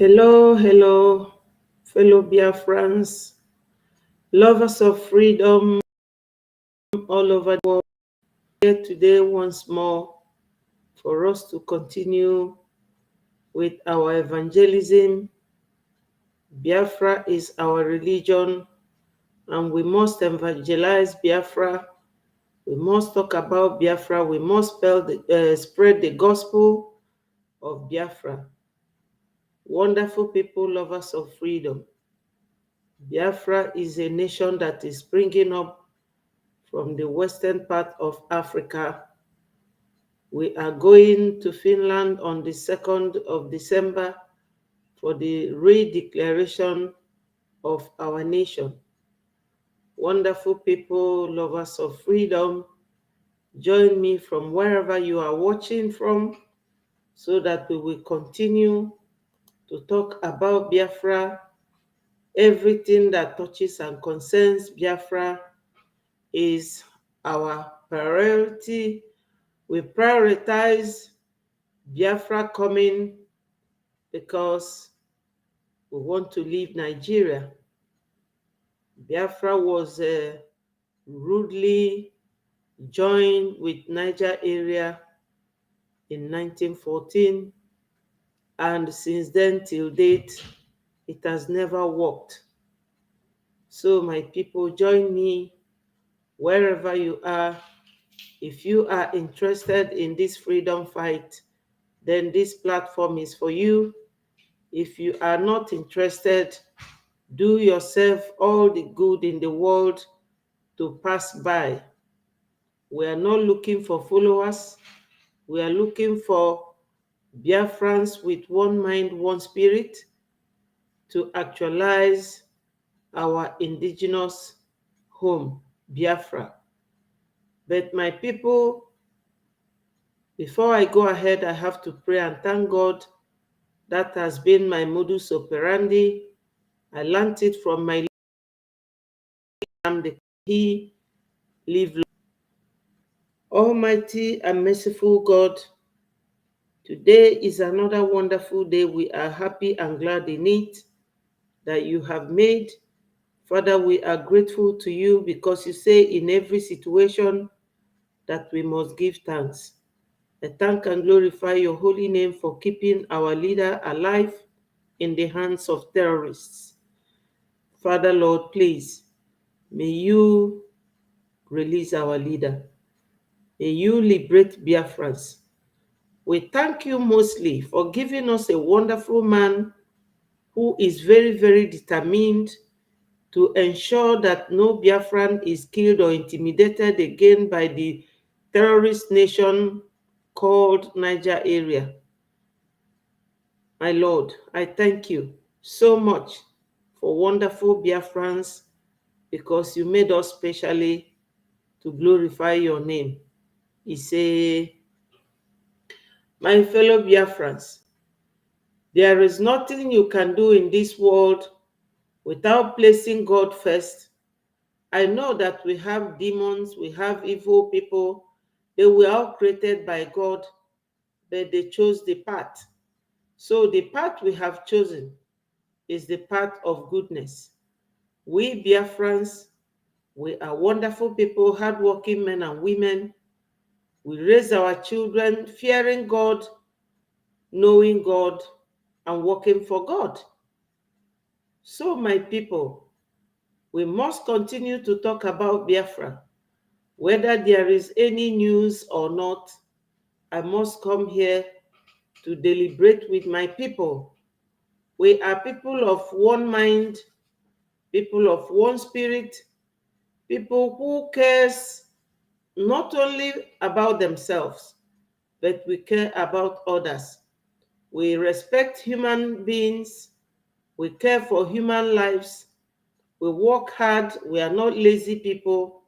Hello, hello, fellow Biafrans, lovers of freedom all over the world. Here today once more for us to continue with our evangelism. Biafra is our religion, and we must evangelize Biafra. We must talk about Biafra. We must spread the gospel of Biafra. Wonderful people, lovers of freedom. Biafra is a nation that is springing up from the western part of Africa. We are going to Finland on the 2nd of December for the redeclaration of our nation. Wonderful people, lovers of freedom, join me from wherever you are watching from so that we will continue to talk about Biafra. Everything that touches and concerns Biafra is our priority. We prioritize Biafra coming because we want to leave Nigeria. Biafra was rudely joined with Niger area in 1914, and since then till date, it has never worked. So my people, join me wherever you are. If you are interested in this freedom fight, then this platform is for you. If you are not interested, do yourself all the good in the world to pass by. We are not looking for followers. We are looking for Biafrans with one mind, one spirit to actualize our indigenous home, Biafra. But my people, before I go ahead, I have to pray and thank God. That has been my modus operandi. I learned it from my he live. Almighty and merciful God, today is another wonderful day. We are happy and glad in it that you have made. Father, we are grateful to you because you say in every situation that we must give thanks. I thank and glorify your holy name for keeping our leader alive in the hands of terrorists. Father, Lord, please, may you release our leader. May you liberate Biafrans. We thank you mostly for giving us a wonderful man who is very, very determined to ensure that no Biafran is killed or intimidated again by the terrorist nation called Niger area. My Lord, I thank you so much for wonderful Biafrans because you made us specially to glorify your name. He say, my fellow Biafrans, there is nothing you can do in this world without placing God first. I know that we have demons, we have evil people. They were all created by God, but they chose the path. So the path we have chosen is the path of goodness. We Biafrans, we are wonderful people, hardworking men and women. We raise our children fearing God, knowing God, and working for God. So my people, we must continue to talk about Biafra. Whether there is any news or not, I must come here to deliberate with my people. We are people of one mind, people of one spirit, people who cares not only about themselves, but we care about others. We respect human beings, we care for human lives, we work hard, we are not lazy people,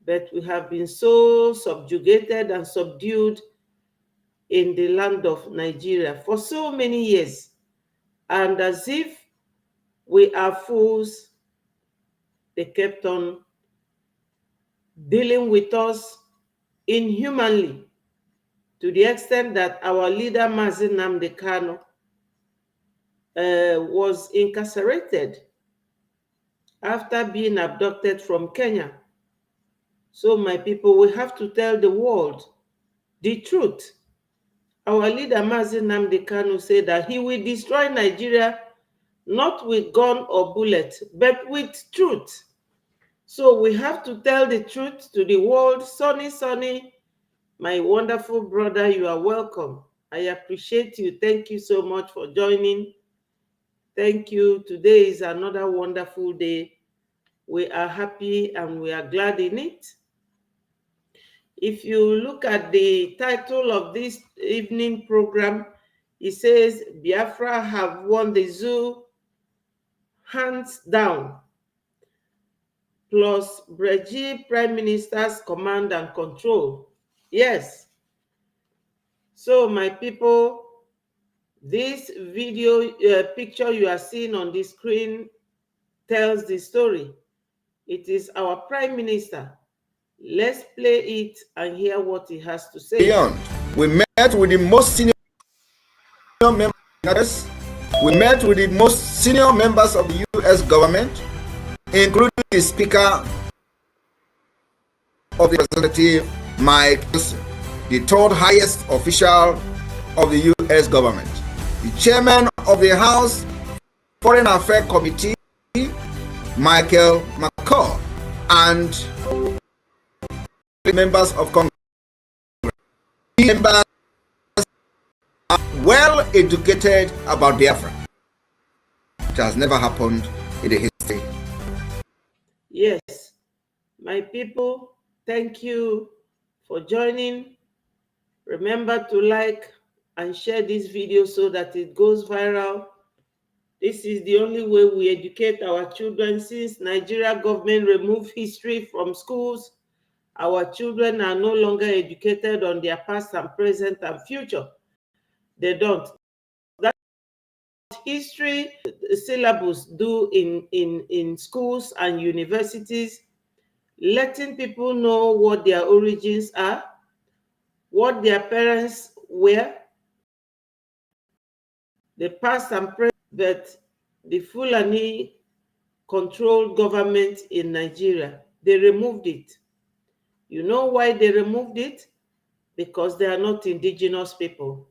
but we have been so subjugated and subdued in the land of Nigeria for so many years. And as if we are fools, they kept on dealing with us inhumanly to the extent that our leader, Mazi Nnamdi Kanu, was incarcerated after being abducted from Kenya. So, my people, we have to tell the world the truth. Our leader, Mazi Nnamdi Kanu, said that he will destroy Nigeria not with gun or bullet, but with truth. So we have to tell the truth to the world. Sonny, my wonderful brother, you are welcome. I appreciate you. Thank you so much for joining. Thank you. Today is another wonderful day. We are happy and we are glad in it. If you look at the title of this evening program, it says, Biafra have won the zoo hands down, plus Brgie Prime Minister's command and control. Yes. So, my people, this video picture you are seeing on the screen tells the story. It is our Prime Minister. Let's play it and hear what he has to say. Beyond, we met with the most senior members. We met with the most senior members of the U.S. government, including the Speaker of the Representative, Mike Johnson, the third highest official of the U.S. government, the Chairman of the House Foreign Affairs Committee, Michael McCall, and members of Congress. Members are well educated about Biafra. It has never happened in the history. Yes, my people, thank you for joining. Remember to like and share this video so that it goes viral. This is the only way we educate our children. Since Nigeria government removed history from schools, our children are no longer educated on their past and present and future. They don't. That history syllabus do in schools and universities, letting people know what their origins are, what their parents were, the past and present, but the Fulani controlled government in Nigeria, they removed it. You know why they removed it? Because they are not indigenous people.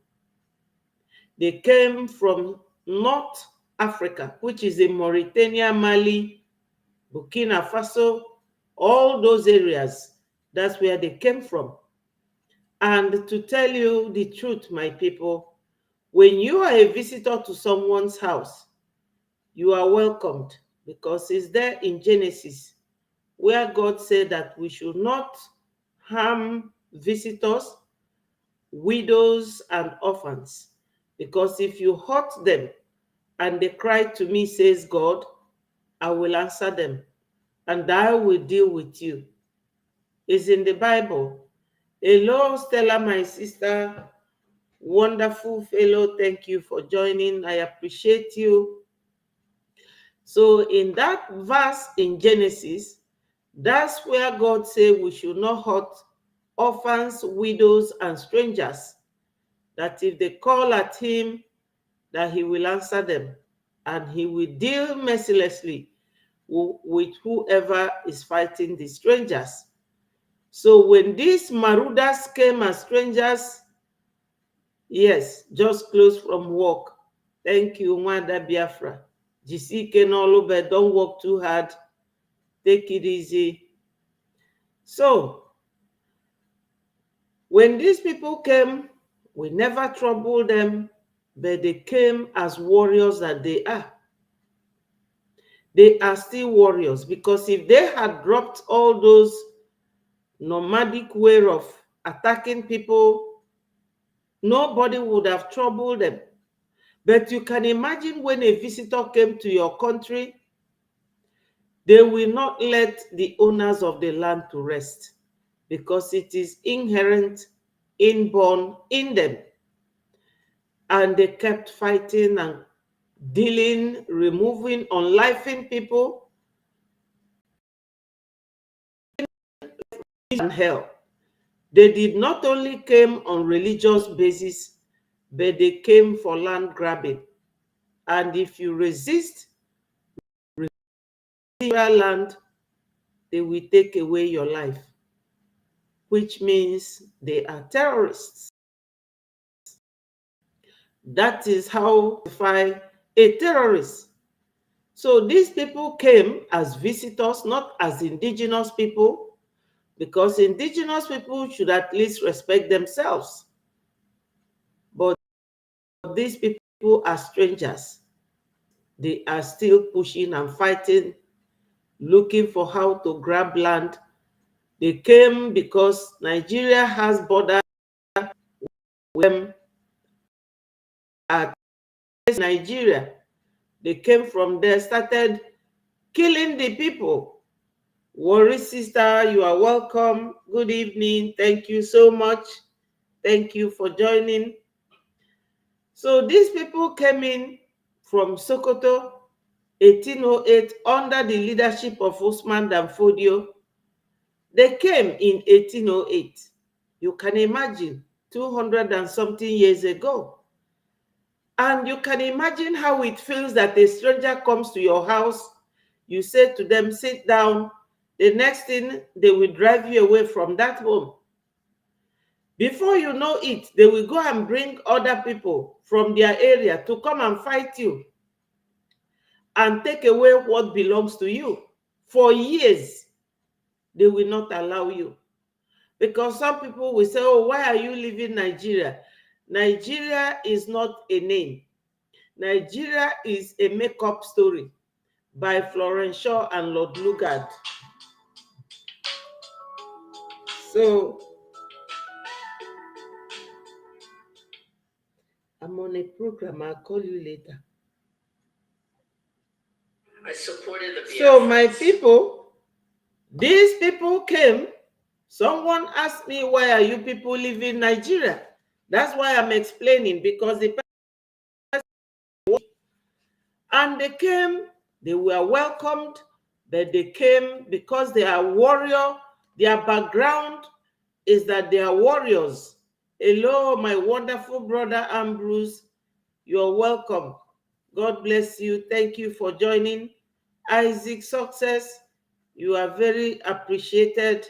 They came from North Africa, which is in Mauritania, Mali, Burkina Faso, all those areas. That's where they came from. And to tell you the truth, my people, when you are a visitor to someone's house, you are welcomed, because it's there in Genesis where God said that we should not harm visitors, widows, and orphans, because if you hurt them and they cry to me, says God, I will answer them and I will deal with you. It's in the Bible. Hello, Stella, my sister. Wonderful fellow. Thank you for joining. I appreciate you. So in that verse in Genesis, that's where God said we should not hurt orphans, widows, and strangers, that if they call at him, that he will answer them, and he will deal mercilessly with whoever is fighting the strangers. So when these marauders came as strangers, yes, just close from work. Thank you, Wanda Biafra. Jisike no but don't work too hard. Take it easy. So, when these people came, we never troubled them, but they came as warriors that they are. They are still warriors, because if they had dropped all those nomadic way of attacking people, nobody would have troubled them. But you can imagine when a visitor came to your country, they will not let the owners of the land to rest, because it is inherent, inborn in them. And they kept fighting and dealing, removing, unlifing people, and hell. They did not only came on religious basis, but they came for land grabbing. And if you resist your land, they will take away your life, which means they are terrorists. That is how to define a terrorist. So these people came as visitors, not as indigenous people, because indigenous people should at least respect themselves. But these people are strangers. They are still pushing and fighting, looking for how to grab land. They came because Nigeria has borders with them at Nigeria. They came from there, started killing the people. Worry sister, you are welcome. Good evening. Thank you so much. Thank you for joining. So these people came in from Sokoto, 1808, under the leadership of Usman Dan Fodio. They came in 1808. You can imagine, 200 and something years ago. And you can imagine how it feels that a stranger comes to your house. You say to them, sit down. The next thing, they will drive you away from that home. Before you know it, they will go and bring other people from their area to come and fight you and take away what belongs to you. For years, they will not allow you. Because some people will say, oh, why are you leaving Nigeria? Nigeria is not a name. Nigeria is a make-up story by Florence Shaw and Lord Lugard. So, I'm on a program. I'll call you later. I supported the Biafrans. So, my people, these people came. Someone asked me, why are you people leaving Nigeria? That's why I'm explaining, because the and they came, they were welcomed, but they came because they are warrior. Their background is that they are warriors. Hello, my wonderful brother Ambrose. You're welcome. God bless you. Thank you for joining. Isaac Success, you are very appreciated.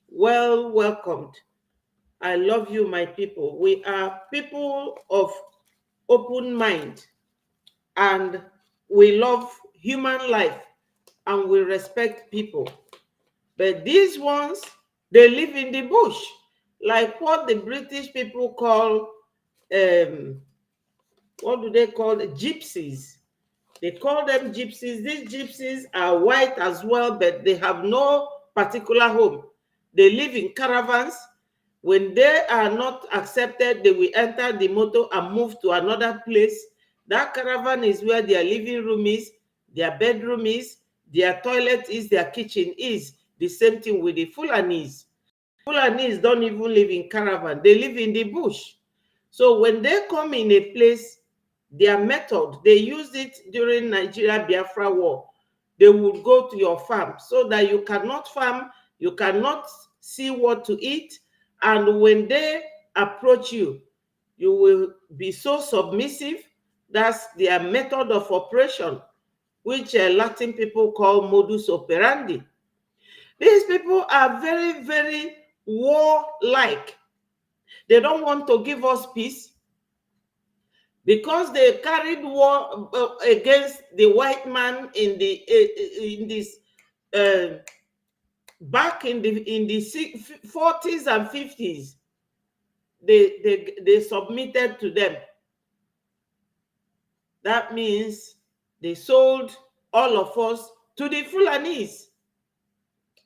Well welcomed. I love you, my people. We are people of open mind, and we love human life, and we respect people. But these ones, they live in the bush, like what the British people call, what do they call it? Gypsies. They call them gypsies. These gypsies are white as well, but they have no particular home. They live in caravans. When they are not accepted, they will enter the motor and move to another place. That caravan is where their living room is, their bedroom is, their toilet is, their kitchen is. The same thing with the Fulanis. Fulanis don't even live in caravan. They live in the bush. So when they come in a place, their method, they used it during Nigeria Biafra war. They would go to your farm so that you cannot farm, you cannot see what to eat. And when they approach you, you will be so submissive. That's their method of operation, which Latin people call modus operandi. These people are very, very warlike. They don't want to give us peace, because they carried war against the white man in this back in the 40s and 50s. They submitted to them. That means they sold all of us to the Fulanis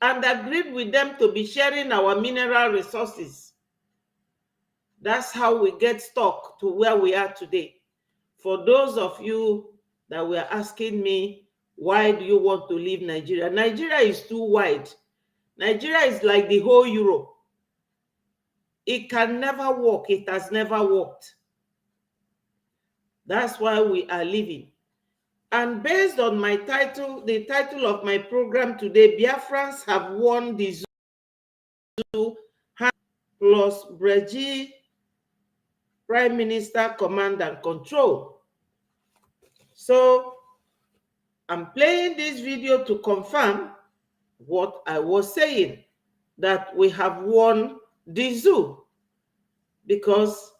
and agreed with them to be sharing our mineral resources. That's how we get stuck to where we are today. For those of you that were asking me, why do you want to leave Nigeria? Nigeria is too wide. Nigeria is like the whole Europe. It can never work. It has never worked. That's why we are leaving. And based on my title, the title of my program today, Biafrans have won the Zoo plus Brgie, Prime Minister Command and Control. So I'm playing this video to confirm what I was saying, that we have won the zoo, because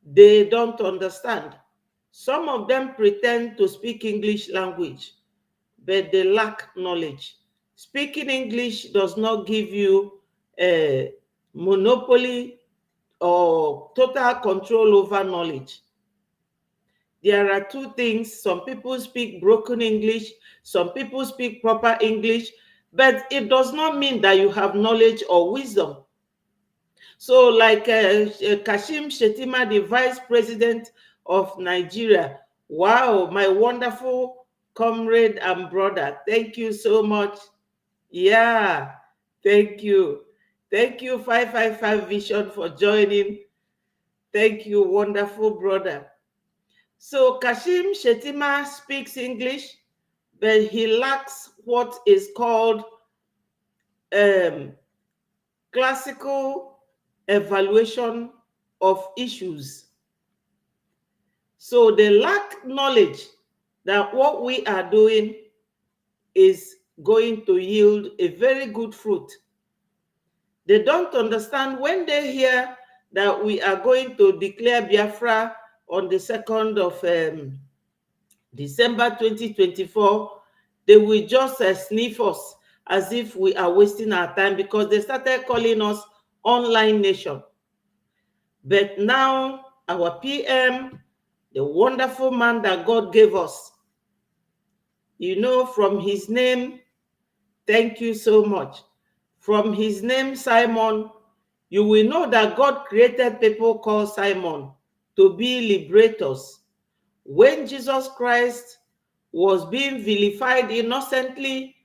they don't understand. Some of them pretend to speak English language, but they lack knowledge. Speaking English does not give you a monopoly or total control over knowledge. There are two things. Some people speak broken English, some people speak proper English, but it does not mean that you have knowledge or wisdom. So like Kashim Shettima, the vice president of Nigeria, wow, my wonderful comrade and brother, thank you so much. Yeah, thank you. Thank you, 555 Vision, for joining. Thank you, wonderful brother. So Kashim Shettima speaks English, but he lacks what is called classical evaluation of issues. So they lack knowledge that what we are doing is going to yield a very good fruit. They don't understand when they hear that we are going to declare Biafra on the 2nd of December 2024, they will just sniff us as if we are wasting our time, because they started calling us online nation. But now our PM, the wonderful man that God gave us, you know, from his name, thank you so much. From his name, Simon, you will know that God created people called Simon to be liberators. When Jesus Christ was being vilified innocently,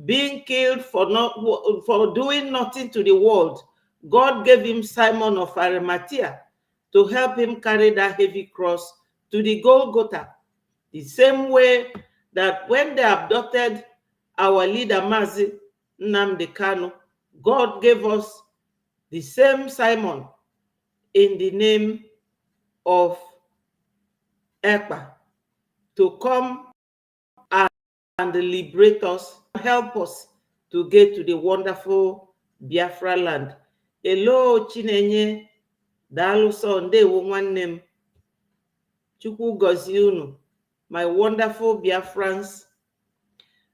being killed for doing nothing to the world, God gave him Simon of Arimathea to help him carry that heavy cross to the Golgotha. The same way that when they abducted our leader Mazi Nnamdi Kanu, God gave us the same Simon in the name of Ekpa to come and liberate us, help us to get to the wonderful Biafra land. Hello, Chinenye, daalụ sọ, ndewo nwanne m. Chukwu gọzie unu, my wonderful Biafrans.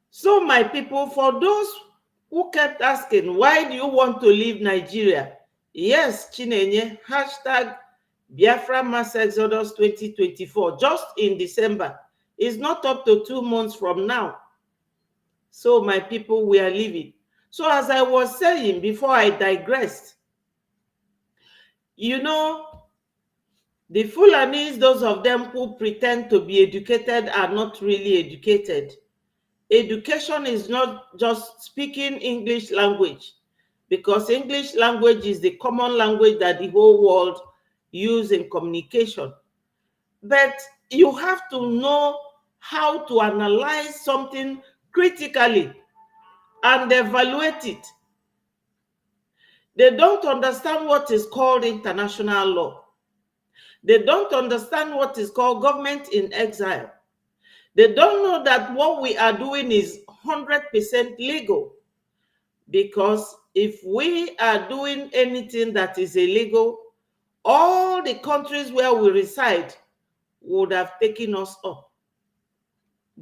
So my people, for those who kept asking, why do you want to leave Nigeria? Yes, Chinenye, hashtag Biafra Mass Exodus 2024, just in December. It's not up to 2 months from now. So my people, we are leaving. So as I was saying before I digressed, you know, the Fulanis, those of them who pretend to be educated, are not really educated. Education is not just speaking English language, because English language is the common language that the whole world uses in communication. But you have to know how to analyze something critically and evaluate it. They don't understand what is called international law. They don't understand what is called government in exile. They don't know that what we are doing is 100% legal. Because if we are doing anything that is illegal, all the countries where we reside would have taken us up.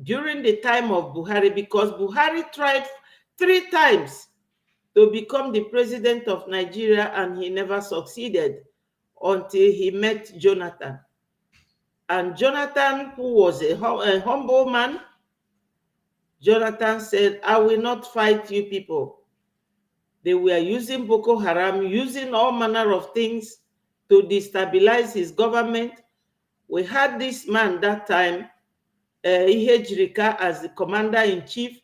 During the time of Buhari, because Buhari tried 3 times to become the president of Nigeria and he never succeeded until he met Jonathan. And Jonathan, who was a humble man, Jonathan said, I will not fight you people. They were using Boko Haram, using all manner of things to destabilize his government. We had this man that time, Ihejirika, as the commander-in-chief,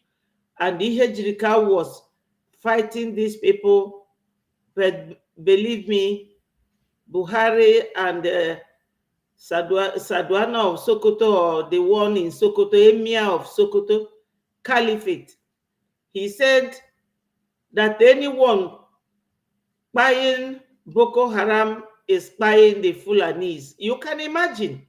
and Ihejirika was fighting these people. But believe me, Buhari and Sadwana of Sokoto, or the one in Sokoto, Emir of Sokoto, Caliphate, he said that anyone buying Boko Haram is buying the Fulanis. You can imagine,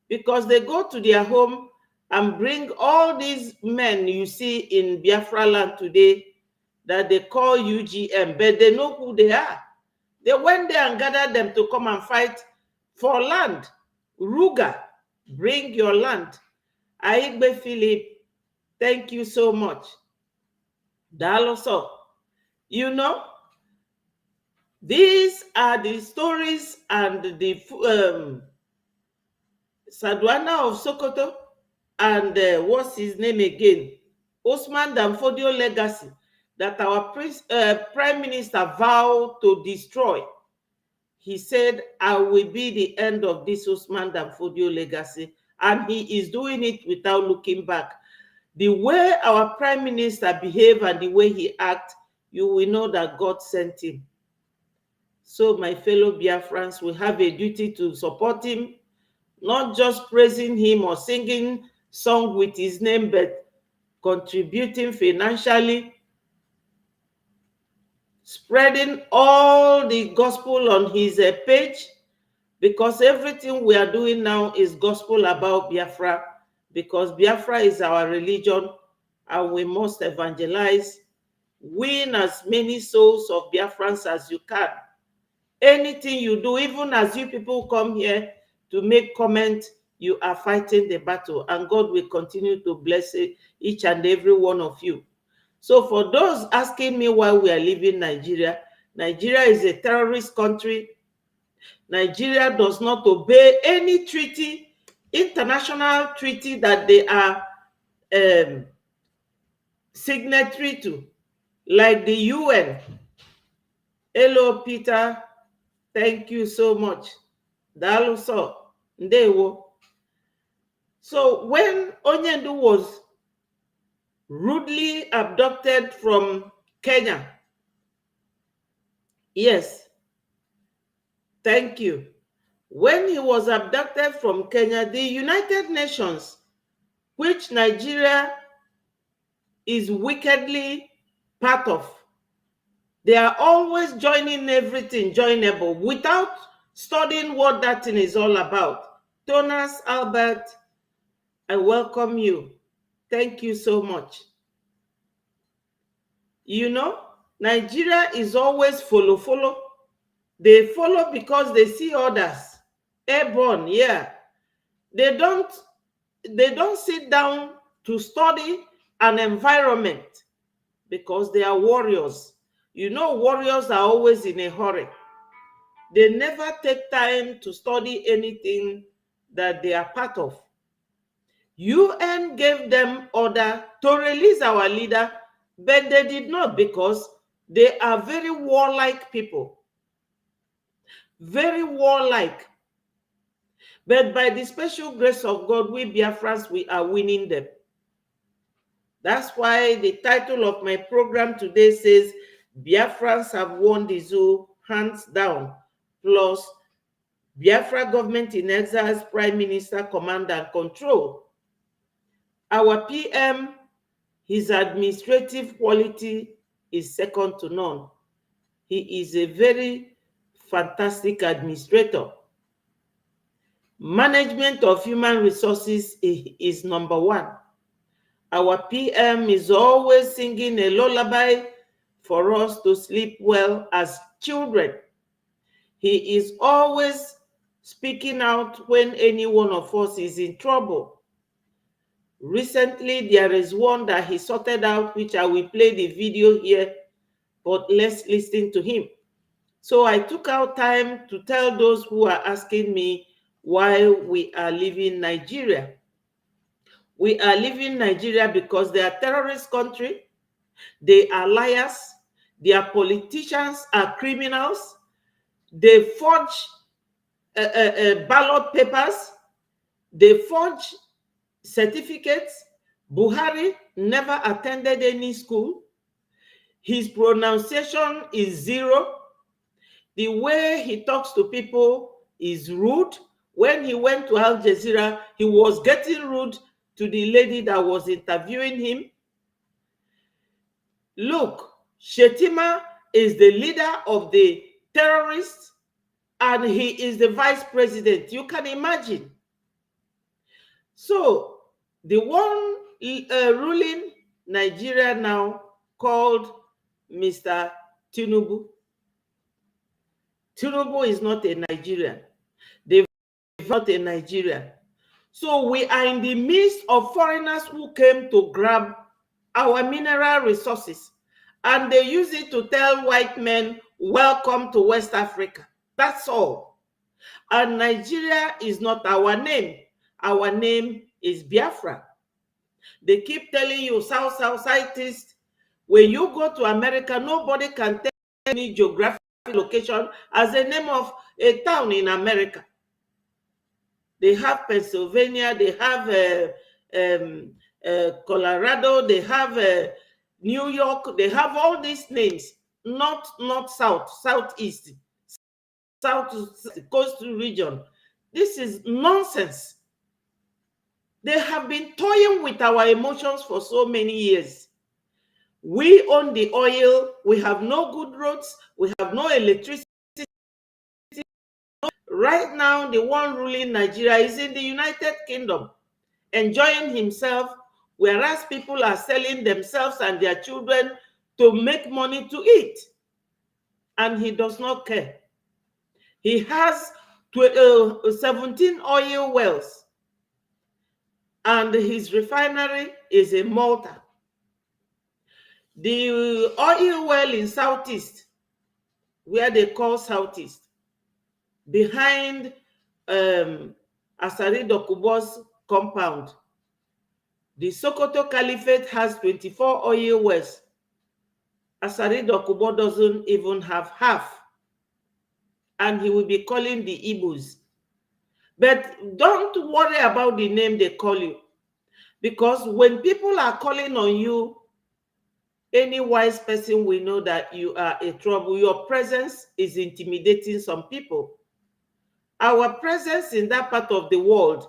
because they go to their home and bring all these men you see in Biafra land today that they call UGM, but they know who they are. They went there and gathered them to come and fight for land. Ruga, bring your land. Aigbe Philip, thank you so much. Daloso, you know, these are the stories and the Sadwana of Sokoto and what's his name again? Osman Danfodio legacy that our prime minister vowed to destroy. He said, I will be the end of this Osman Danfodio legacy. And he is doing it without looking back. The way our prime minister behaved and the way he acts, you will know that God sent him. So my fellow Biafrans, we have a duty to support him, not just praising him or singing song with his name, but contributing financially, spreading all the gospel on his page, because everything we are doing now is gospel about Biafra, because Biafra is our religion and we must evangelize, win as many souls of Biafrans as you can. Anything you do, even as you people come here to make comment, you are fighting the battle, and God will continue to bless each and every one of you. So for those asking me why we are leaving Nigeria, Nigeria is a terrorist country. Nigeria does not obey any treaty, international treaty that they are signatory to, like the UN. Hello, Peter. Thank you so much. Daluso, ndewo. So when Onyendu was rudely abducted from Kenya, yes, thank you. When he was abducted from Kenya, the United Nations, which Nigeria is wickedly part of, they are always joining everything joinable without studying what that thing is all about. Thomas Albert, I welcome you. Thank you so much. You know, Nigeria is always follow. They follow because they see others. Airborne, yeah. They don't sit down to study an environment because they are warriors. You know, warriors are always in a hurry. They never take time to study anything that they are part of. UN gave them order to release our leader, but they did not, because they are very warlike people. Very warlike. But by the special grace of God, we Biafrans, we are winning them. That's why the title of my program today says, Biafrans have won the zoo hands down, plus Biafra government in exile's prime minister command and control. Our PM, his administrative quality is second to none. He is a very fantastic administrator. Management of human resources is number one. Our PM is always singing a lullaby for us to sleep well as children. He is always speaking out when any one of us is in trouble. Recently, there is one that he sorted out, which I will play the video here, but let's listen to him. So I took out time to tell those who are asking me why we are leaving Nigeria. We are leaving Nigeria because they are a terrorist country. They are liars. Their politicians are criminals. They forge ballot papers. They forge certificates. Buhari never attended any school. His pronunciation is zero. The way he talks to people is rude. When he went to Al Jazeera, he was getting rude to the lady that was interviewing him. Look, Shetima is the leader of the terrorists and he is the vice president. You can imagine. So The one ruling Nigeria now, called Mr. Tinubu. Tinubu is not a Nigerian. They're not a Nigerian. So we are in the midst of foreigners who came to grab our mineral resources, and they use it to tell white men, welcome to West Africa. That's all. And Nigeria is not our name. Our name is Biafra. They keep telling you South, Southeast. When you go to America, nobody can tell any geographic location as the name of a town in America. They have Pennsylvania, they have Colorado, they have New York, they have all these names. Not South, Southeast, South Coastal region. This is nonsense. They have been toying with our emotions for so many years. We own the oil, we have no good roads, we have no electricity. Right now, the one ruling Nigeria is in the United Kingdom, enjoying himself, whereas people are selling themselves and their children to make money to eat. And he does not care. He has 17 oil wells, and his refinery is in Malta. The oil well in Southeast, where they call Southeast, behind Asari Dokubo's compound, the Sokoto Caliphate has 24 oil wells. Asari Dokubo doesn't even have half. And he will be calling the Igbos. But don't worry about the name they call you. Because when people are calling on you, any wise person will know that you are a trouble. Your presence is intimidating some people. Our presence in that part of the world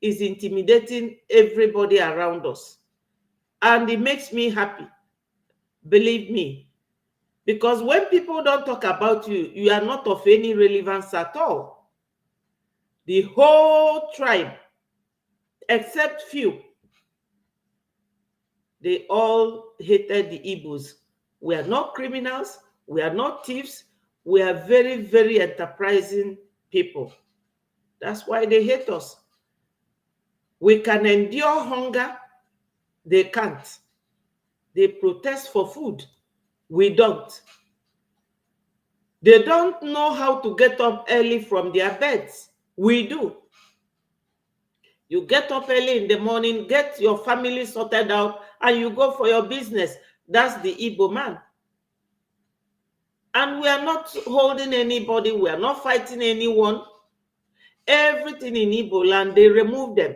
is intimidating everybody around us. And it makes me happy. Believe me. Because when people don't talk about you, you are not of any relevance at all. The whole tribe, except few, they all hated the Igbos. We are not criminals. We are not thieves. We are very, very enterprising people. That's why they hate us. We can endure hunger. They can't. They protest for food. We don't. They don't know how to get up early from their beds. We do. You get up early in the morning, get your family sorted out, and you go for your business. That's the Igbo man. And we are not holding anybody. We are not fighting anyone. Everything in Igbo land, they remove them.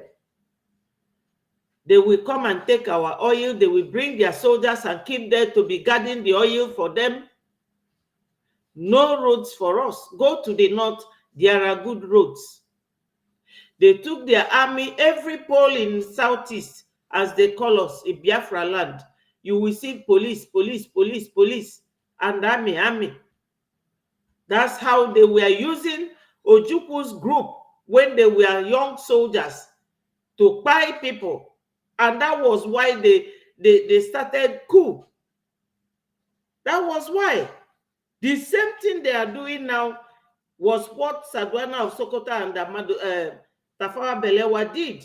They will come and take our oil. They will bring their soldiers and keep there to be guarding the oil for them. No roads for us. Go to the north, there are good roads. They took their army, every pole in Southeast, as they call us, in Biafra land. You will see police, police, police, police, and army, army. That's how they were using Ojukwu's group when they were young soldiers to buy people. And that was why they started coup. That was why. The same thing they are doing now was what Sadwana of Sokoto and Tafawa Balewa did.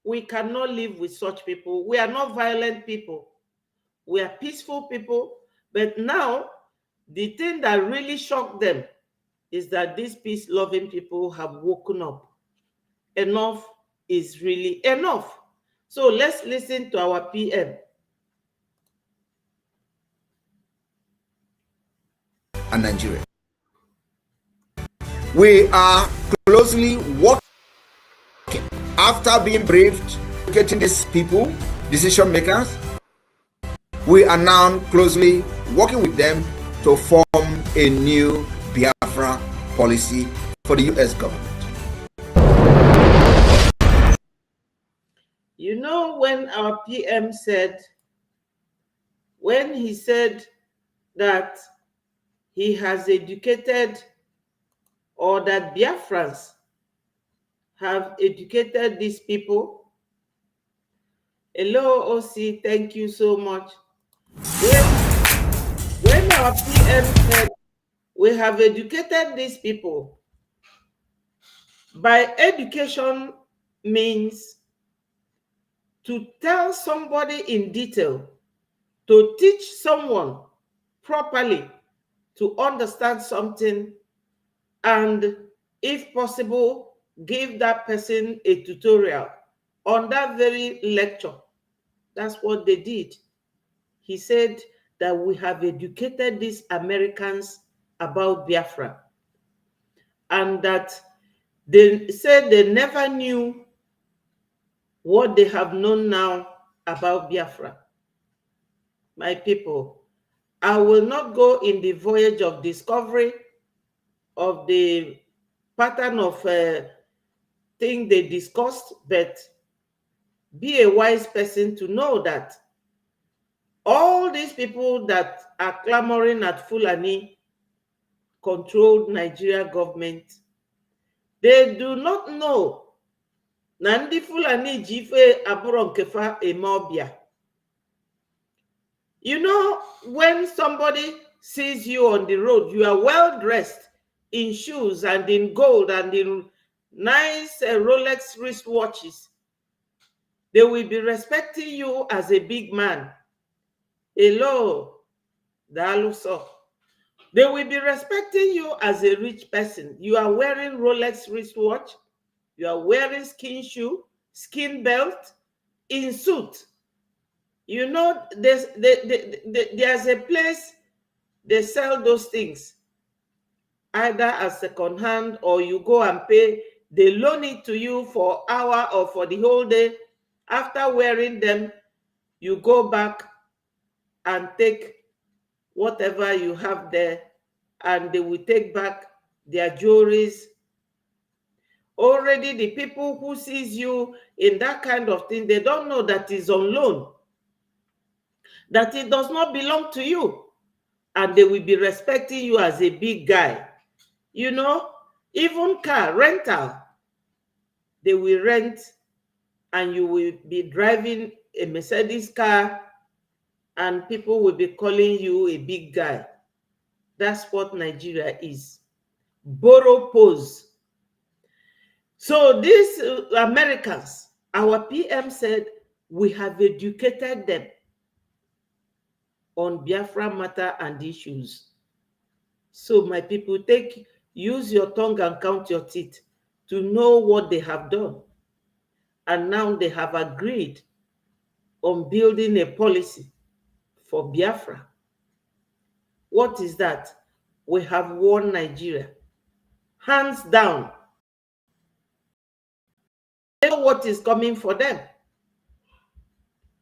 We cannot live with such people. We are not violent people. We are peaceful people. But now, the thing that really shocked them is that these peace-loving people have woken up. Enough is really enough. So let's listen to our PM. And Nigeria. We are closely working after being briefed, getting these people, decision makers. We are now closely working with them to form a new Biafra policy for the US government. You know, when our PM said, when he said that he has educated, or that Biafrans have educated these people. Hello, OC, thank you so much. When our PM said we have educated these people, by education means to tell somebody in detail, to teach someone properly to understand something, and if possible, give that person a tutorial on that very lecture. That's what they did. He said that we have educated these Americans about Biafra, and that they said they never knew what they have known now about Biafra. My people, I will not go in the voyage of discovery of the pattern of thing they discussed, but be a wise person to know that all these people that are clamoring at Fulani controlled Nigeria government, they do not know na ndị Fulani ji ife abụrụ nke fa eme ọbịa. You know, when somebody sees you on the road, you are well dressed in shoes and in gold and in nice Rolex wristwatches. They will be respecting you as a big man. Hello, Daluso. They will be respecting you as a rich person. You are wearing Rolex wristwatch. You are wearing skin shoe, skin belt, in suit. You know, there's a place they sell those things, either as second hand or you go and pay. They loan it to you for an hour or for the whole day. After wearing them, you go back and take whatever you have there, and they will take back their jewelries. Already the people who sees you in that kind of thing, they don't know that it's on loan, that it does not belong to you, and they will be respecting you as a big guy. You know, even car rental, they will rent and you will be driving a Mercedes car and people will be calling you a big guy. That's what Nigeria is. Borrow pose. So these Americans, our PM said, we have educated them on Biafra matter and issues. So my people, use your tongue and count your teeth to know what they have done. And now they have agreed on building a policy for Biafra. What is that? We have won Nigeria. Hands down. They know what is coming for them.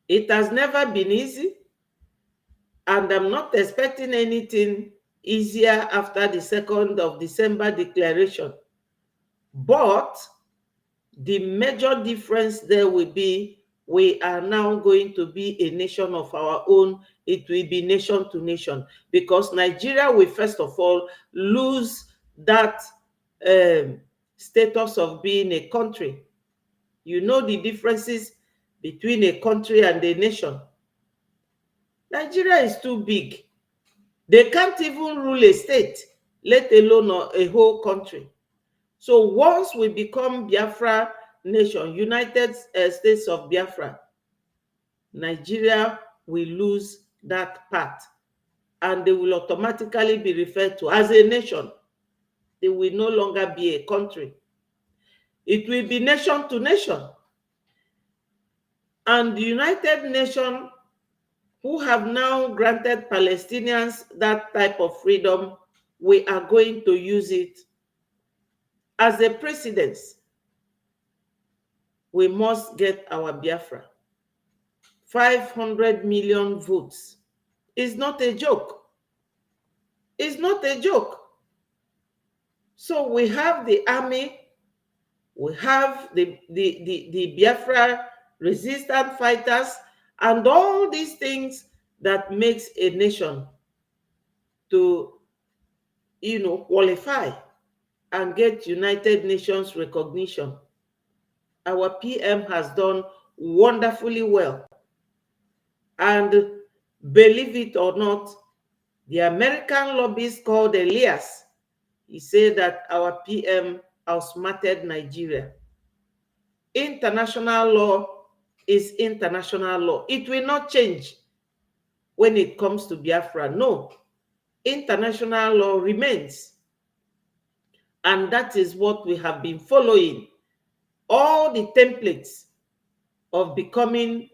It has never been easy, and I'm not expecting anything easier after the 2nd of December declaration. But the major difference there will be, we are now going to be a nation of our own. It will be nation to nation, because Nigeria will first of all lose that status of being a country. You know the differences between a country and a nation. Nigeria is too big. They can't even rule a state, let alone a whole country. So once we become Biafra nation, United States of Biafra, Nigeria will lose that part, and they will automatically be referred to as a nation. They will no longer be a country. It will be nation to nation. And the United Nations, who have now granted Palestinians that type of freedom, we are going to use it as a precedence. We must get our Biafra. 500 million votes is not a joke. It's not a joke. So we have the army, we have the Biafra resistant fighters, and all these things that makes a nation to, qualify and get United Nations recognition. our PM has done wonderfully well. And believe it or not, the American lobbyist called Elias, he said that our PM outsmarted Nigeria. International law is international law. It will not change when it comes to Biafra. No, international law remains. And that is what we have been following. All the templates of becoming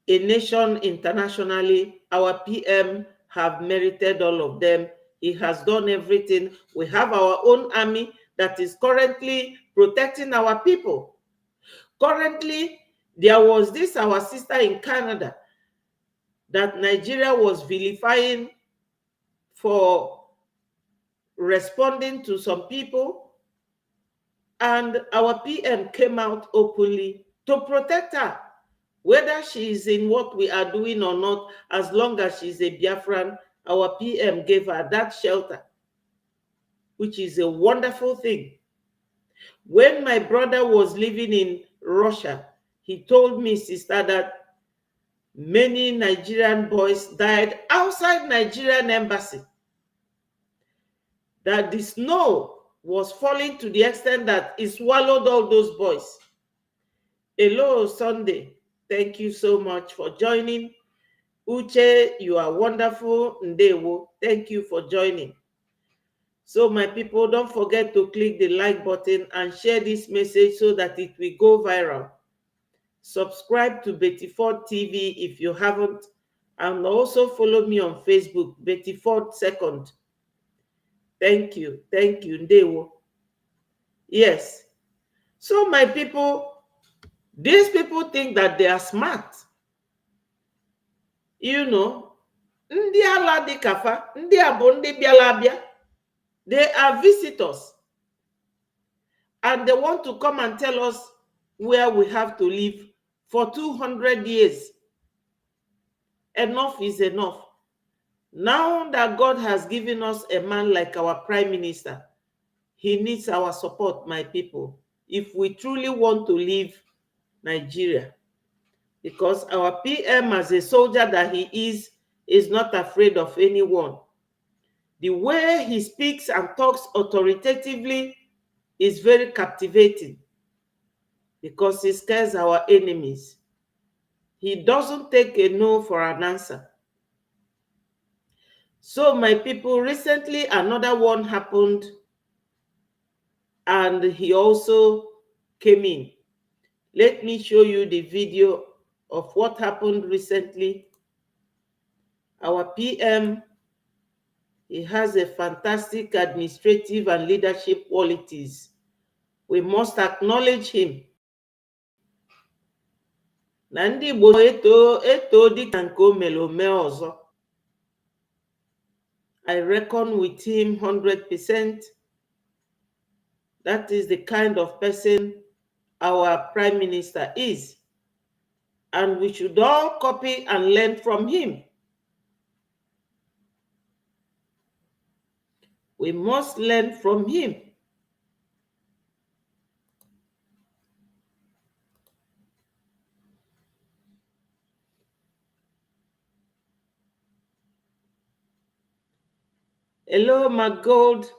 a nation internationally, our PM have merited all of them. He has done everything. We have our own army that is currently protecting our people. Currently, there was this, our sister in Canada, that Nigeria was vilifying for responding to some people, and our PM came out openly to protect her, whether she is in what we are doing or not. As long as she's a Biafran, our PM gave her that shelter, which is a wonderful thing. When my brother was living in Russia, he told me, sister, that many Nigerian boys died outside Nigerian embassy, that the snow was falling to the extent that it swallowed all those boys. Hello, Sunday. Thank you so much for joining. Uche, you are wonderful. Ndewo, thank you for joining. So my people, don't forget to click the like button and share this message so that it will go viral. Subscribe to Betty Ford TV if you haven't, and also follow me on Facebook, Betty Ford Second. Thank you, Ndewo. Yes. So my people, these people think that they are smart. You know, ndị ala dị kafa, ndị a bụ ndị bịara abịa. They are visitors. And they want to come and tell us where we have to live for 200 years. Enough is enough. Now that God has given us a man like our Prime Minister, he needs our support, my people, if we truly want to leave Nigeria. Because our PM, as a soldier that he is not afraid of anyone. The way he speaks and talks authoritatively is very captivating, because he scares our enemies. He doesn't take a no for an answer. So my people, recently another one happened, and he also came in. Let me show you the video of what happened recently. Our PM, he has a fantastic administrative and leadership qualities. We must acknowledge him. Na ndị Igbo eto dịka nke o mere ome ọzọ. I reckon with him 100%. That is the kind of person our Prime Minister is. And we should all copy and learn from him. We must learn from him. Hello, my gold.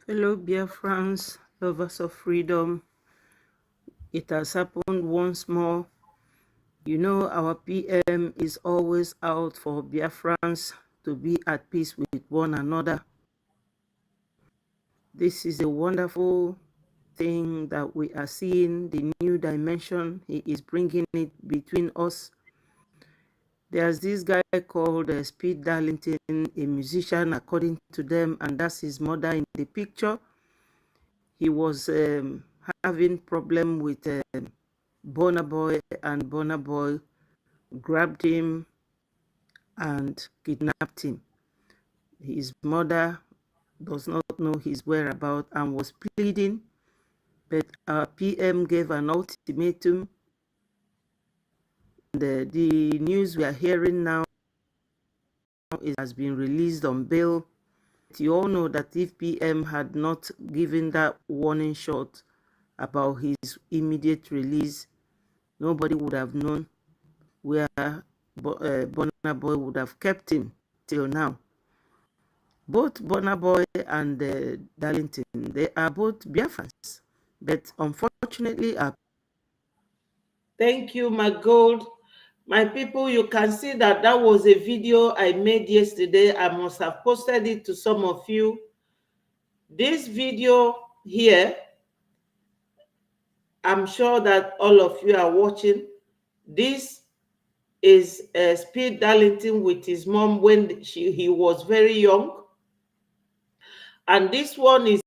Fellow Biafrans, lovers of freedom. It has happened once more. You know, our PM is always out for Biafrans to be at peace with one another. This is a wonderful thing that we are seeing, the new dimension he is bringing it between us. There's this guy called Speed Darlington, a musician according to them, and that's his mother in the picture. He was having problem with Burna Boy, and Burna Boy grabbed him and kidnapped him. His mother does not know his whereabouts and was pleading, but our PM gave an ultimatum. The news we are hearing now has been released on bail. You all know that if PM had not given that warning shot, about his immediate release, nobody would have known where Burna Boy would have kept him till now. Both Burna Boy and Darlington, they are both Biafrans, but unfortunately are. Thank you, my gold. My people, you can see that that was a video I made yesterday. I must have posted it to some of you. This video here, I'm sure that all of you are watching. This is Speed Darlington with his mom when he was very young. And this one is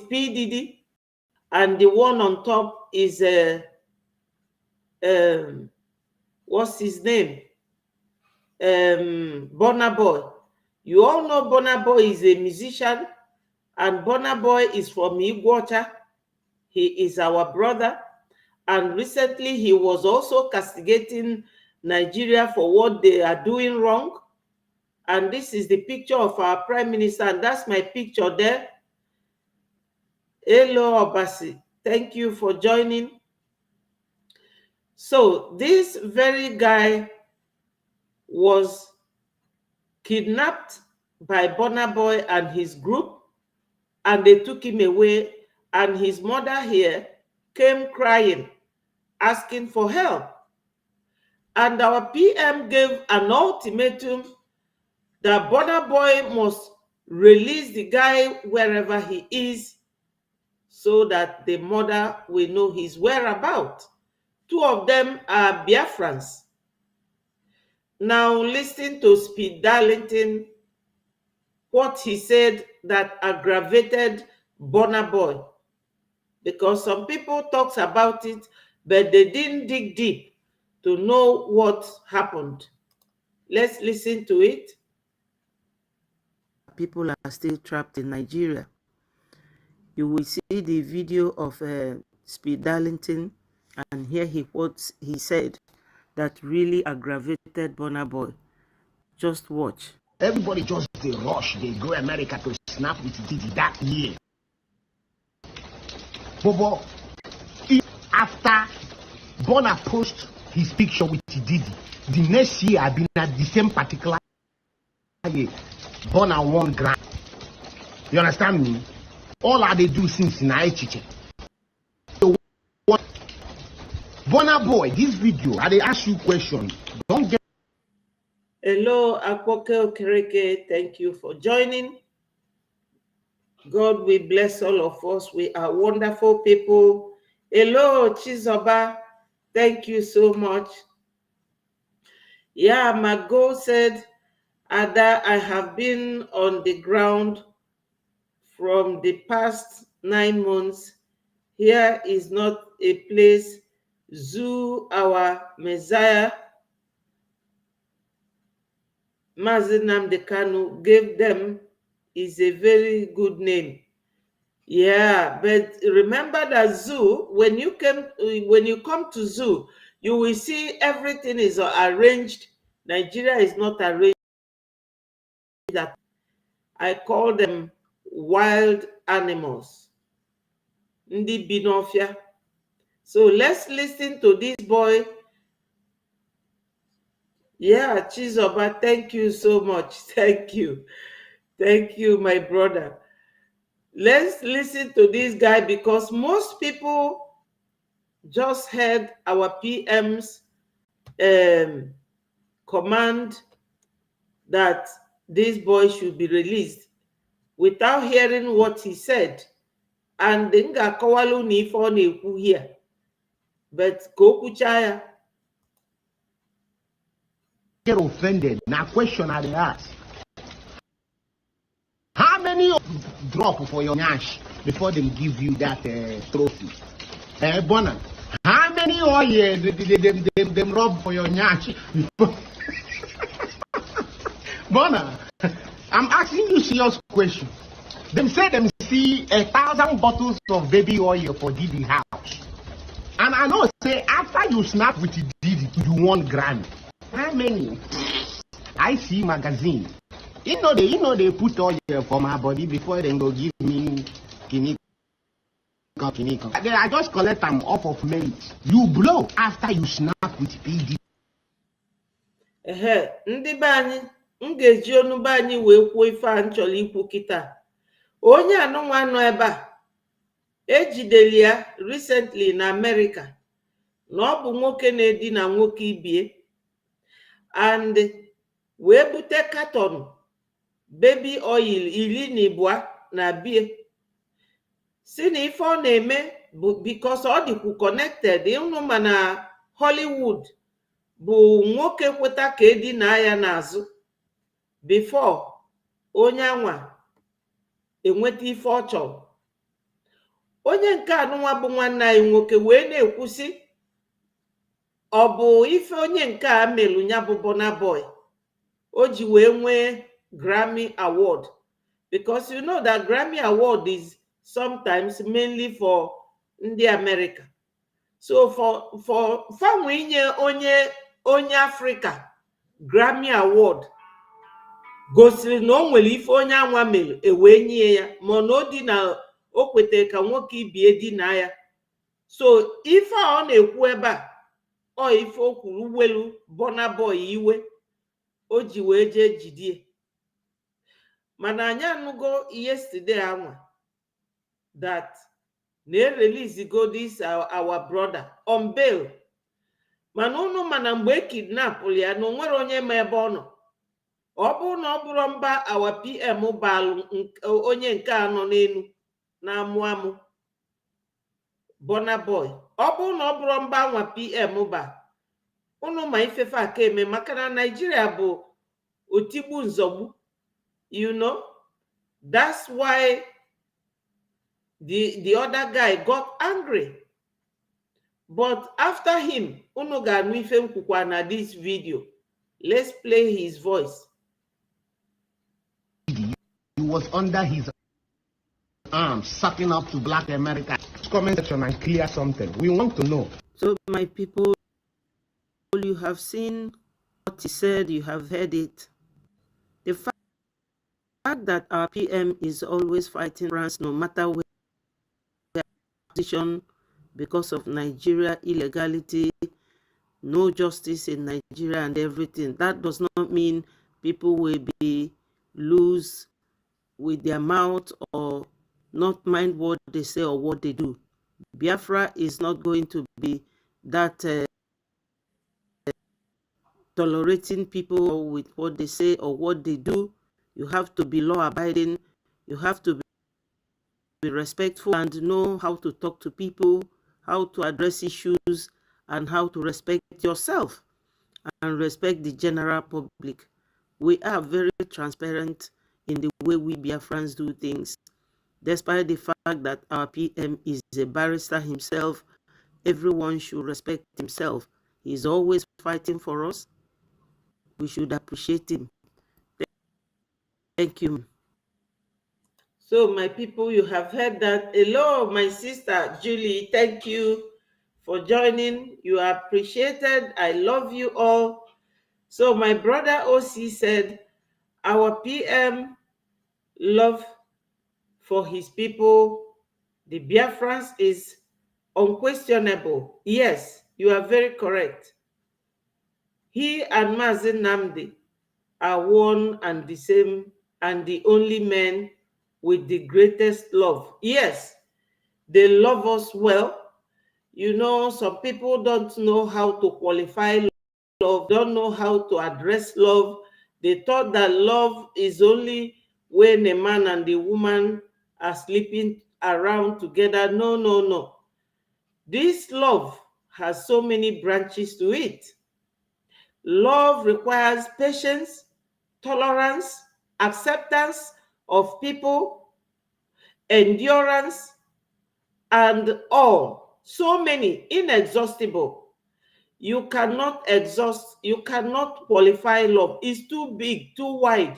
P. Diddy. And the one on top is, what's his name? Burna Boy. You all know Burna Boy is a musician. And Burna Boy is from Iguacha. He is our brother. And recently he was also castigating Nigeria for what they are doing wrong. And this is the picture of our Prime Minister. And that's my picture there. Hello, Obasi. Thank you for joining. So this very guy was kidnapped by Burna Boy and his group, and they took him away, and his mother here came crying, asking for help. And our PM gave an ultimatum that Burna Boy must release the guy wherever he is so that the mother will know his whereabouts. Two of them are Biafrans. Now listen to Speed Darlington, what he said that aggravated Burna Boy. Because some people talks about it, but they didn't dig deep to know what happened. Let's listen to it. People are still trapped in Nigeria. You will see the video of Speed Darlington and hear what he said that really aggravated Burna Boy. Just watch. Everybody just they rush, they go America to snap with Diddy that year. But after Burna post his picture with Diddy, the next year I've been at the same particular year, Burna won grand. You understand me? All I they do since night chiche. So Burna Boy, this video, I they ask you question. Don't get. Hello, Akwoke Okereke. Thank you for joining. God will bless all of us. We are wonderful people. Hello, Chizoba. Thank you so much. Yeah, Mago said, Ada, I have been on the ground from the past 9 months. Here is not a place. Zoo, our Messiah, Mazinam Dekanu gave them, is a very good name. Yeah, but remember that zoo, when you come to zoo, you will see everything is arranged. Nigeria is not arranged. That I call them wild animals. Ndi binofia. So let's listen to this boy. Yeah, Chizoba, thank you so much. Thank you. Thank you, my brother. Let's listen to this guy because most people just heard our PM's command that this boy should be released without hearing what he said. And then Kawalu ni for here. But go kuchaya. Get offended. Now question I ask. How many drop for your nyash before they give you that trophy? Burna, how many oil them rob for your nyash before? Burna, I'm asking you serious question. Them say them see 1,000 bottles of baby oil for Diddy house. And I know say after you snap with Diddy, you want grand. How many? I see magazine. You know they put oil for my body before they go give me kidney I just collect them off of merit. You blow after you snap with PD. Ndị be anyị, m ga-eji onu be anyị wee kwuo ife a m chọrọ ikwu kịta. Onye anụnwa nọ ebe a ejideli ya recently na America na ọ bụ nwoke na-edina nwoke ibie and wee bute carton baby oil 12 na bie si na ife ọ na-eme bụ because ọ dịkwu connected. Ịnụ ma na Hollywood bụ nwoke kweta ka edina ya n'azụ before onye anwa enweta ife ọ chọrọ. Onye nke anụnwa bụ nwanne anyị nwoke wee na-ekwusi ọ bụ ife onye nke a melu ya bụ Burna Boy o ji wee nwee Grammy Award, because you know that Grammy Award is sometimes mainly for ndị America. So for fanwe inye onye Africa Grammy Award gosiri na o nwere ife onye anwa melu ewee nye ya, mana o dị na o kwete ka nwoke ibie dị na ya. So ife a ọ na-ekwu ebe a ọ ife o kwuru welu Burna Boy iwe o ji wee jee jidie. Mana anyị anụgo yesterday anwa that they release go this our brother on bail. Mana unu mana mgbe e kidnap ya na onwere onye ma ebe ọ nọ. Ọ bụ na ọ bụrụ mba our PM balụ onye nke anọ n'elu na-amụ amụ Burna Boy. Ọ bụ na ọ bụrụ mba nwa PM ba unu ma ifefe aka eme maka na Nigeria bụ otigbu nzogbu. You know, that's why the other guy got angry. But after him, unu ga-anụ ife nkwukwa na this video. Let's play his voice. He was under his arms, sucking up to Black America. Comment section and clear something. We want to know. So, my people, you have seen what he said, you have heard it. The fact that our PM is always fighting France, no matter where position, because of Nigeria illegality, no justice in Nigeria and everything, that does not mean people will be loose with their mouth or not mind what they say or what they do. Biafra is not going to be that tolerating people with what they say or what they do. You have to be law-abiding. You have to be respectful and know how to talk to people, how to address issues, and how to respect yourself and respect the general public. We are very transparent in the way we Biafrans do things. Despite the fact that our PM is a barrister himself, everyone should respect himself. He's always fighting for us. We should appreciate him. Thank you. So, my people, you have heard that. Hello, my sister Julie. Thank you for joining. You are appreciated. I love you all. So, my brother OC said, our PM love for his people, the Biafrans, is unquestionable. Yes, you are very correct. He and Mazen Namdi are one and the same and the only men with the greatest love. Yes, they love us well. You know, some people don't know how to qualify love, don't know how to address love. They thought that love is only when a man and a woman are sleeping around together. No, no, no. This love has so many branches to it. Love requires patience, tolerance, acceptance of people, endurance, and all. So many, inexhaustible. You cannot exhaust, you cannot qualify love. It's too big, too wide.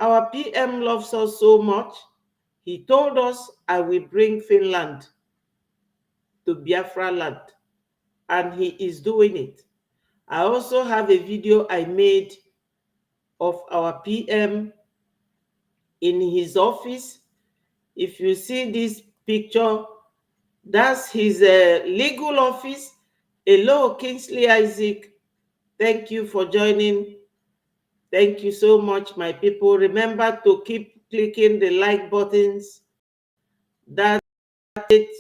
Our PM loves us so much. He told us, I will bring Finland to Biafra land. And he is doing it. I also have a video I made of our PM in his office. If you see this picture. That's his legal office. Hello, Kingsley Isaac. Thank you for joining. Thank you so much, my people. Remember to keep clicking the like buttons. That's it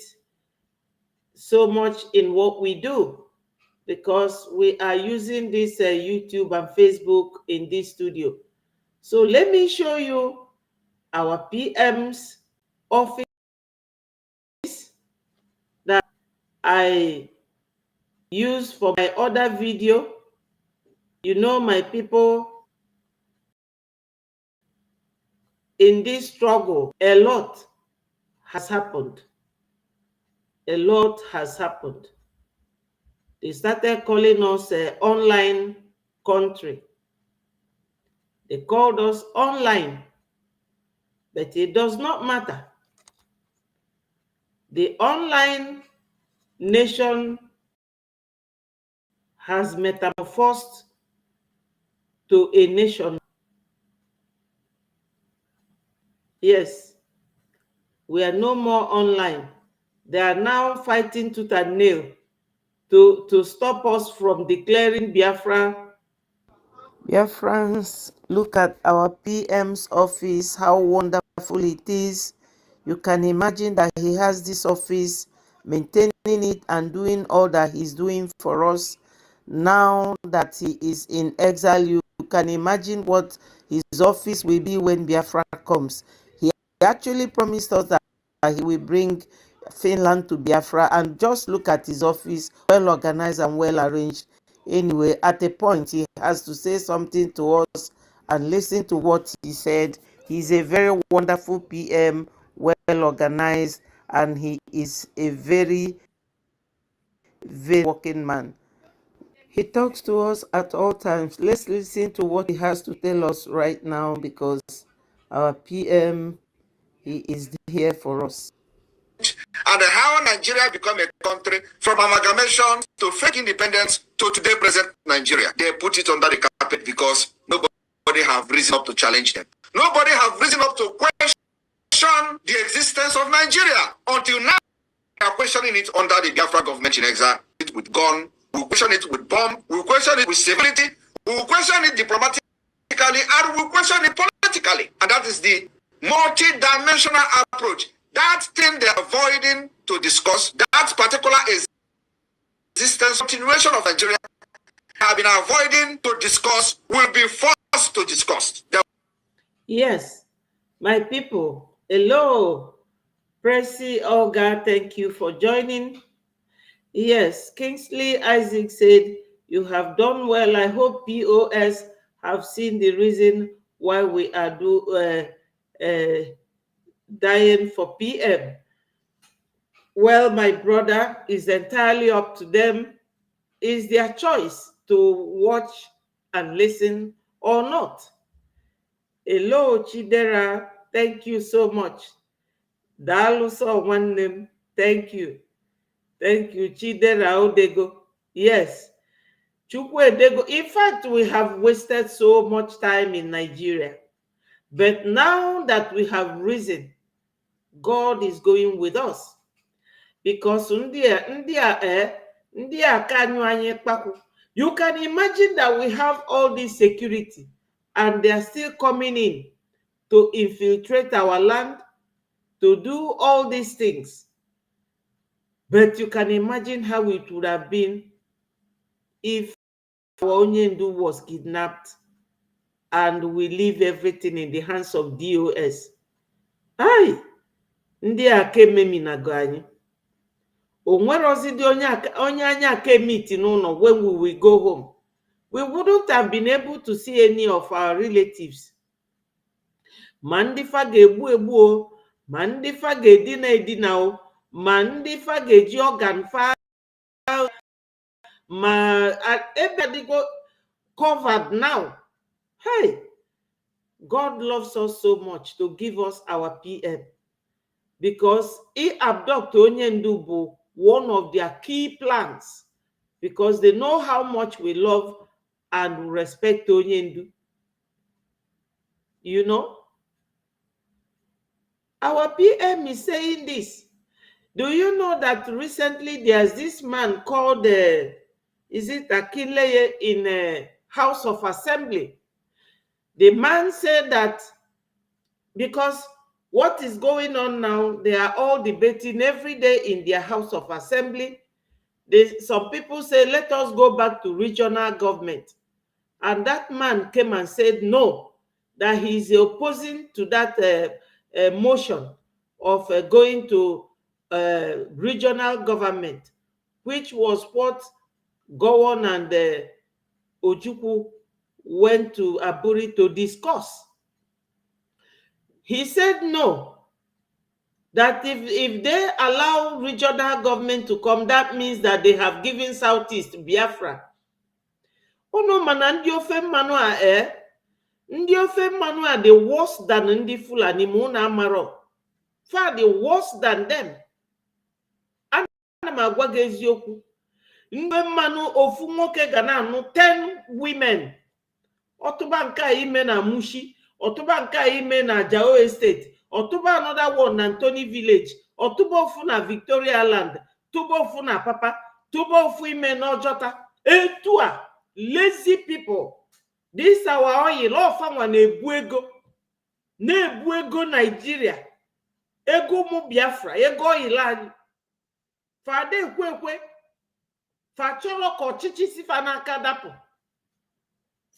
so much in what we do, because we are using this YouTube and Facebook in this studio. So let me show you our PM's office that I use for my other video. You know, my people, in this struggle, a lot has happened. A lot has happened. They started calling us an online country. They called us online, but it does not matter. The online nation has metamorphosed to a nation. Yes, we are no more online. They are now fighting tooth and nail to stop us from declaring Biafra. Biafrans, look at our PM's office, how wonderful it is. You can imagine that he has this office, maintaining it and doing all that he's doing for us. Now that he is in exile, you can imagine what his office will be when Biafra comes. He actually promised us that he will bring Finland to Biafra, and just look at his office, well organized and well arranged. Anyway, at a point, he has to say something to us and listen to what he said. He's a very wonderful PM, well organized, and he is a very, very working man. He talks to us at all times. Let's listen to what he has to tell us right now, because our PM, he is here for us. And how Nigeria become a country from amalgamation to fake independence to today present Nigeria. They put it under the carpet because nobody have risen up to challenge them. Nobody have risen up to question the existence of Nigeria. Until now, we are questioning it under the Biafra government in exile, with gun, we question it with bomb, we question it with civility, we question it diplomatically, and we question it politically. And that is the multi-dimensional approach. That thing they're avoiding to discuss, that particular existence, continuation of Nigeria, have been avoiding to discuss, will be forced to discuss. Yes, my people. Hello, Pressy Olga, thank you for joining. Yes, Kingsley Isaac said, you have done well. I hope POS have seen the reason why we are dying for PM. Well, my brother, is entirely up to them. It's their choice to watch and listen or not. Hello, Chidera. Thank you so much. Daluso Wanem. Thank you. Thank you, Chidera Odego. Yes. Chukwu Edego. In fact, we have wasted so much time in Nigeria. But now that we have risen, God is going with us. Because you can imagine that we have all this security and they are still coming in to infiltrate our land, to do all these things. But you can imagine how it would have been if our Onyendu was kidnapped and we leave everything in the hands of DOS. Aye, ndị a ka ememinago anyị. O nwerozidi onye anyị aka emiti n'ụlọ when we will go home. We wouldn't have been able to see any of our relatives. Ma ndị fa ga-egbu egbu o, ma ndị fa ga-edina edina o, ma ndị fa ga-eji organ fa, ma everybody go covered now. Hey, God loves us so much to give us our PM, because he abduct Onyendu bụ one of their key plans, because they know how much we love and respect Onyendu. You know, our PM is saying this. Do you know that recently there's this man called, is it Akinleye in House of Assembly? The man said that because what is going on now, they are all debating every day in their House of Assembly. Some people say, let us go back to regional government. And that man came and said no, that he is opposing to that motion of going to regional government, which was what Gowon and Ojukwu went to Aburi to discuss. He said no, that if they allow regional government to come, that means that they have given Southeast Biafra. Ono mana ndị ofe mmanụ a ndị ofe mmanụ a the worse than ndị Fulani ma unu amarọ. Far the worse than them. Ana m agwa gị eziokwu. Mgbe mmanụ ofu nwoke ga na-anụ 10 women. Ọtụba nke a ime na Mushi, ọtụba nke a ime na Jao Estate, ọtụba another one na Anthony Village, ọtụba ofu na Victoria Land, tụba ofu na Papa, tụba ofu ime na Ojota. Etu a, lazy people. This our oil, ọfanwa na-ebu ego Nigeria. Ego mu Biafra, ego oil anyị. Fade ekwe fa chọrọ ka ọchịchị si fa n'aka dapụ.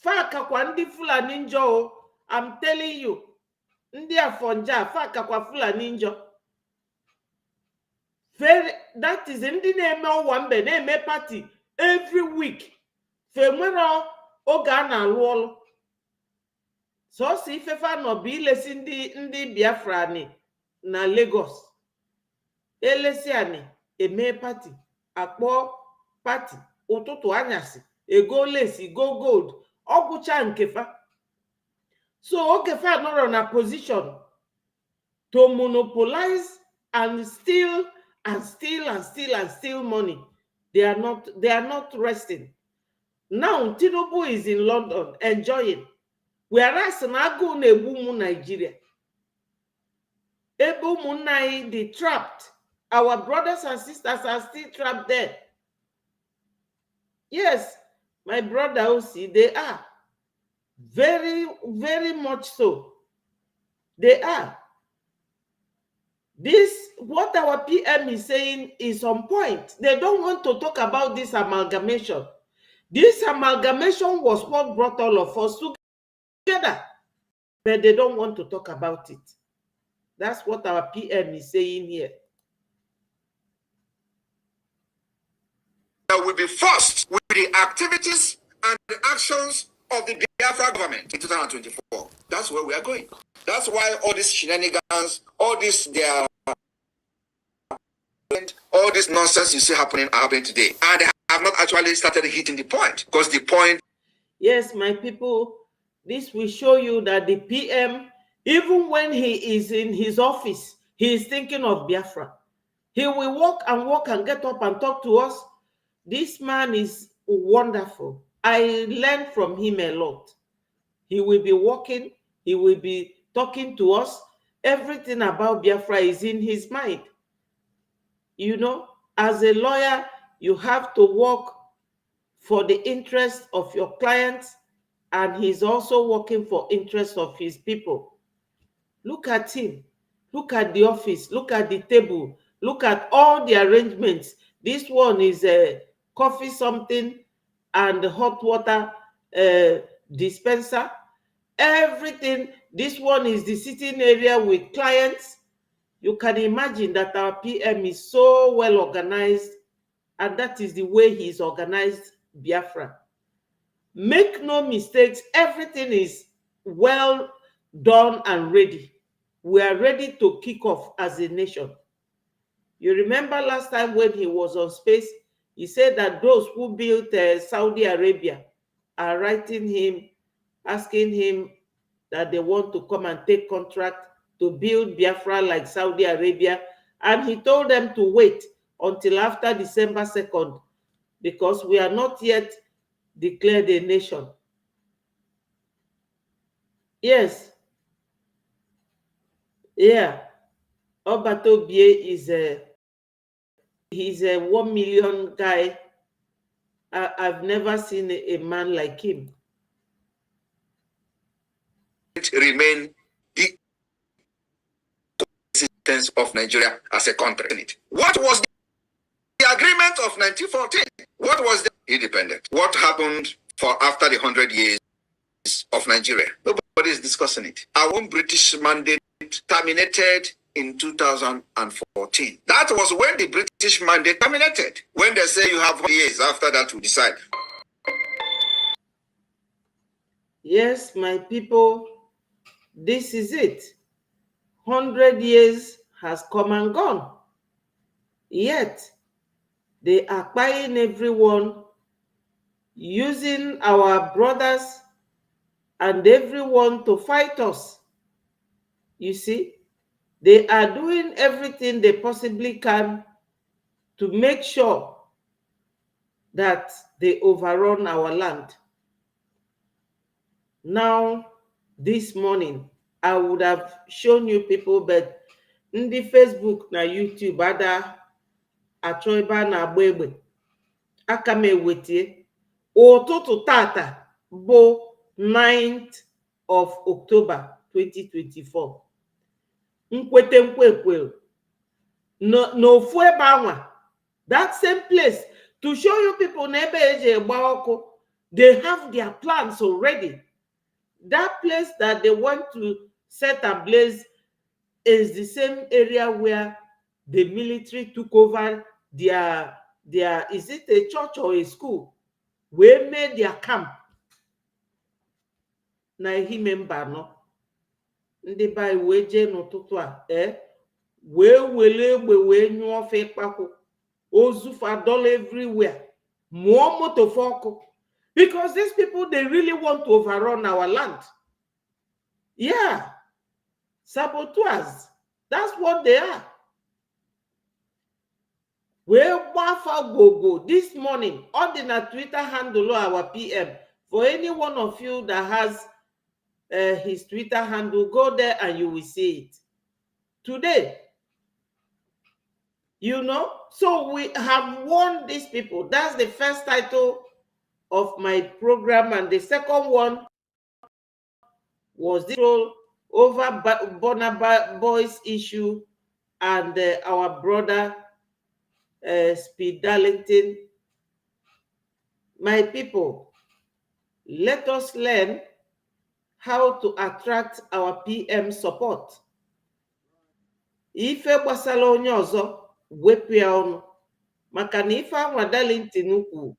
Fa kakwa ndị Fulani njọ. I'm telling you, ndị Afonja fa kakwa Fulani njọ. That is ndị na-eme ọwa mbe na-eme party every week. Fe nwere oge a na-alụ ọlụ. So si ifefa nọ bụ ilesi ndị Biafra ni na Lagos. Elesi ani eme party, akpọ party ụtụtụ anyasị, ego lesi, go gold, ọgwụcha nkefa. So ogefa nọrọ na position to monopolize and steal money. They are not resting. Now Tinubu is in London enjoying, whereas na-agụ na-egbu ụmụ Nigeria. Ebe ụmụnna anyị dị trapped. Our brothers and sisters are still trapped there. Yes, my brother Osi, they are. Very, very much so. They are. This, what our PM is saying is on point. They don't want to talk about this amalgamation. This amalgamation was what brought all of us together. But they don't want to talk about it. That's what our PM is saying here. That will be forced with the activities and the actions of the Biafra government in 2024. That's where we are going. That's why all these shenanigans, all this nonsense you see happening are happening today. And they have not actually started hitting the point. Because the point... Yes, my people, this will show you that the PM, even when he is in his office, he is thinking of Biafra. He will walk and get up and talk to us. This man is wonderful. I learned from him a lot. He will be walking, he will be talking to us. Everything about Biafra is in his mind. You know, as a lawyer, you have to work for the interest of your clients, and he's also working for interest of his people. Look at him. Look at the office. Look at the table. Look at all the arrangements. This one is a coffee something and hot water dispenser. Everything. This one is the sitting area with clients. You can imagine that our PM is so well organized, and that is the way he's organized Biafra. Make no mistakes, everything is well done and ready. We are ready to kick off as a nation. You remember last time when he was on space, he said that those who built Saudi Arabia are writing him, asking him that they want to come and take contract to build Biafra like Saudi Arabia. And he told them to wait until after December 2nd, because we are not yet declared a nation. Yes. Yeah. Obatobie is he's a 1 million guy. I've never seen a man like him. It remain the existence of Nigeria as a country. What was the agreement of 1914? What was the independent? What happened for after the 100 years of Nigeria? Nobody is discussing it. Our own British mandate terminated in 2014. That was when the British mandate terminated. When they say you have 1 years after that to decide. Yes, my people, this is it. 100 years has come and gone. Yet, they are buying everyone, using our brothers and everyone to fight us. You see, they are doing everything they possibly can to make sure that they overrun our land. Now, this morning, I would have shown you people, but in the Facebook na YouTube, ada achọ ebe a na-agba egbe, aka m ewetie ụtụtụ tata bụ 9th of October 2024. Nkwete nkwekwelu n'ofu ebe anwa, that same place, to show you people na ebe eji egba ọkụ, they have their plans already. That place that they want to set ablaze is the same area where the military took over their is it a church or a school? We made their camp. Na ehi member no. Ndị bai wee jee n'ụtụtụ a, wee wele egbe wee nyụọ ofe ịkpakwu, ozu fadol everywhere, mụọ moto fọkụ. Because these people, they really want to overrun our land. Yeah. Saboteurs. That's what they are. Well, go this morning on the Twitter handle our PM. For any one of you that has his Twitter handle, go there and you will see it. Today, you know, so we have warned these people. That's the first title of my program, and the second one was this over Burna Boy's issue and our brother Speed Darlington. My people, let us learn how to attract our PM support. Ife gbasara onye ọzọ wepụ ya ọnụ, maka na ife anwa Darlington ukwu,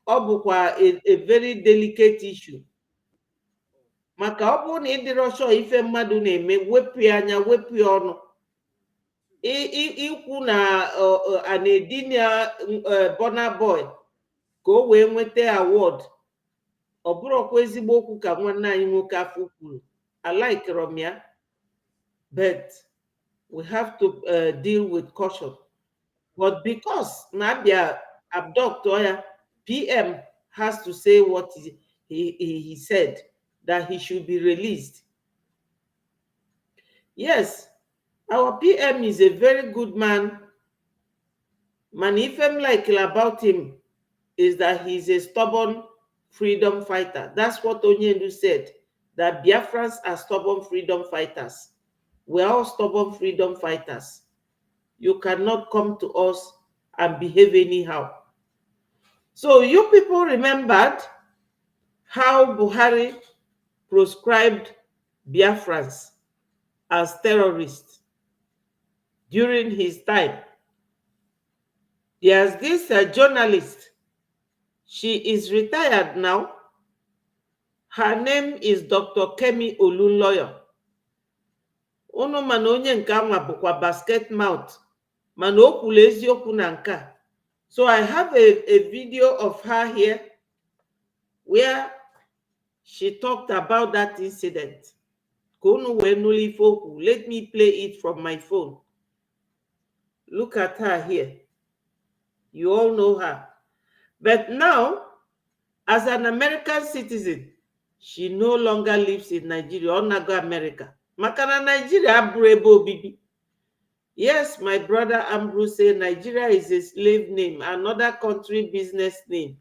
ọ bụkwa a very delicate issue. Maka ọ bụrụ na ịdịrọ sure ife mmadụ na-eme, wepụ ya anya, wepụ ya ọnụ. Ikwu na a na-edinya Burna Boy ka o wee nweta award, ọ bụrụkwa ezigbo okwu ka nwanne anyị nwoke afọ kwuru. I like Romia, but we have to deal with caution. But because Nabia abduct Oya, PM has to say what he said, that he should be released. Yes, our PM is a very good man. Man, if I'm like about him is that he's a stubborn freedom fighter. That's what Onyendu said, that Biafrans are stubborn freedom fighters. We're all stubborn freedom fighters. You cannot come to us and behave anyhow. So you people remembered how Buhari proscribed Biafrans as terrorists during his time. There's this journalist. She is retired now. Her name is Dr. Kemi Olunloyo. Ono mana onye nke anwa bụkwa basket mouth. Mana o kwuru eziokwu na nke a. So I have a video of her here where she talked about that incident. Let me play it from my phone. Look at her here. You all know her. But now, as an American citizen, she no longer lives in Nigeria or Naga America. Makana Nigeria brebo bibi. Yes, my brother Ambrose said Nigeria is a slave name, another country business name.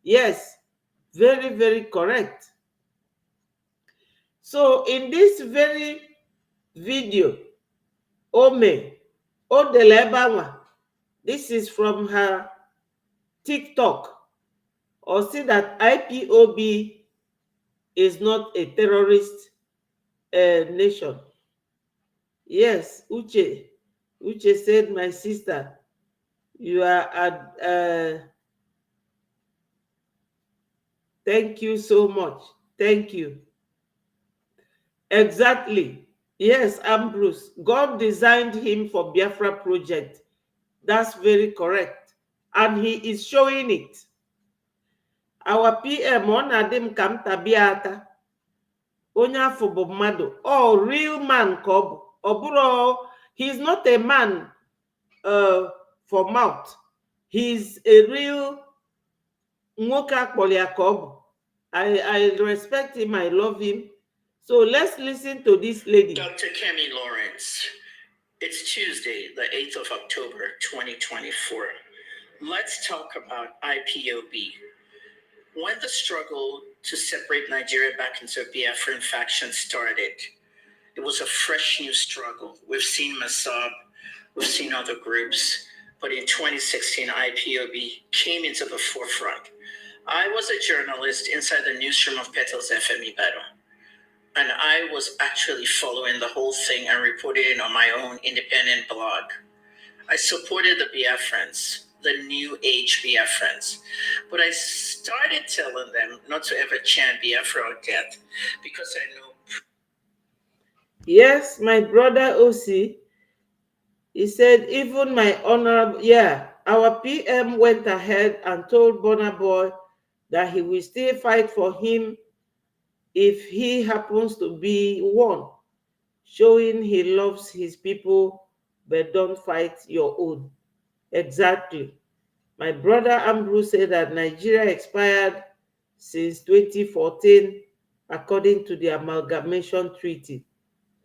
Yes, very, very correct. So in this very video, Ome Odelebawa, this is from her TikTok, or see that IPOB is not a terrorist nation. Yes, Uche said, my sister, you are at, thank you so much. Thank you. Exactly. Yes, Ambrose. God designed him for Biafra project. That's very correct. And he is showing it. Our PM, ọ na-adị m ka m tabia ata. Onye afọ bụ mmadụ. Oh, real man ka ọ bụ. Ọ bụrụ, he is not a man for mouth. He is a real nwoke akpọrọ ya ka ọ bụ. I respect him. I love him. So let's listen to this lady. Dr. Kemi Lawrence. It's Tuesday, the 8th of October, 2024. Let's talk about IPOB. When the struggle to separate Nigeria back into a Biafran faction started, it was a fresh new struggle. We've seen Masab, we've seen other groups, but in 2016, IPOB came into the forefront. I was a journalist inside the newsroom of Petal's FME battle, and I was actually following the whole thing and reporting it on my own independent blog. I supported the Biafrans, the new age Biafrans, but I started telling them not to ever chant Biafra or death because I know. Yes, my brother Osi, he said, even my honorable, our PM went ahead and told Burna Boy that he will still fight for him if he happens to be one, showing he loves his people, but don't fight your own. Exactly. My brother Ambrose said that Nigeria expired since 2014, according to the Amalgamation Treaty.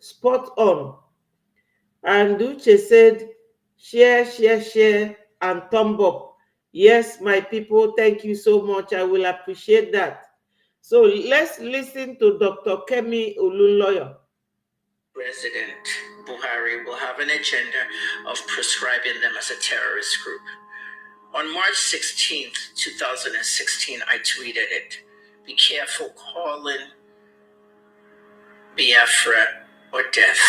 Spot on. And Uche said, share, and thumb up. Yes, my people, thank you so much. I will appreciate that. So let's listen to Dr. Kemi Olunloyo. President Buhari will have an agenda of prescribing them as a terrorist group. On March 16th, 2016, I tweeted it. Be careful calling Biafra or death.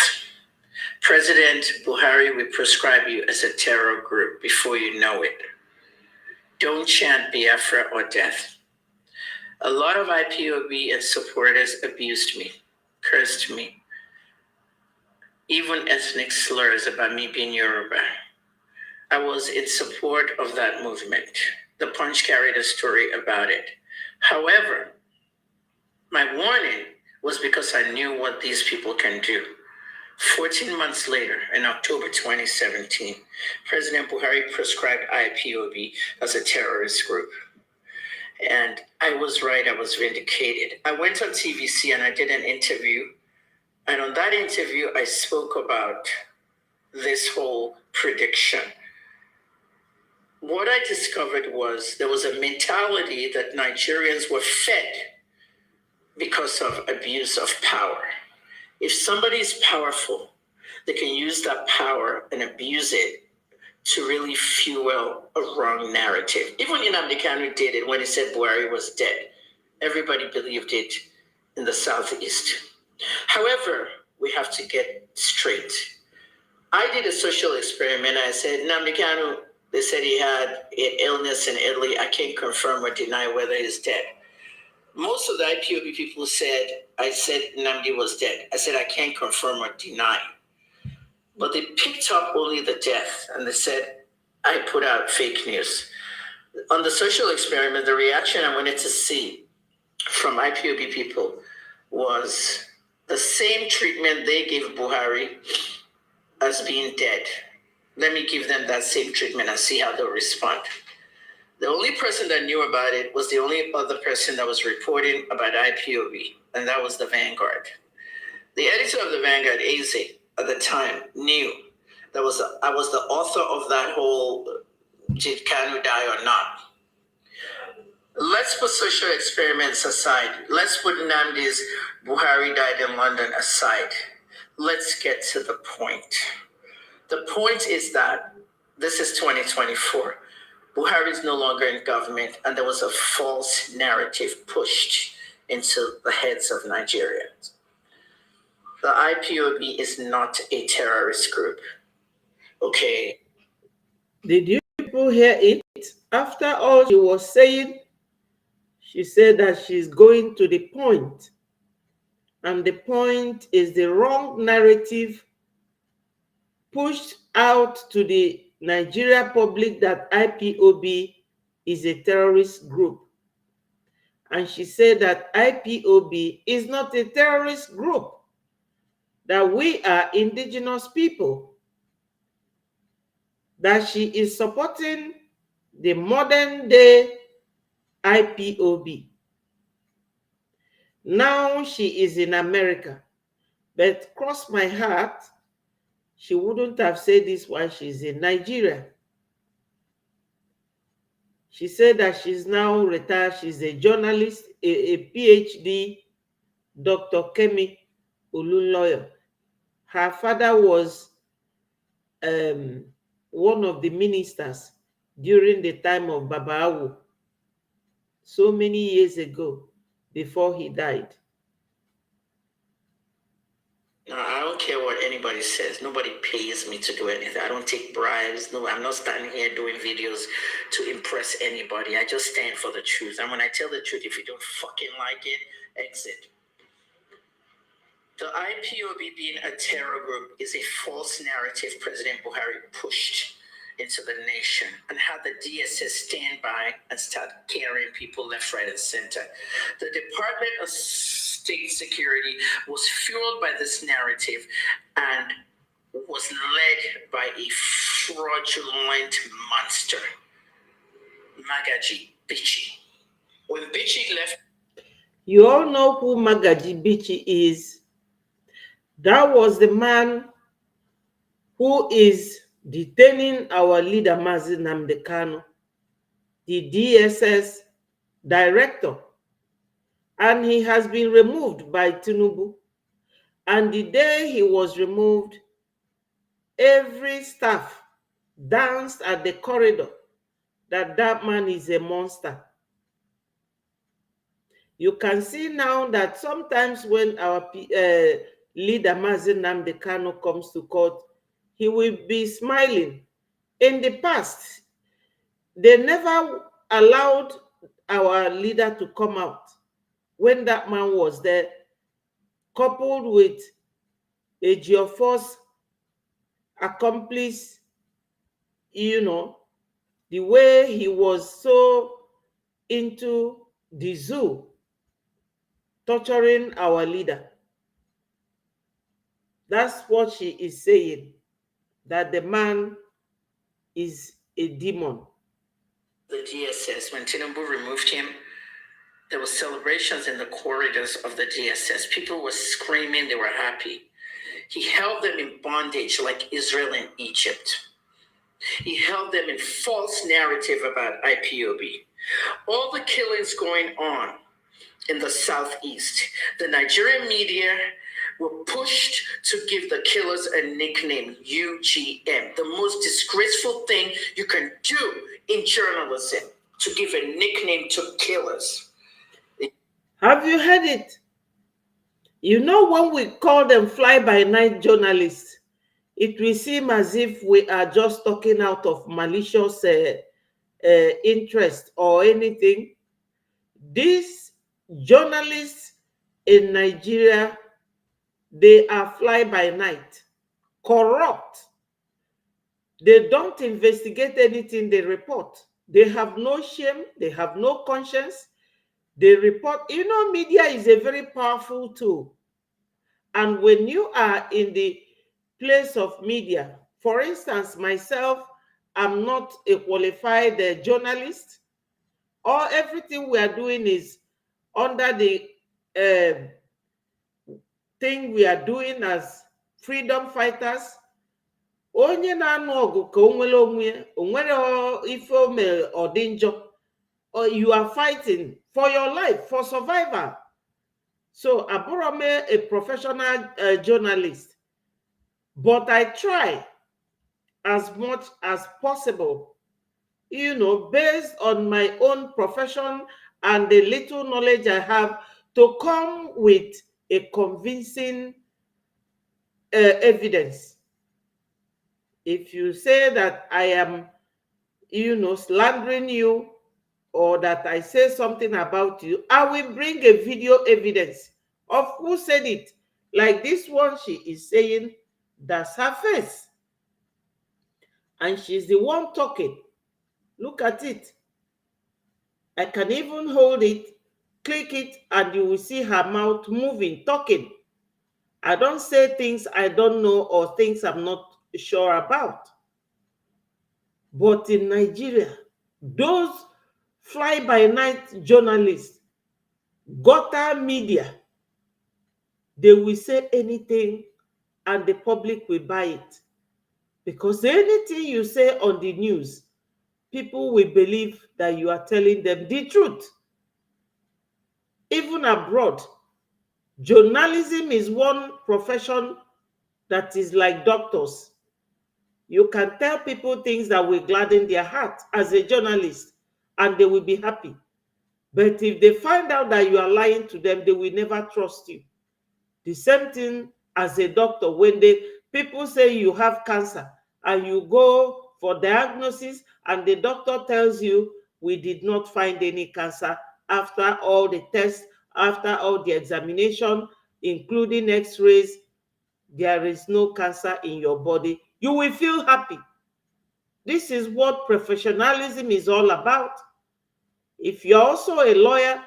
President Buhari will prescribe you as a terror group before you know it. Don't chant Biafra or death. A lot of IPOB and supporters abused me, cursed me, even ethnic slurs about me being Yoruba. I was in support of that movement. The Punch carried a story about it. However, my warning was because I knew what these people can do. 14 months later, in October 2017, President Buhari prescribed IPOB as a terrorist group. And I was right, I was vindicated. I went on TVC and I did an interview. And on that interview, I spoke about this whole prediction. What I discovered was there was a mentality that Nigerians were fed because of abuse of power. If somebody is powerful, they can use that power and abuse it to really fuel a wrong narrative. Even Nnamdi Kanu did it when he said Buhari was dead. Everybody believed it in the Southeast. However, we have to get straight. I did a social experiment. I said, Nnamdi Kanu, they said he had an illness in Italy. I can't confirm or deny whether he's dead. Most of the IPOB people said, I said Nnamdi was dead. I said, I can't confirm or deny. But they picked up only the death and they said, I put out fake news. On the social experiment, the reaction I wanted to see from IPOB people was the same treatment they gave Buhari as being dead. Let me give them that same treatment and see how they'll respond. The only person that knew about it was the only other person that was reporting about IPOB, and that was the Vanguard. The editor of the Vanguard, Eze, at the time, knew I was the author of that whole did Kanu die or not. Let's put social experiments aside. Let's put Nnamdi's Buhari died in London aside. Let's get to the point. The point is that this is 2024. Buhari is no longer in government, and there was a false narrative pushed into the heads of Nigerians. The IPOB is not a terrorist group. Okay. Did you people hear it? After all she was saying, she said that she's going to the point. And the point is the wrong narrative pushed out to the Nigeria public that IPOB is a terrorist group. And she said that IPOB is not a terrorist group, that we are indigenous people, that she is supporting the modern day IPOB. Now she is in America, but cross my heart, she wouldn't have said this while she's in Nigeria. She said that she's now retired. She's a journalist, a PhD, Dr. Kemi Olunloyo. Her father was one of the ministers during the time of Baba Awu, so many years ago, before he died. No, I don't care what anybody says. Nobody pays me to do anything. I don't take bribes. No, I'm not standing here doing videos to impress anybody. I just stand for the truth. And when I tell the truth, if you don't fucking like it, exit. The IPOB being a terror group is a false narrative President Buhari pushed into the nation and had the DSS stand by and start carrying people left, right, and center. The Department of State Security was fueled by this narrative and was led by a fraudulent monster, Magaji Bichi. When Bichi left... You all know who Magaji Bichi is. That was the man who is detaining our leader, Mazi Nnamdi Kanu, the DSS director. And he has been removed by Tinubu. And the day he was removed, every staff danced at the corridor that that man is a monster. You can see now that sometimes when our leader Mazi Nnamdi Kanu comes to court, he will be smiling. In the past, they never allowed our leader to come out when that man was there, coupled with a Geoforce accomplice, you know, the way he was so into the zoo, torturing our leader. That's what she is saying, that the man is a demon. The DSS, when Tinubu removed him, there were celebrations in the corridors of the DSS. People were screaming, they were happy. He held them in bondage like Israel and Egypt. He held them in false narrative about IPOB. All the killings going on in the Southeast, the Nigerian media were pushed to give the killers a nickname, UGM. The most disgraceful thing you can do in journalism, to give a nickname to killers. Have you heard it? You know, when we call them fly-by-night journalists, it will seem as if we are just talking out of malicious interest or anything. These journalists in Nigeria, they are fly-by-night, corrupt. They don't investigate anything they report. They have no shame. They have no conscience. They report. You know, media is a very powerful tool. And when you are in the place of media, for instance, myself, I'm not a qualified journalist. All everything we are doing is under the thing we are doing as freedom fighters. onye na-anụ ọgụ ka o nwere onwe ya, o nwere ife o mere ọ dị njọ. You are fighting for your life, for survival. So abụrụ m a professional journalist, but I try as much as possible, based on my own profession and the little knowledge I have, to come with a convincing evidence. If you say that I am, slandering you, or that I say something about you, I will bring a video evidence of who said it. Like this one, she is saying that's her face. And she's the one talking. Look at it. I can even hold it, click it, and you will see her mouth moving, talking. I don't say things I don't know or things I'm not sure about. But in Nigeria, those fly-by-night journalists, gutter media, they will say anything and the public will buy it. Because anything you say on the news, people will believe that you are telling them the truth. Even abroad, journalism is one profession that is like doctors. You can tell people things that will gladden their heart as a journalist, and they will be happy. But if they find out that you are lying to them, they will never trust you. The same thing as a doctor. When people say you have cancer and you go for diagnosis and the doctor tells you we did not find any cancer after all the tests, after all the examination, including x-rays, there is no cancer in your body, you will feel happy. This is what professionalism is all about. If you're also a lawyer,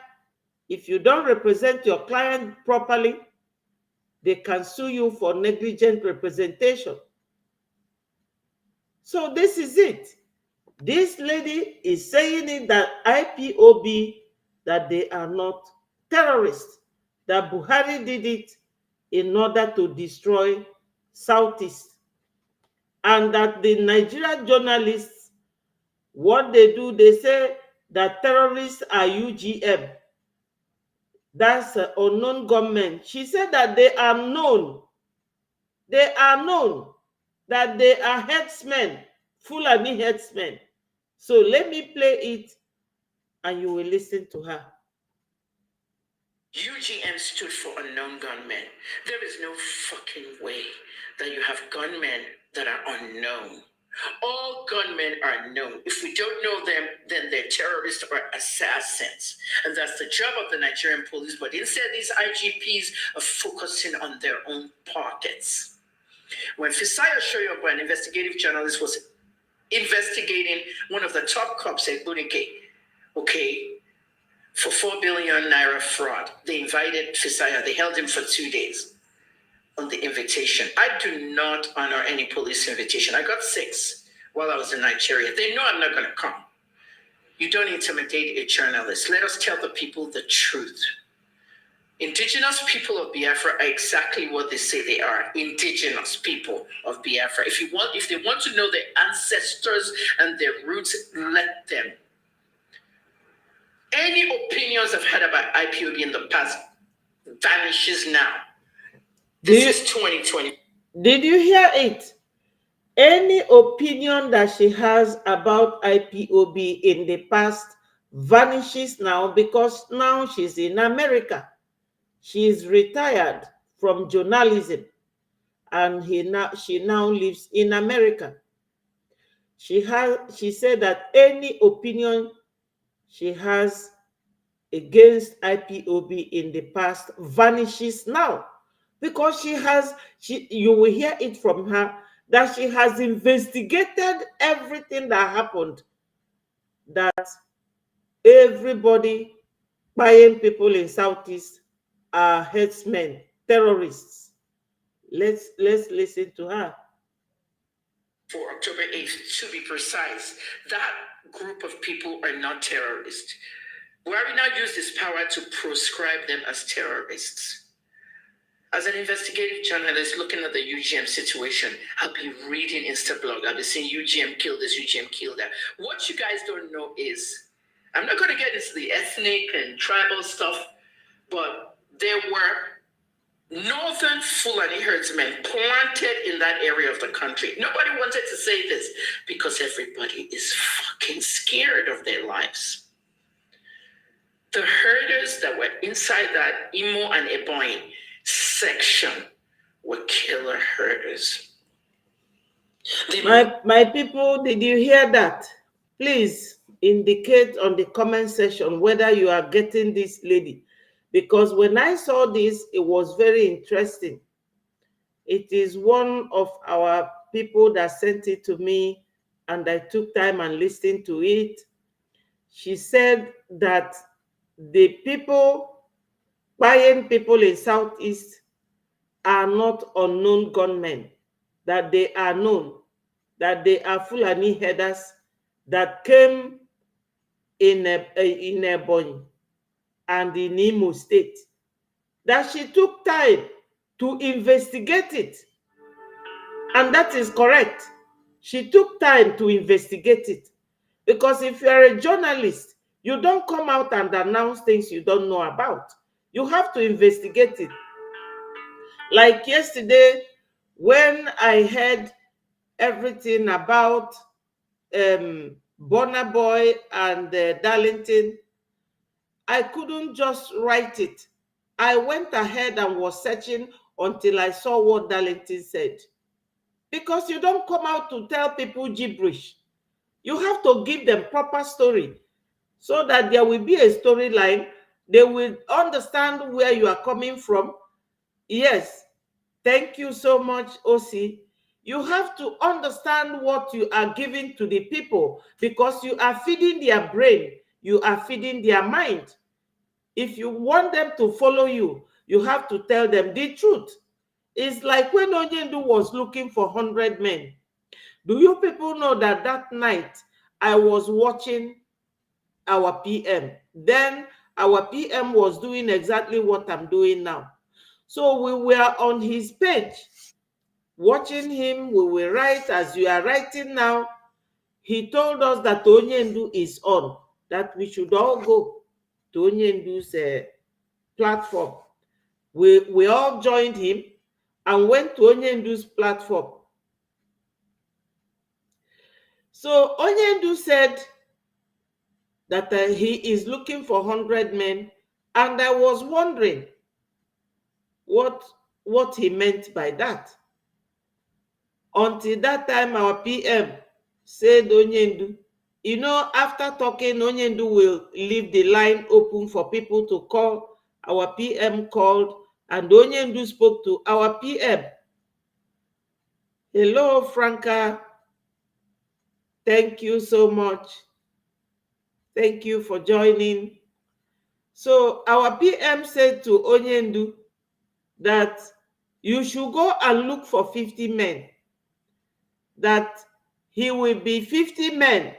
if you don't represent your client properly, they can sue you for negligent representation. So this is it. This lady is saying it that IPOB, that they are not terrorists, that Buhari did it in order to destroy Southeast, and that the Nigerian journalists, what they do, they say that terrorists are UGM. That's an unknown government. She said that they are known. They are known that they are headsmen, Fulani headsmen. So let me play it and you will listen to her. UGM stood for unknown gunmen. There is no fucking way that you have gunmen that are unknown. All gunmen are known. If we don't know them, then they're terrorists or assassins. And that's the job of the Nigerian police. But instead, these IGPs are focusing on their own pockets. When Fisaya Shoyoba, an investigative journalist, was investigating one of the top cops at Bunike, for 4 billion naira fraud, they invited Fisaya. They held him for 2 days on the invitation. I do not honor any police invitation. I got 6 while I was in Nigeria. They know I'm not going to come. You don't intimidate a journalist. Let us tell the people the truth. Indigenous people of Biafra are exactly what they say they are. Indigenous people of Biafra. If they want to know their ancestors and their roots, let them. Any opinions I've had about IPOB in the past vanishes now. This is 2020. Did you hear it? Any opinion that she has about IPOB in the past vanishes now, because now she's in America. She is retired from journalism and she now lives in America. She said that any opinion she has against IPOB in the past vanishes now, because you will hear it from her that she has investigated everything that happened, that everybody buying people in Southeast are headsmen, terrorists. Let's listen to her. For October 8th, to be precise, that group of people are not terrorists. Buhari now used his power to proscribe them as terrorists. As an investigative journalist looking at the UGM situation, I'll be reading Instablog. I'll be saying UGM killed this, UGM killed that. What you guys don't know is, I'm not going to get into the ethnic and tribal stuff, but there were northern Fulani herdsmen planted in that area of the country. Nobody wanted to say this because everybody is fucking scared of their lives. The herders that were inside that Imo and Ebonyi section were killer herders. My people, did you hear that? Please indicate on the comment section whether you are getting this lady. Because when I saw this, it was very interesting. It is one of our people that sent it to me, and I took time and listened to it. She said that the people, buying people in Southeast, are not unknown gunmen, that they are known, that they are Fulani headers that came in Ebonyi and in Imo State, that she took time to investigate it. And that is correct. She took time to investigate it. Because if you're a journalist, you don't come out and announce things you don't know about. You have to investigate it. Like yesterday, when I heard everything about Burna Boy and Darlington, I couldn't just write it. I went ahead and was searching until I saw what Darlington said. Because you don't come out to tell people gibberish. You have to give them proper story so that there will be a storyline. They will understand where you are coming from. Yes, thank you so much, OC. You have to understand what you are giving to the people because you are feeding their brain. You are feeding their mind. If you want them to follow you, you have to tell them the truth. It's like when Onyendu was looking for 100 men. Do you people know that that night I was watching our PM? Then our PM was doing exactly what I'm doing now. So we were on his page, watching him. We will write as you are writing now. He told us that Onyendu is on, that we should all go to Onyendu's platform. We all joined him and went to Onyendu's platform. So Onyendu said that he is looking for 100 men, and I was wondering what he meant by that. Until that time, our PM said, Onyendu, you know, after talking, Onyendu will leave the line open for people to call. Our PM called, and Onyendu spoke to our PM. Hello, Franca. Thank you so much. Thank you for joining. So our PM said to Onyendu that you should go and look for 50 men. That he will be 50 men.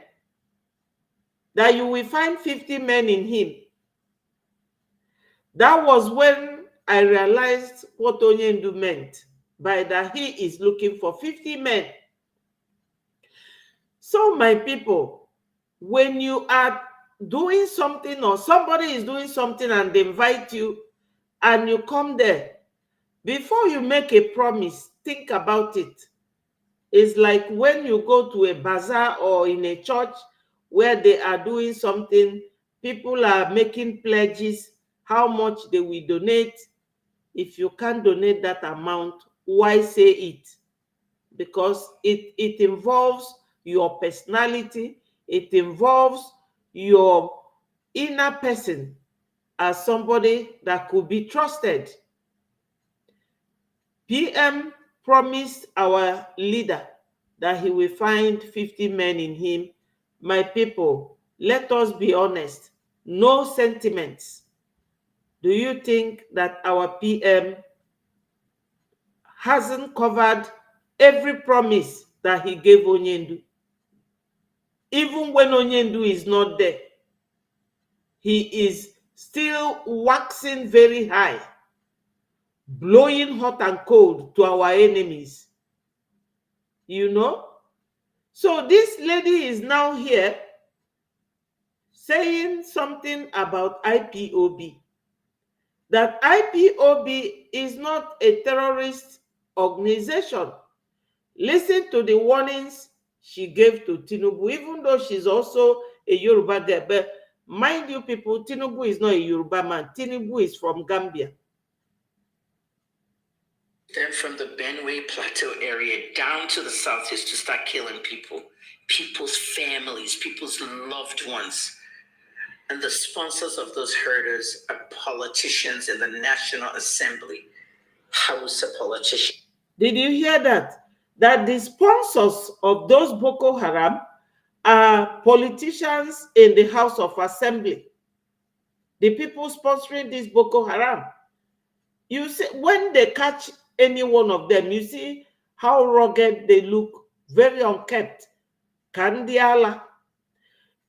That you will find 50 men in him. That was when I realized what Onyendu meant by that he is looking for 50 men. So my people, when you are doing something or somebody is doing something and they invite you and you come there, before you make a promise, think about it. It's like when you go to a bazaar or in a church where they are doing something, people are making pledges, how much they will donate. If you can't donate that amount, why say it? Because it involves your personality, it involves your inner person as somebody that could be trusted. PM promised our leader that he will find 50 men in him. My people, let us be honest. No sentiments. Do you think that our PM hasn't covered every promise that he gave Onyendu? Even when Onyendu is not there, he is still waxing very high, blowing hot and cold to our enemies. You know? So this lady is now here saying something about IPOB. That IPOB is not a terrorist organization. Listen to the warnings she gave to Tinubu, even though she's also a Yoruba girl. But mind you, people, Tinubu is not a Yoruba man. Tinubu is from Gambia. Them from the Benue Plateau area down to the southeast to start killing people, people's families, people's loved ones. And the sponsors of those herders are politicians in the National Assembly, House of politicians. Did you hear that? That the sponsors of those Boko Haram are politicians in the House of Assembly. The people sponsoring this Boko Haram. You see, when they catch any one of them, you see how rugged they look, very unkempt. Kandiala.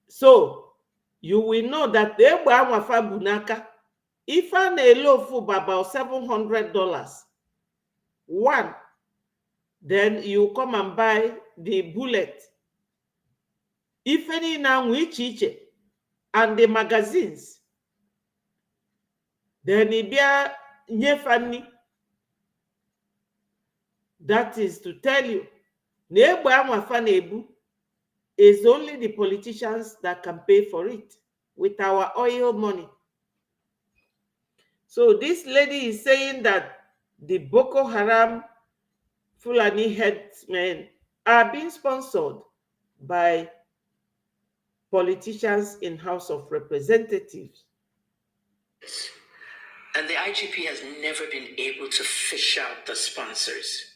So you will know that they were bunaka. If an elofu about $700, one, then you come and buy the bullet. If any now iche and the magazines, then it be a nyefani. That is to tell you, is only the politicians that can pay for it with our oil money. So this lady is saying that the Boko Haram Fulani headsmen are being sponsored by politicians in House of Representatives. And the IGP has never been able to fish out the sponsors.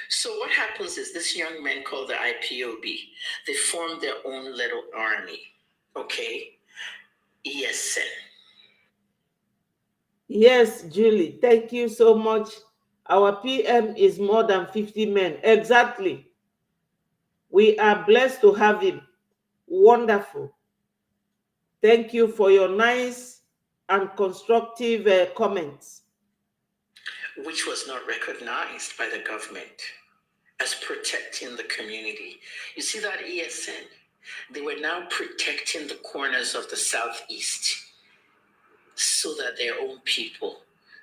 So what happens is this young men called the IPOB, they form their own little army, okay? ESN. Yes, Julie, thank you so much. Our PM is more than 50 men. Exactly. We are blessed to have him. Wonderful. Thank you for your nice and constructive comments. Which was not recognized by the government as protecting the community. You see that ESN? They were now protecting the corners of the Southeast so that their own people,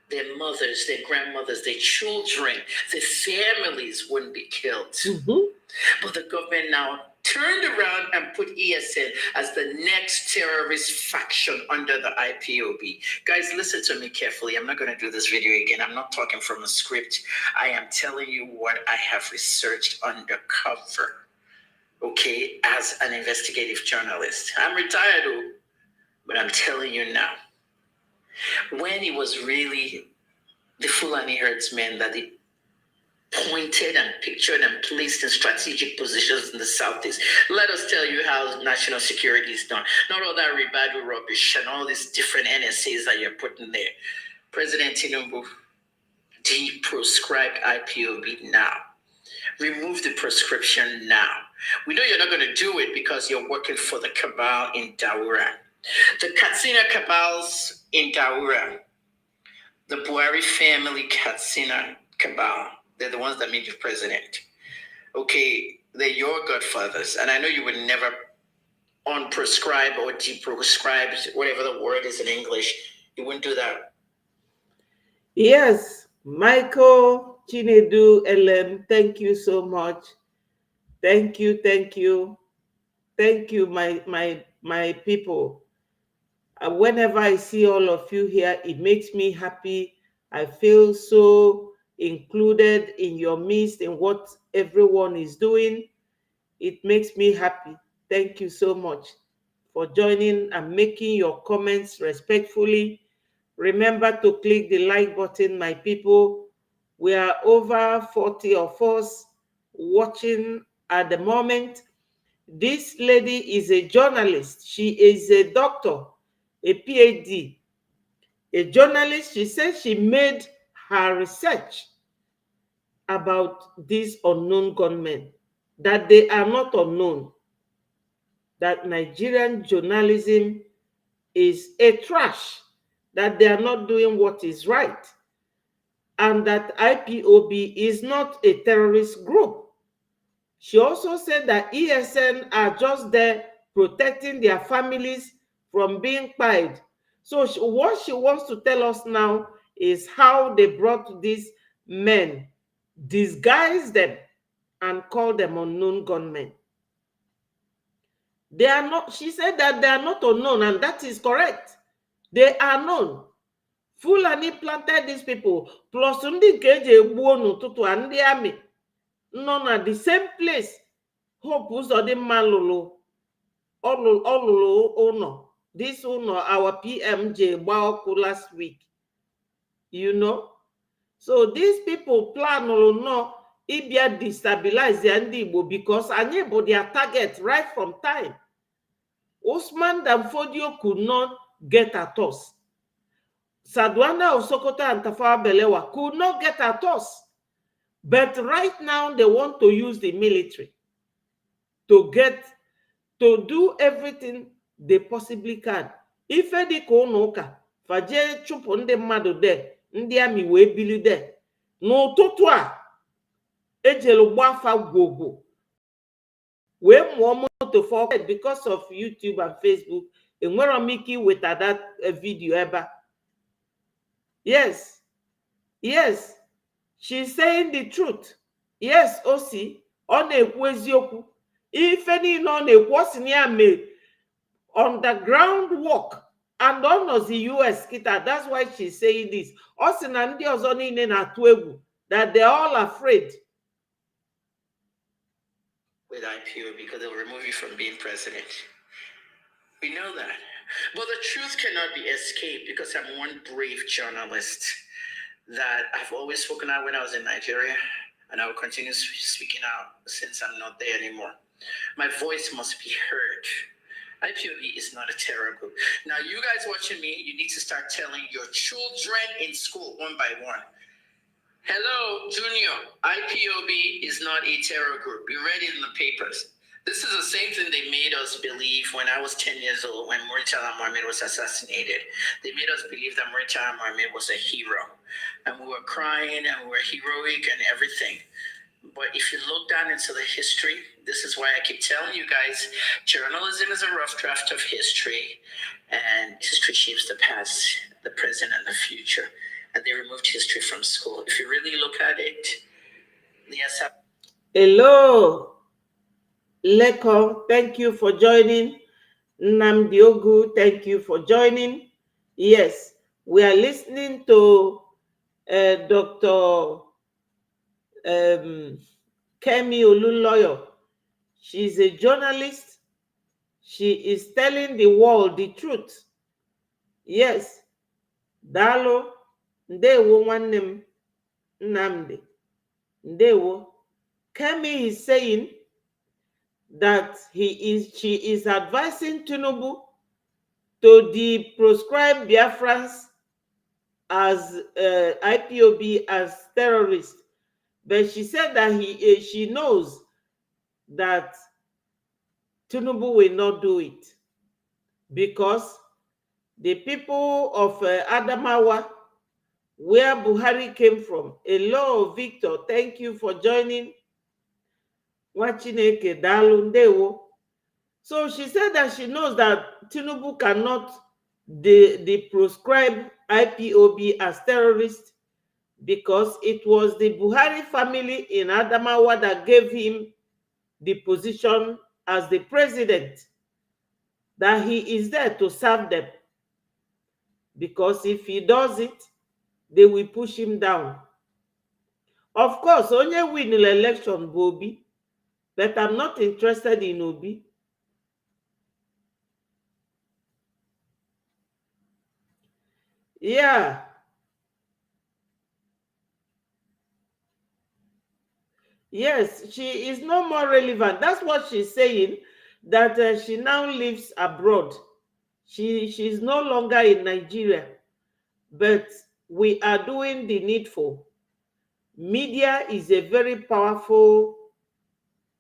their mothers, their grandmothers, their children, their families wouldn't be killed. But the government now turned around and put ESN as the next terrorist faction under the IPOB. Guys, listen to me carefully. I'm not going to do this video again. I'm not talking from a script. I am telling you what I have researched undercover, okay, as an investigative journalist. I'm retired, though, but I'm telling you now. When it was really the Fulani herdsmen that they pointed and pictured and placed in strategic positions in the Southeast. Let us tell you how national security is done. Not all that ribadu rubbish and all these different NSAs that you're putting there. President Tinubu de-proscribed IPOB now. Remove the prescription now. We know you're not going to do it because you're working for the cabal in Daura. The Katsina cabals in Daura, the Buhari family Katsina cabal, they're the ones that made you president. Okay, they're your godfathers. And I know you would never unprescribe or deprescribe, whatever the word is in English. You wouldn't do that. Yes, Michael Chinedu LM, thank you so much. Thank you, thank you. Thank you, my people. Whenever I see all of you here, it makes me happy. I feel so included in your midst in what everyone is doing. It makes me happy. Thank you so much for joining and making your comments respectfully. Remember to click the like button, my people. We are over 40 of us watching at the moment. This lady is a journalist. She is a doctor, a PhD, a journalist. She says she made her research about these unknown gunmen, that they are not unknown, that Nigerian journalism is a trash, that they are not doing what is right. and that IPOB is not a terrorist group. She also said that ESN are just there protecting their families from being pied. So what she wants to tell us now is how they brought these men, disguised them, and called them unknown gunmen. They are not, she said that they are not unknown, and that is correct. They are known. Fulani planted these people, plus ndị nke eji egbuo n'ụtụtụ a ndị amị nọ na the same place Hope Uzodimma lụrụ ụlọ. This ụlọ our PMJ gba ọkụ last week. You know? So these people plan no ibia destabilize ndị Igbo because anyị bụ their target right from time. Usman Danfodio could not get at us. Sadwana of Sokoto and Tafawa Balewa could not get at us. But right now they want to use the military to do everything they possibly can. If dị ka ụnụ ụka faje chụpụ ndị mmadụ de ndị amị wee bili de n'ụtụtụ a ejelu gbafa gwogwo wee mụọ moto for because of YouTube and Facebook enwere m ike iweta that video ebe. Yes, she's saying the truth. Yes, Osi, ọ na-ekwu eziokwu. Ife niile ọ na-ekwu ọ sị na ya mee underground work and ọ nọzi US kita. That's why she's saying this. Ọ sị na ndị ọzọ niile na-atụ egwu, that they're all afraid. With IPO because they'll remove you from being president. We know that. But the truth cannot be escaped because I'm one brave journalist that I've always spoken out when I was in Nigeria, and I will continue speaking out since I'm not there anymore. My voice must be heard. IPOB is not a terror group. Now, you guys watching me, you need to start telling your children in school one by one. Hello, Junior. IPOB is not a terror group. You read it in the papers. This is the same thing they made us believe when I was 10 years old when Murtala Mohammed was assassinated. They made us believe that Murtala Mohammed was a hero. And we were crying and we were heroic and everything. But if you look down into the history, this is why I keep telling you guys, journalism is a rough draft of history. And history shapes the past, the present, and the future. And they removed history from school. If you really look at it, yes. Hello. Leko, thank you for joining. Namdiogu, thank you for joining. Yes, we are listening to Dr. Kemi Oluloyo. She's a journalist. She is telling the world the truth. Yes. Dalo, ndewo nwannem Nnamdi. Ndewo. Kemi is saying that she is advising Tinubu to proscribe Biafrans as IPOB as terrorists, but she said that she knows that Tinubu will not do it because the people of Adamawa, where Buhari came from. Hello, Victor. Thank you for joining. Wachineke Dalu Ndewo. So she said that she knows that Tinubu cannot proscribe IPOB as terrorists because it was the Buhari family in Adamawa that gave him the position as the president, that he is there to serve them. Because if he does it, they will push him down. Of course, only win the election, Bobby. But I'm not interested in Obi. Yeah. Yes, she is no more relevant. That's what she's saying, that she now lives abroad. She's no longer in Nigeria. But we are doing the needful. Media is a very powerful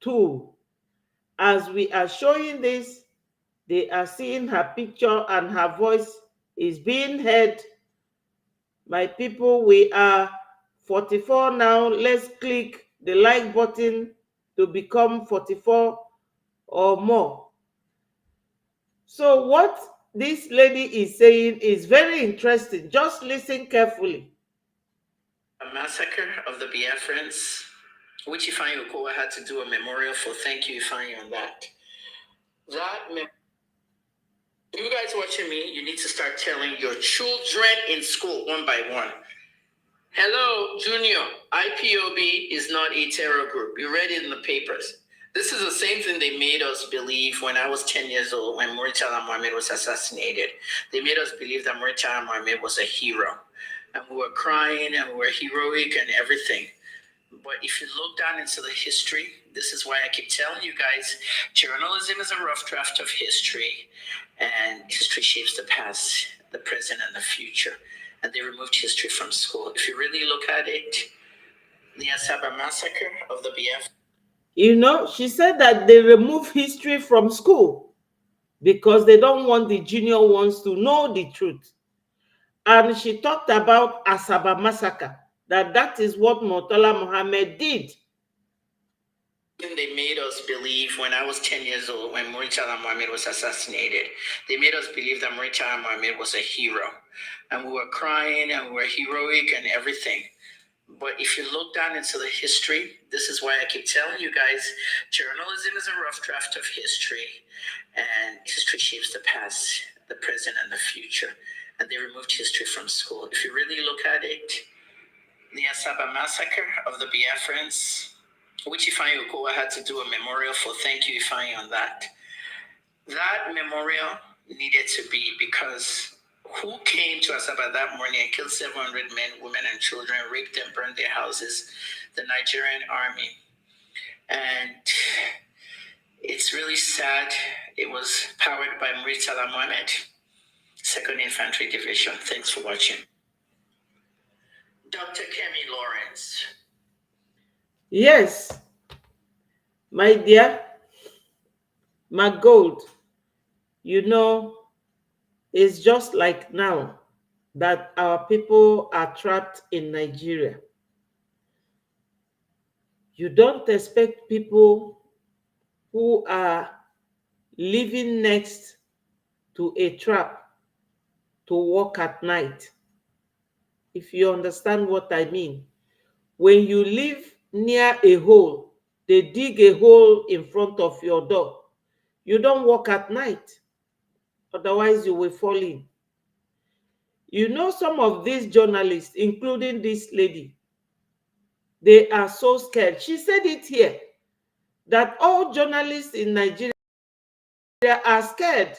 tool. As we are showing this, they are seeing her picture and her voice is being heard. My people, we are 44 now. Let's click the like button to become 44 or more. So what this lady is saying is very interesting. Just listen carefully. A massacre of the Biafrans, which Ifeanyi Okowa had to do a memorial for. Thank you, Ifeanyi, on that. You guys watching me, you need to start telling your children in school one by one. Hello, Junior. IPOB is not a terror group. You read it in the papers. This is the same thing they made us believe when I was 10 years old when Murtala Mohammed was assassinated. They made us believe that Murtala Mohammed was a hero. And we were crying and we were heroic and everything. But if you look down into the history, this is why I keep telling you guys, journalism is a rough draft of history, and history shapes the past, the present, and the future. And they removed history from school. If you really look at it, the Asaba massacre of the Biafra. You know, she said that they remove history from school because they don't want the junior ones to know the truth. And she talked about Asaba massacre, that is what Murtala Mohammed did. They made us believe when I was 10 years old when Murtala Mohammed was assassinated. They made us believe that Murtala Mohammed was a hero. And we were crying and we were heroic and everything. But if you look down into the history, this is why I keep telling you guys, journalism is a rough draft of history, and history shapes the past, the present, and the future. And they removed history from school. If you really look at it, the Asaba massacre of the Biafrans, which Ifeanyi Okowa had to do a memorial for. Thank you, Ifeanyi, on that. That memorial needed to be because who came to Asaba that morning and killed 700 men, women, and children, raped them, burned their houses? The Nigerian army. And it's really sad. It was powered by Murtala Mohammed, 2nd Infantry Division. Thanks for watching. Dr. Kemi Lawrence. Yes, my dear, my gold, you know, it's just like now that our people are trapped in Nigeria. You don't expect people who are living next to a trap to walk at night. If you understand what I mean. When you live near a hole, they dig a hole in front of your door. You don't walk at night, otherwise you will fall in. You know, some of these journalists, including this lady, they are so scared. She said it here, that all journalists in Nigeria are scared.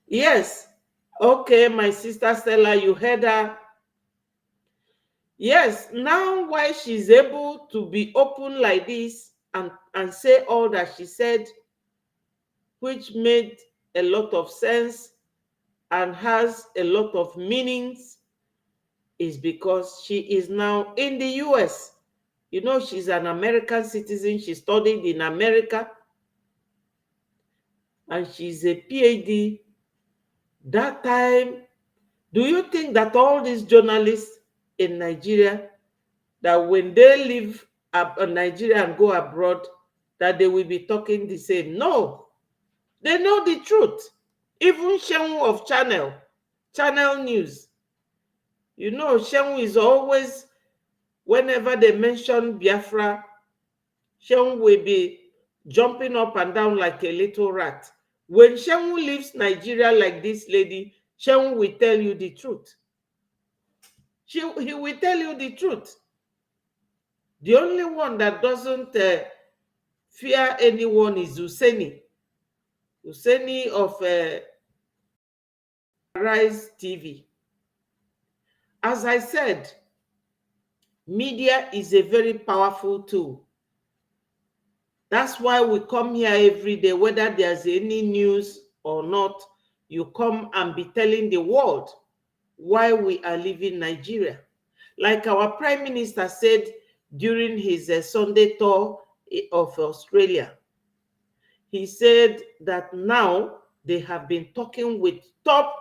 Yes. Okay, my sister Stella, you heard her. Yes, now why she's able to be open like this and say all that she said, which made a lot of sense and has a lot of meanings, is because she is now in the US. You know, she's an American citizen. She studied in America. And she's a PhD. That time, do you think that all these journalists in Nigeria, that when they leave Nigeria and go abroad, that they will be talking the same? No. They know the truth. Even Shenwu of Channel News. You know, Shenwu is always, whenever they mention Biafra, Shenwu will be jumping up and down like a little rat. When Shenwu leaves Nigeria like this lady, Shenwu will tell you the truth. He will tell you the truth. The only one that doesn't fear anyone is Useni. Useni of Rise TV. As I said, media is a very powerful tool. That's why we come here every day, whether there's any news or not. You come and be telling the world why we are leaving Nigeria. Like our Prime Minister said during his Sunday tour of Australia. He said that now they have been talking with top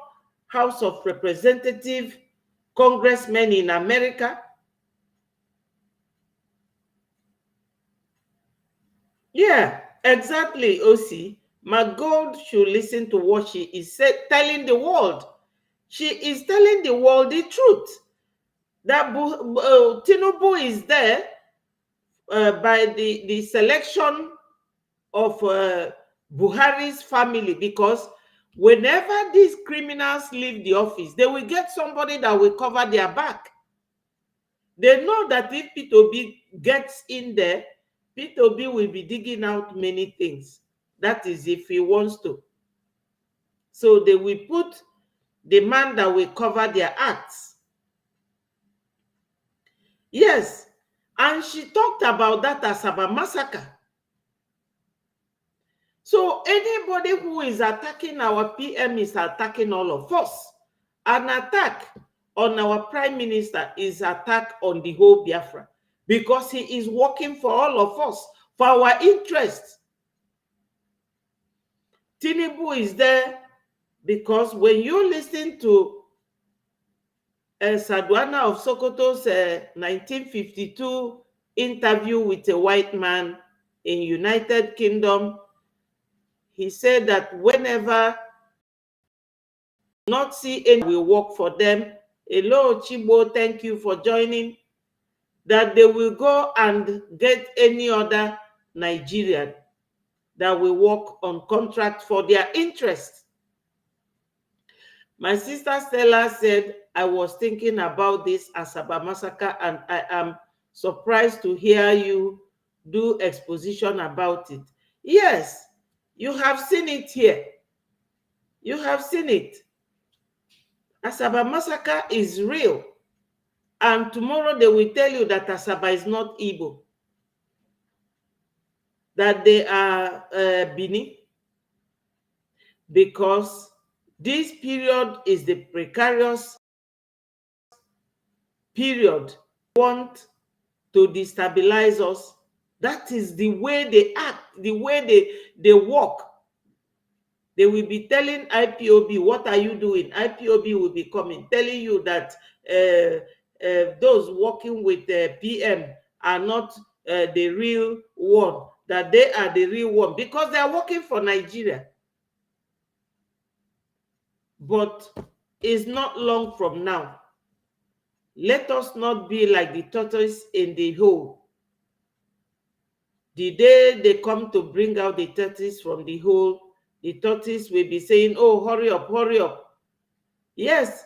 House of Representatives, congressmen in America. Yeah, exactly, OC. Magold should listen to what she is telling the world. She is telling the world the truth. That Tinubu is there by the selection of Buhari's family, because whenever these criminals leave the office, they will get somebody that will cover their back. They know that if P2B gets in there, P2B will be digging out many things. That is if he wants to. So they will put the man that will cover their acts. Yes, and she talked about that Asaba massacre. So anybody who is attacking our PM is attacking all of us. An attack on our prime minister is attack on the whole Biafra, because he is working for all of us, for our interests. Tinubu is there because when you listen to Sadwana of Sokoto's 1952 interview with a white man in United Kingdom, he said that whenever not see any will work for them, hello Chibo, thank you for joining, that they will go and get any other Nigerian that will work on contract for their interest. My sister Stella said, I was thinking about this Asaba massacre and I am surprised to hear you do exposition about it. Yes, you have seen it here. You have seen it. Asaba massacre is real. And tomorrow they will tell you that Asaba is not Igbo, that they are Bini, because this period is the precarious period. They want to destabilize us. That is the way they act, the way they walk. They will be telling IPOB, what are you doing? IPOB will be coming, telling you that those working with the PM are not the real one, that they are the real one, because they are working for Nigeria. But it's not long from now. Let us not be like the tortoise in the hole. The day they come to bring out the tortoise from the hole, the tortoise will be saying, oh, hurry up, hurry up. Yes,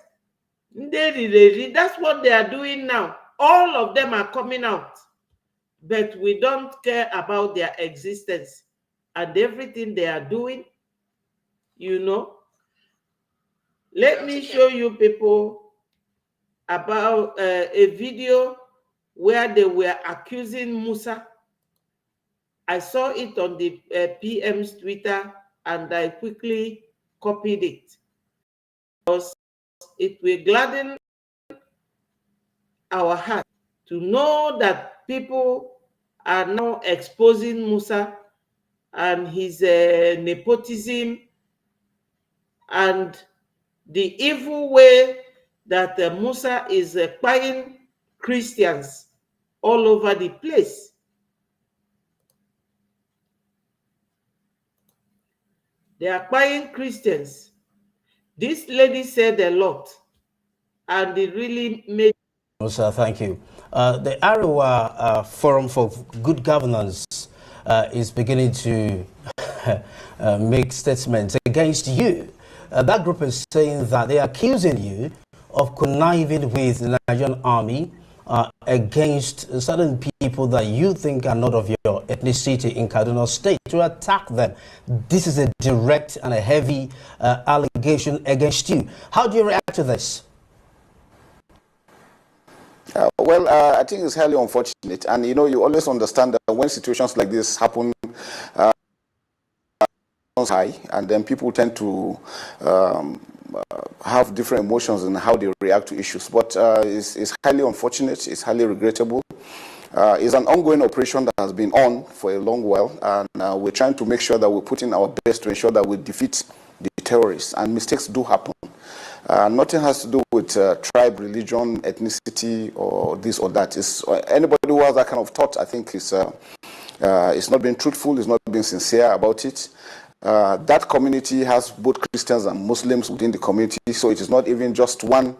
that's what they are doing now. All of them are coming out. But we don't care about their existence and everything they are doing, you know. Let me show you people about a video where they were accusing Musa. I saw it on the PM's Twitter and I quickly copied it, because it will gladden our heart to know that people are now exposing Musa and his nepotism and the evil way that Musa is buying Christians all over the place. They are buying Christians. This lady said a lot, and it really made. Musa, thank you. The Arewa Forum for Good Governance is beginning to make statements against you. That group is saying that they are accusing you of conniving with the Nigerian army against certain people that you think are not of your ethnicity in Kaduna State, to attack them. This is a direct and a heavy allegation against you. How do you react to this? Well, I think it's highly unfortunate, and you know, you always understand that when situations like this happen, high, and then people tend to have different emotions in how they react to issues. But it's highly unfortunate, it's highly regrettable. It's an ongoing operation that has been on for a long while, and we're trying to make sure that we're putting our best to ensure that we defeat the terrorists, and mistakes do happen. Nothing has to do with tribe, religion, ethnicity, or this or that. It's, anybody who has that kind of thought, I think, is not being truthful, is not being sincere about it. That community has both Christians and Muslims within the community, so it is not even just one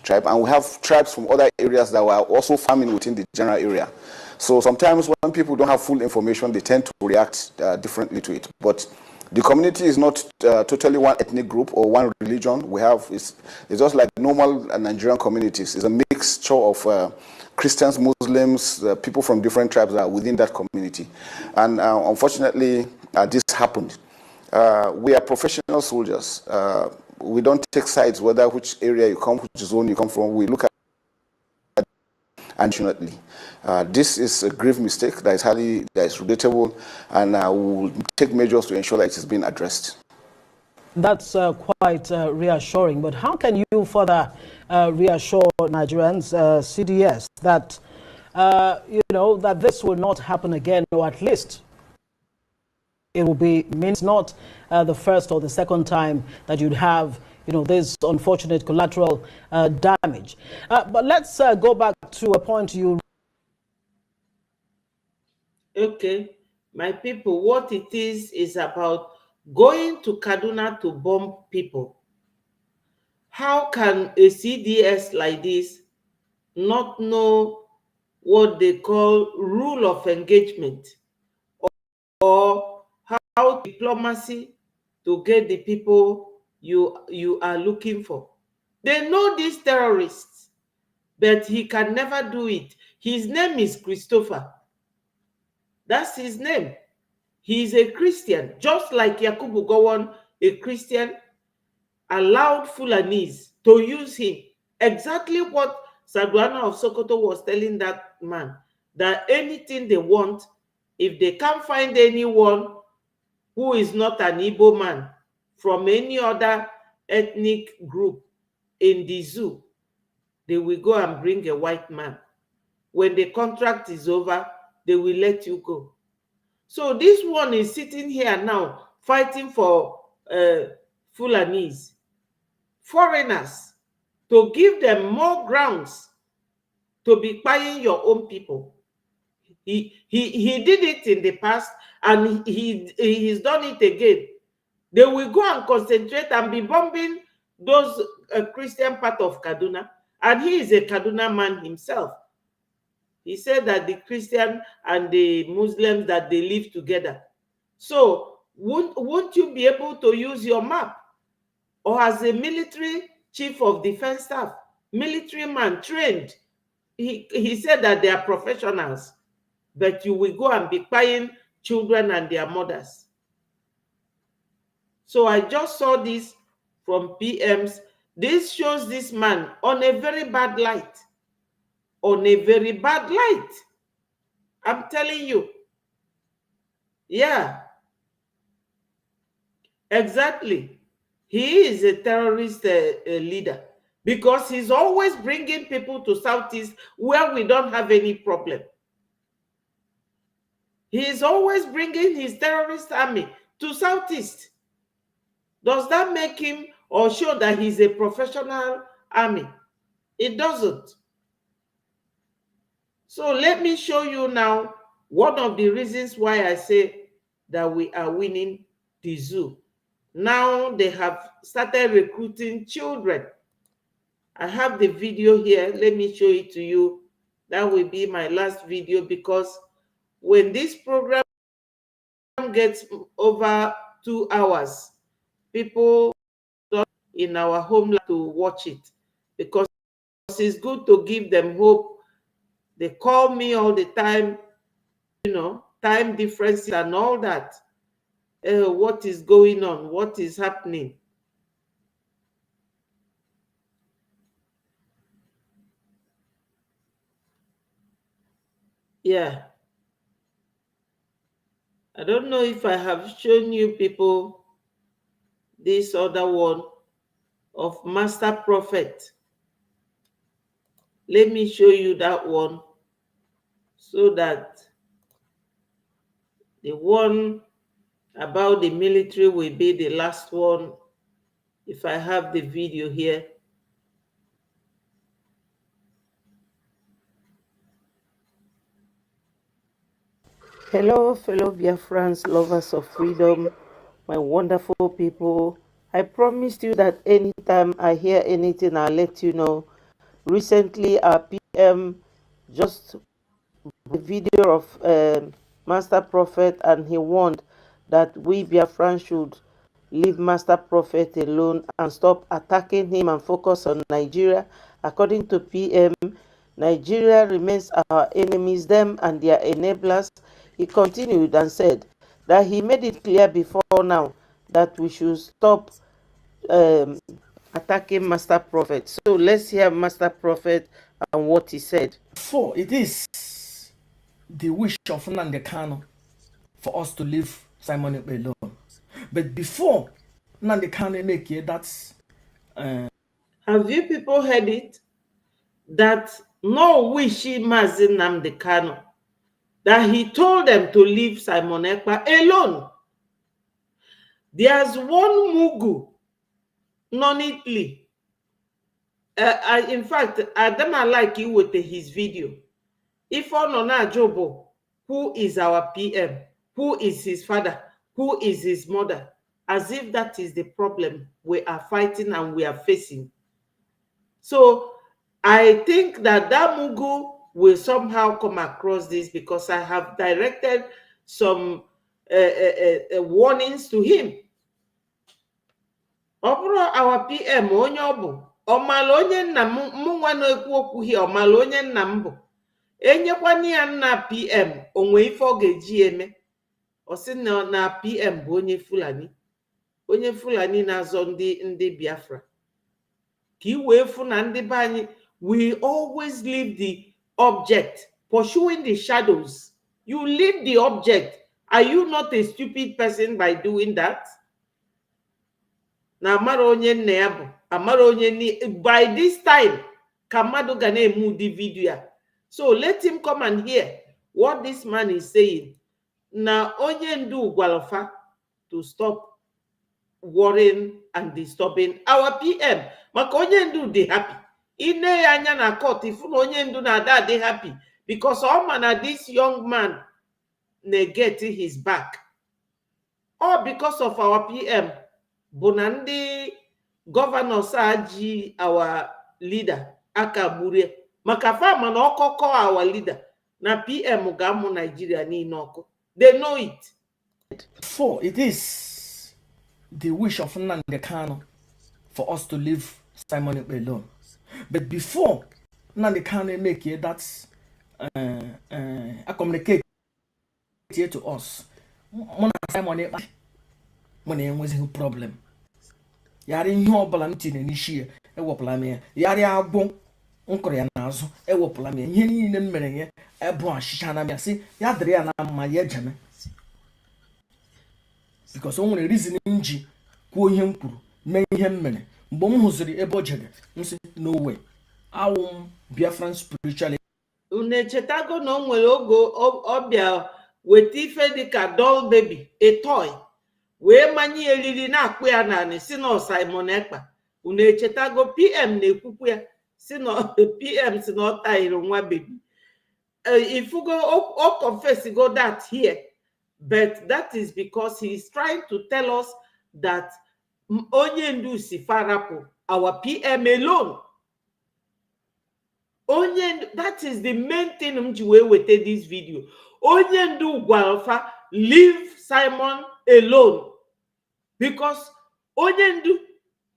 tribe. And we have tribes from other areas that were also farming within the general area. So sometimes when people don't have full information, they tend to react differently to it. But the community is not totally one ethnic group or one religion. We have, it's just like normal Nigerian communities. It's a mixture of Christians, Muslims, people from different tribes that are within that community. And unfortunately, this happened. We are professional soldiers. We don't take sides, whether which area you come, which zone you come from. We look at it, unfortunately. This is a grave mistake that is regrettable, and we will take measures to ensure that it is being addressed. That's quite reassuring. But how can you further reassure Nigerians, CDS, that that this will not happen again, or at least it will means not the first or the second time that you'd have this unfortunate collateral damage. But let's go back to a point you. Okay, my people, what it is about going to Kaduna to bomb people. How can a CDS like this not know what they call rule of engagement, or how diplomacy to get the people you are looking for? They know these terrorists, but he can never do it. His name is Christopher. That's his name. He's a Christian, just like Yakubu Gowon, a Christian, allowed Fulanis to use him. Exactly what Saduana of Sokoto was telling that man, that anything they want, if they can't find anyone who is not an Igbo man from any other ethnic group in the zoo, they will go and bring a white man. When the contract is over, they will let you go. So this one is sitting here now fighting for Fulanis, foreigners, to give them more grounds to be buying your own people. He did it in the past, and he's done it again. They will go and concentrate and be bombing those Christian part of Kaduna, and he is a Kaduna man himself. He said that the Christian and the Muslims, that they live together. So won't you be able to use your map? Or as a military chief of defense staff, military man trained, he said that they are professionals, but you will go and be buying children and their mothers. So I just saw this from PMs. This shows this man on a very bad light. On a very bad light. I'm telling you. Yeah. Exactly. He is a terrorist leader, because he's always bringing people to Southeast where we don't have any problem. He is always bringing his terrorist army to Southeast. Does that make him or show that he's a professional army? It doesn't. So let me show you now one of the reasons why I say that we are winning the zoo. Now they have started recruiting children. I have the video here. Let me show it to you. That will be my last video, because when this program gets over 2 hours, people in our homeland to watch it, because it's good to give them hope. They call me all the time, time differences and all that. What is going on? What is happening? Yeah. I don't know if I have shown you people this other one of Master Prophet. Let me show you that one, so that the one about the military will be the last one if I have the video here. Hello, fellow Biafrans, lovers of freedom, my wonderful people. I promised you that anytime I hear anything, I'll let you know. Recently, our PM just the video of Master Prophet, and he warned that we Biafrans should leave Master Prophet alone and stop attacking him and focus on Nigeria. According to PM, Nigeria remains our enemies, them and their enablers. He continued and said that he made it clear before now that we should stop um, attacking Master Prophet. So let's hear Master Prophet and what he said. For it is the wish of Nnamdi Kanu for us to leave Simon Ekpa alone. But before Nnamdi Kanu make it, that's have you people heard it? That no wishy Mazi Nnamdi Kanu, that he told them to leave Simon Ekpa alone. There's one Mugu, non-Italy. In fact, I don't like you with his video. If Onona Jobo, who is our PM, who is his father, who is his mother, as if that is the problem we are fighting and we are facing. So I think that Mugu will somehow come across this, because I have directed some warnings to him. Our PM, onye obu, omalo onye nna mụnwa na-ekwu okwu hi, omalo onye nna m bụ. Enyekwani ya nna PM, onwe ife ọ ga-eji eme. Ọ sị na PM bụ onye Fulani. Onye Fulani na-azọ ndị Biafra. Ka i wee fụ na ndị be anyị, we always leave the object, pursuing the shadows. You leave the object. Are you not a stupid person by doing that? Na amara onye nne ya bụ, amara onye ni, by this time, ka mmadụ ga na-eme ụdị video ya. So let him come and hear what this man is saying. Na onye ndu gwalofa to stop worrying and disturbing our PM. Maka onye ndu dey happy. Ine ya anya na court, if onye ndu na ada dey happy, because all man this young man negate his back. All because of our PM. Bonandi governors aji our leader akaburie. Maka fama na okoko our leader na PM gamu Nigeria ni noko. They know it. for it is the wish of Nnamdi Kanu for us to leave Simon Ekpa alone. But before Nnamdi Kanu make it, that's a communicate here to us. Simon Ekpa money was a problem. Yari ihe ọbụla m tinye n'isi ya ewepụla m ya. Yari agbụ nkụrụ ya n'azụ ewepụla m ya. Ihe niile m mere ya ebu achịcha na m ya sị ya dịrị ya na mma ya ejeme. Because o nwere reason m ji kwuo ihe m kwuru mee ihe m mere. Mgbe m hụziri ebe o jere m sị no way. Awụ m Biafran spiritually. Unu echetago na o nwere ogo ọbịa weta ife dịka doll baby, a toy. Wee manye eriri na-akpụ ya naanị si na Simon Ekpa. Unu echetago PM na-ekwukwu ya si na PM si na ọ tayiri nwa baby. Ifugo o confess go that here, but that is because he is trying to tell us that onye ndu si farapu our PM alone. That is the main thing m ji wee wete this video. Onye ndu gwalfa leave Simon alone, because onye ndu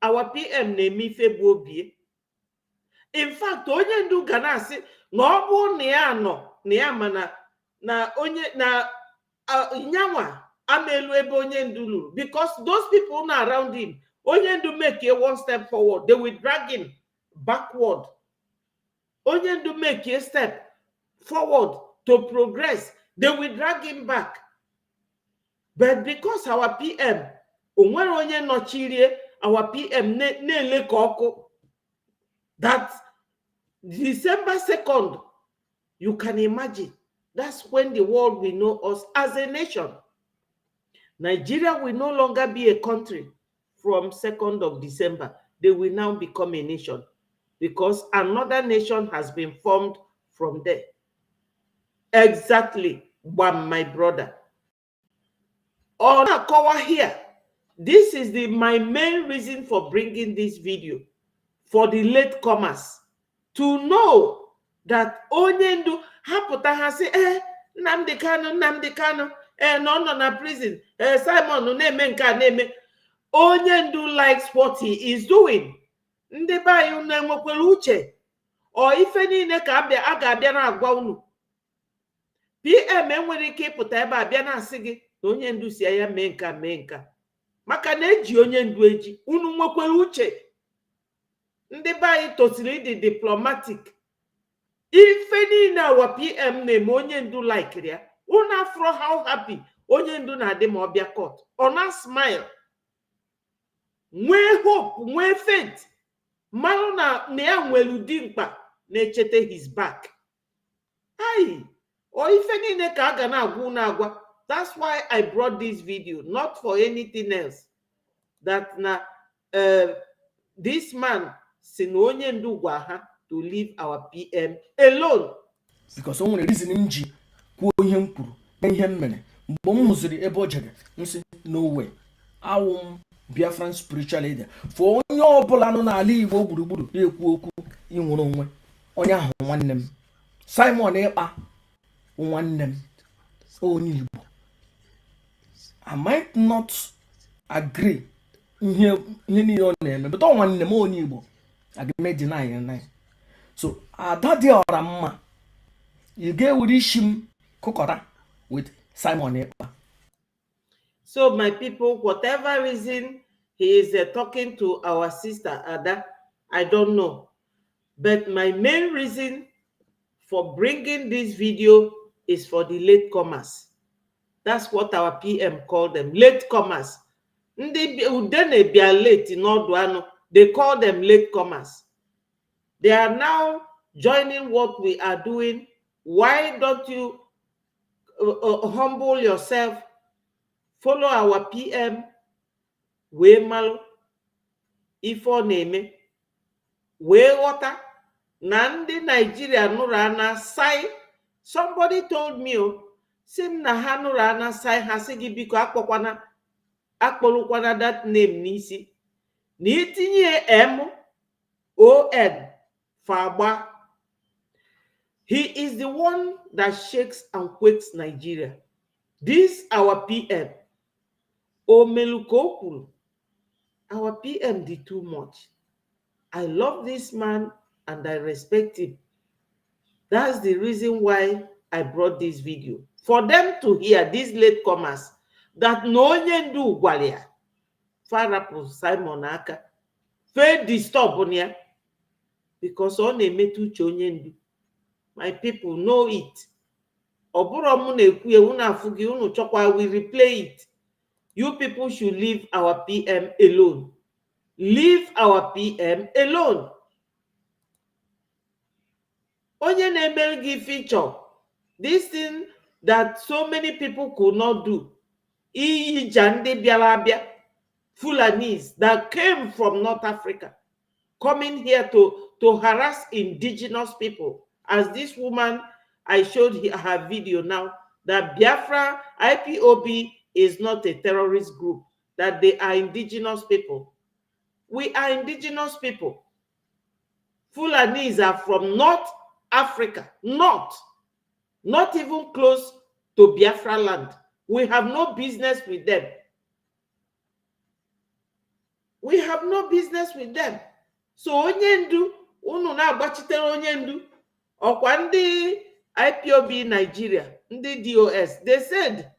our PM na-eme ife bụ obie. In fact, onye ndu ga na-asị na ọ bụ na ya nọ na ya mana na onye na nyanwa amelu ebe onye ndu luru, because those people na around him, onye ndu make a one step forward, they will drag him backward. Onye ndu make a step forward to progress, they will drag him back. But because our PM, onwere onye nọchirie our PM na-ele ka ọkụ, that December 2nd, you can imagine, that's when the world will know us as a nation. Nigeria will no longer be a country. from 2nd of December, they will now become a nation because another nation has been formed from there. Exactly, Bam, my brother. On a cover here, this is my main reason for bringing this video for the latecomers to know that onye ndu hapụta ha sị Nnamdi Kanu no na prison Simon na-eme nke a na-eme. Onye ndu likes what he is doing. Ndị be anyị na-enwekwara uche ọ ife niile ka a ga-abịa na-agwa unu. PM enwere ike ịpụta ebe a bịa na-asị gị na onye ndu si ya mee nka maka na eji onye ndu eji. Unu nwekwara uche. Ndị be anyị tosiri ịdị diplomatic. Ife niile awa PM na-eme onye ndu like ya. Unu afro how happy onye ndu na-adị ma ọ bịa court. Ọ na smile. Nwee hope, nwee faith. Mmanụ na ya nwere ụdị mkpa na-echete his back. Ayi, o ife niile ka a ga na-agwa unu agwa. That's why I brought this video, not for anything else. That na this man si na onye ndu gwa ha to leave our PM alone. Because o nwere reason m ji kwuo ihe m kwuru na ihe m mere mgbe m hụziri ebe o jere m sị no way. Awụ m Biafran spiritual leader. For onye ọbụla nọ n'ala Igbo gburugburu na-ekwu okwu inwere onwe, onye ahụ nwanne m. Simon Ekpa nwanne m onye Igbo. I might not agree ihe niile ọ na-eme, but nwanne m onye Igbo. Aga m deny ya. So ada dị ọra mma. You get with ishim kokora with Simon Ekpa. So my people, whatever reason he is talking to our sister Ada, I don't know. But my main reason for bringing this video is for the latecomers. That's what our PM called them, latecomers. They call them latecomers. They are now joining what we are doing. Why don't you humble yourself? Follow our PM. We malo. Ifo neme. We water. Nandi Nigeria nurana sai. Somebody told me, sim na hanurana sai hasigi biko akpolukwana that name nisi. Nitinye MON Fagba. He is the one that shakes and quakes Nigeria. This our PM. Omelukokulu. Our PM did too much. I love this man and I respect him. That's the reason why I brought this video. For them to hear, these latecomers, that no nyendu gwalia. Farapu Simon Aka. Fe disturb on ya. Because on a metu chonyendu. My people know it. Oburo mune kuye una fugi unu chokwa, we replay it. You people should leave our PM alone. Leave our PM alone. Onye na-emelgi feature. This thing that so many people could not do. Iyi jande bialabia. Fulanis that came from North Africa. Coming here to harass indigenous people. As this woman, I showed her video now, that Biafra, IPOB is not a terrorist group, that they are indigenous people. We are indigenous people. Fulanis are from North Africa, not even close to Biafra land. We have no business with them. We have no business with them. So onyendu, unu na agbachitere onyendu, okwa ndị IPOB Nigeria, ndị DOS, they said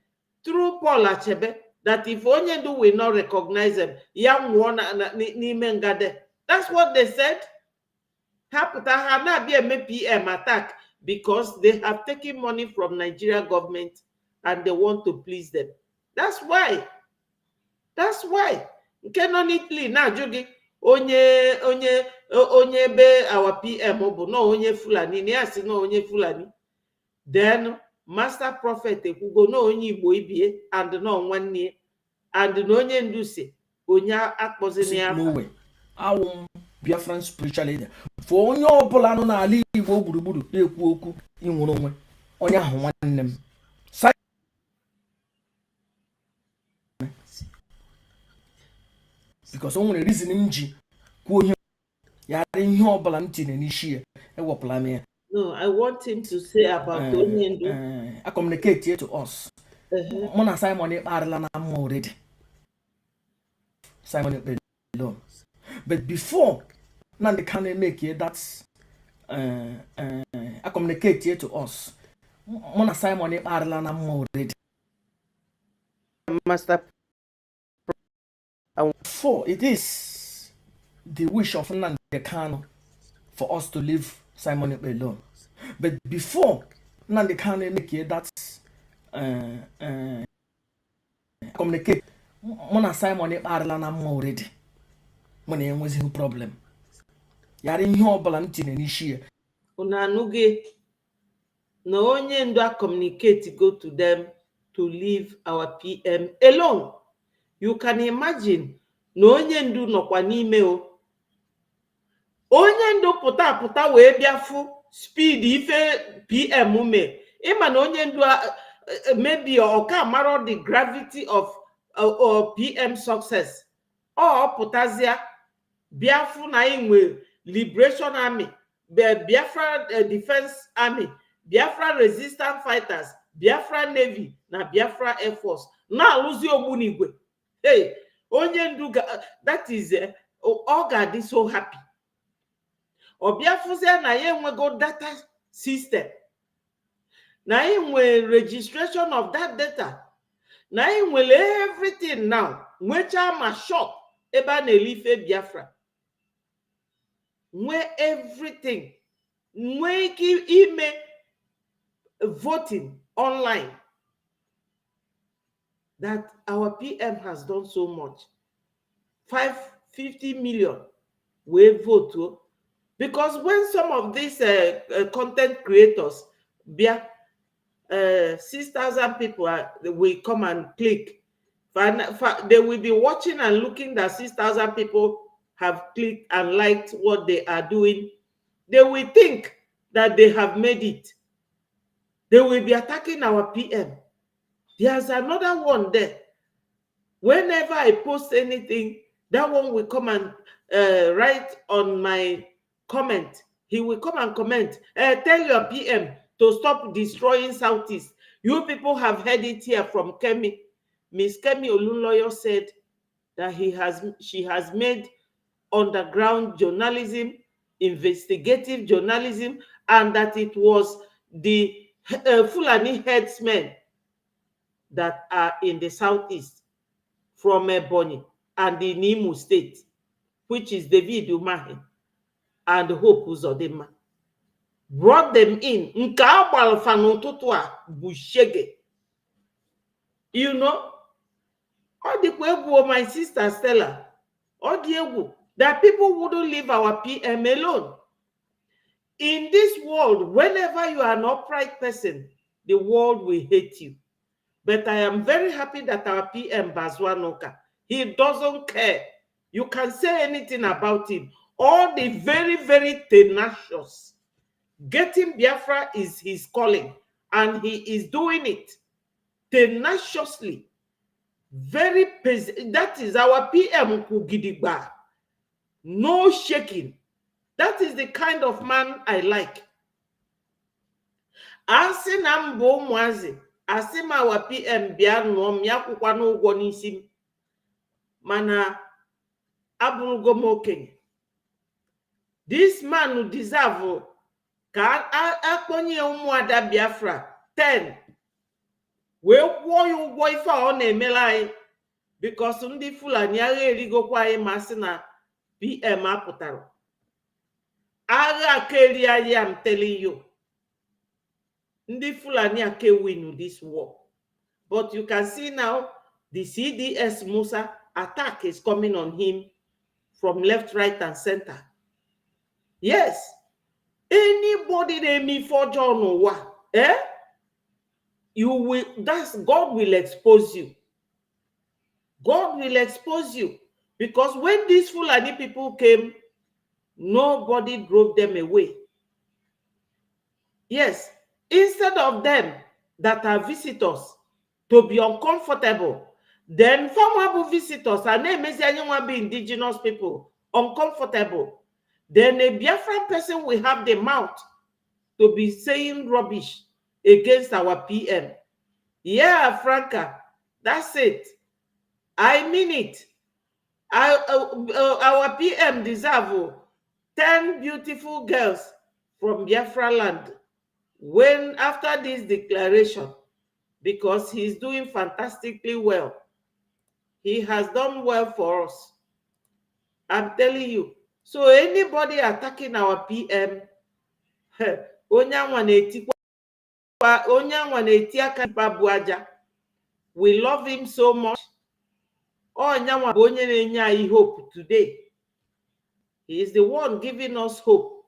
through Paul Achebe that if onyendu will not recognize them, n'ime ngade. That's what they said. Haputa na be a PM attack because they have taken money from Nigeria government and they want to please them. That's why. That's why. Canonically na jogi onye be our PM obu no onye Fulani ni asi no onye Fulani. Then Master Prophet ekwugo no onye Igbo ibie and no nwanne and no onye ndusi Onya akpozini nowhere. Our Biafran spiritual leader. For onye ọbụla nọ n'ala Igbo gburugburu na-ekwu okwu inwere onwe onye ahụ nwanne m. Because o nwere reason m ji kwuo ihe ya ihe ọbụla m tinye n'isi ya ewepụla m ya. No, I want him to say about Onyendu. I communicate here to us. Mụ na Simon ekparịla na mma already. Simon ekpe alone. But before Nnamdi Kanu make here, that's I communicate here to us. Mụ na Simon ekparịla na mma already. Master. For it is the wish of Nnamdi Kanu for us to leave Simon alone. But before Nnamdi Kanu make here, that's communicate. Mụ na Simon ekparịla na mma already. Mụ na enwezighị problem. Yara ihe ọbụla m tinye n'isi ya. Una anụghị na Onyendu a communicate go to them to leave our PM alone. You can imagine na Onyendu nọkwa n'ime o. Onyendu pụta wee bịa fụ speed ife PM me. Ịma na Onyendu maybe ọka mara the gravity of PM success. Ọ pụtazịa bịa fụ na inwe Liberation Army, Biafra Defense Army, Biafra Resistance Fighters, Biafra Navy, na Biafra Air Force. Na alụzi Ogbunigwe. Hey, Onyendu, that is, all God is so happy. Obiafuzia na ye enwego data system. Na ye enwe registration of that data. Na ye enwele everything now. Nwecha ma shop ebe a na-elife Biafra. Nwe everything. Nwe ike ime voting online. That our PM has done so much. 550 million we vote. Because when some of these content creators, 6,000 people will come and click, they will be watching and looking that 6,000 people have clicked and liked what they are doing. They will think that they have made it. They will be attacking our PM. There's another one there. Whenever I post anything, that one will come and write on my comment. He will come and comment. Tell your PM to stop destroying Southeast. You people have heard it here from Kemi. Miss Kemi Olunloyo said that she has made underground journalism, investigative journalism, and that it was the Fulani headsmen that are in the Southeast from Ebonyi and the Imo State, which is David Umahi and Hope Uzodinma, brought them in. You know, all the my sister Stella, all the that people wouldn't leave our PM alone. In this world, whenever you are an upright person, the world will hate you. But I am very happy that our PM Bazwanoka, he doesn't care. You can say anything about him. All the very, very tenacious. Getting Biafra is his calling, and he is doing it tenaciously. That is our PM Kugidigba. No shaking. That is the kind of man I like. Asi na mbo mwazi, asi ma wa PM bia no mia kwukwa no ugwo n'isi mana aburugo m okenye. This man who deserve ka akponye ụmụada Biafra 10 wee kwụọ ya ụgwọ ife ọ na-emela anyị because ndị Fulani agha erigokwa anyị masị na PM apụtara. Agha keri anyị, I'm telling you. Ndị Fulani ake win this war. But you can see now the CDS Musa attack is coming on him from left, right, and center. Yes. Anybody they me for John or what? You will, God will expose you. God will expose you. Because when these Fulani people came, nobody drove them away. Yes, instead of them that are visitors to be uncomfortable, then farmable visitors, and anyone be indigenous people, uncomfortable. Then a Biafran person will have the mouth to be saying rubbish against our PM. Yeah, Franca, that's it. I mean it. Our PM deserve 10 beautiful girls from Biafra land when after this declaration, because he's doing fantastically well. He has done well for us. I'm telling you. So anybody attacking our PM, we love him so much. Hope today. He is the one giving us hope.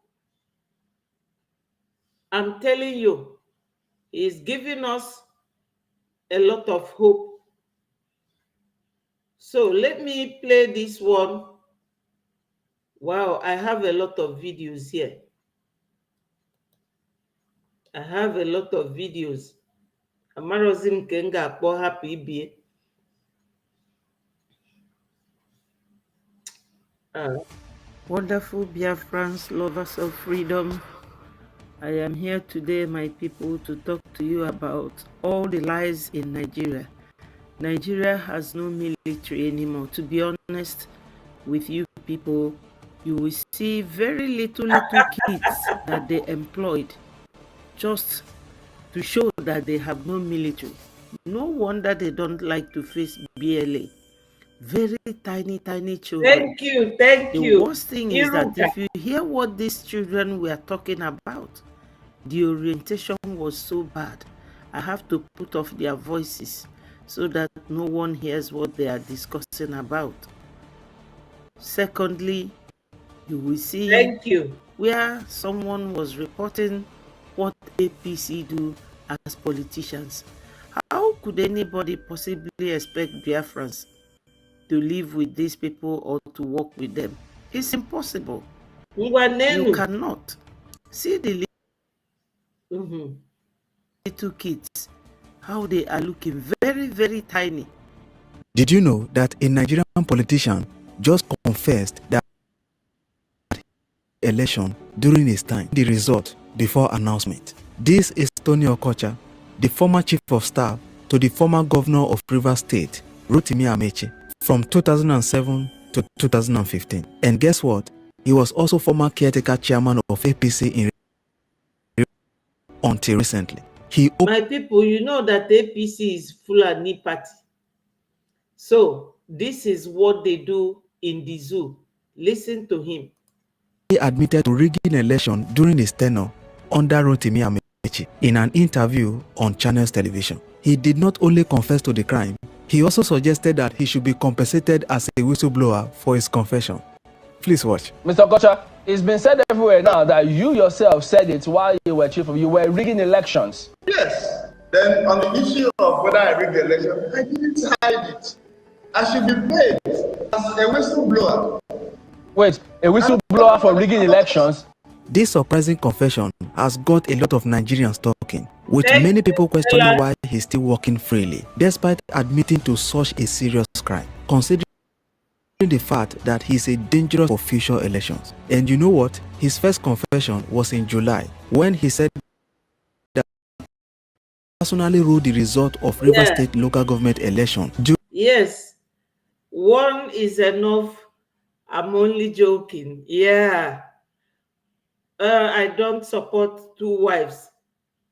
I'm telling you, he is giving us a lot of hope. So let me play this one. Wow, I have a lot of videos here. I have a lot of videos. Amarozim Kenga Akpo Happy Be. Wonderful Biafrans, lovers of freedom. I am here today, my people, to talk to you about all the lies in Nigeria. Nigeria has no military anymore. To be honest with you people, you will see very little kids that they employed just to show that they have no military. No wonder they don't like to face BLA. Very tiny children. Thank you. The worst thing is that if you hear what these children were talking about, the orientation was so bad. I have to put off their voices so that no one hears what they are discussing about. Secondly, you will see where someone was reporting what APC do as politicians. How could anybody possibly expect Biafrans to live with these people or to work with them? It's impossible. You cannot. See the little kids, how they are looking very tiny. Did you know that a Nigerian politician just confessed that election during his time, the result before announcement? This is Tony Okocha, the former chief of staff to the former governor of Rivers State, Rotimi Amechi, from 2007 to 2015. And guess what? He was also former caretaker chairman of APC in until recently. My people, you know that APC is Fulani party. So this is what they do in the zoo. Listen to him. He admitted to rigging election during his tenure under Rotimi Amechi in an interview on Channels Television. He did not only confess to the crime, he also suggested that he should be compensated as a whistleblower for his confession. Please watch. Mr. Kocha, it's been said everywhere now that you yourself said it while you were chief of, you were rigging elections. Yes. Then on the issue of whether I rigged the election, I didn't hide it. I should be paid as a whistleblower. Wait, a whistleblower for rigging elections? This surprising confession has got a lot of Nigerians talking, with many people questioning why he's still working freely, despite admitting to such a serious crime, considering the fact that he's a dangerous for future elections. And you know what? His first confession was in July, when he said that he personally ruled the result of Rivers State local government election. Yes, one is enough. I'm only joking. Yeah. I don't support two wives,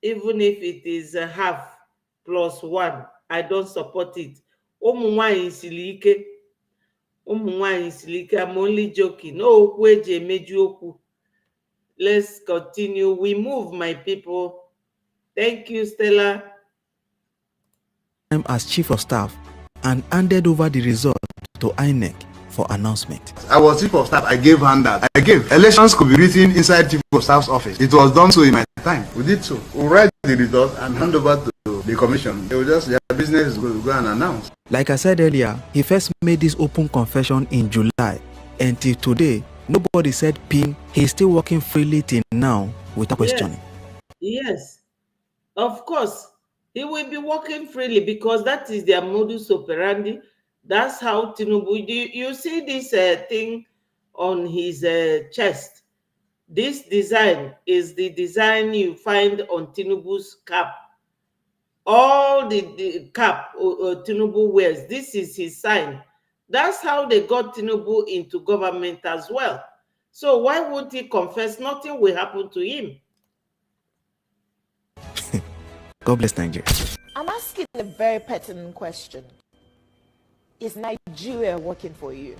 even if it is a half plus one. I don't support it. I'm only joking. Let's continue. We move, my people. Thank you, Stella. As chief of staff and handed over the result to INEC for announcement. I was chief of staff. I gave handout. Elections could be written inside chief of staff's office. It was done so in my time. We did so. We'll write the result and hand over to the commission. They will just, their business is going to go and announce. Like I said earlier, he first made this open confession in July. Until today, nobody said pin. He's still working freely till now without questioning. Yes, of course. He will be working freely because that is their modus operandi. That's how Tinubu, you see this thing on his chest. This design is the design you find on Tinubu's cap. All the cap Tinubu wears, this is his sign. That's how they got Tinubu into government as well. So why won't he confess? Nothing will happen to him. God bless Nigeria. I'm asking a very pertinent question. Is Nigeria working for you?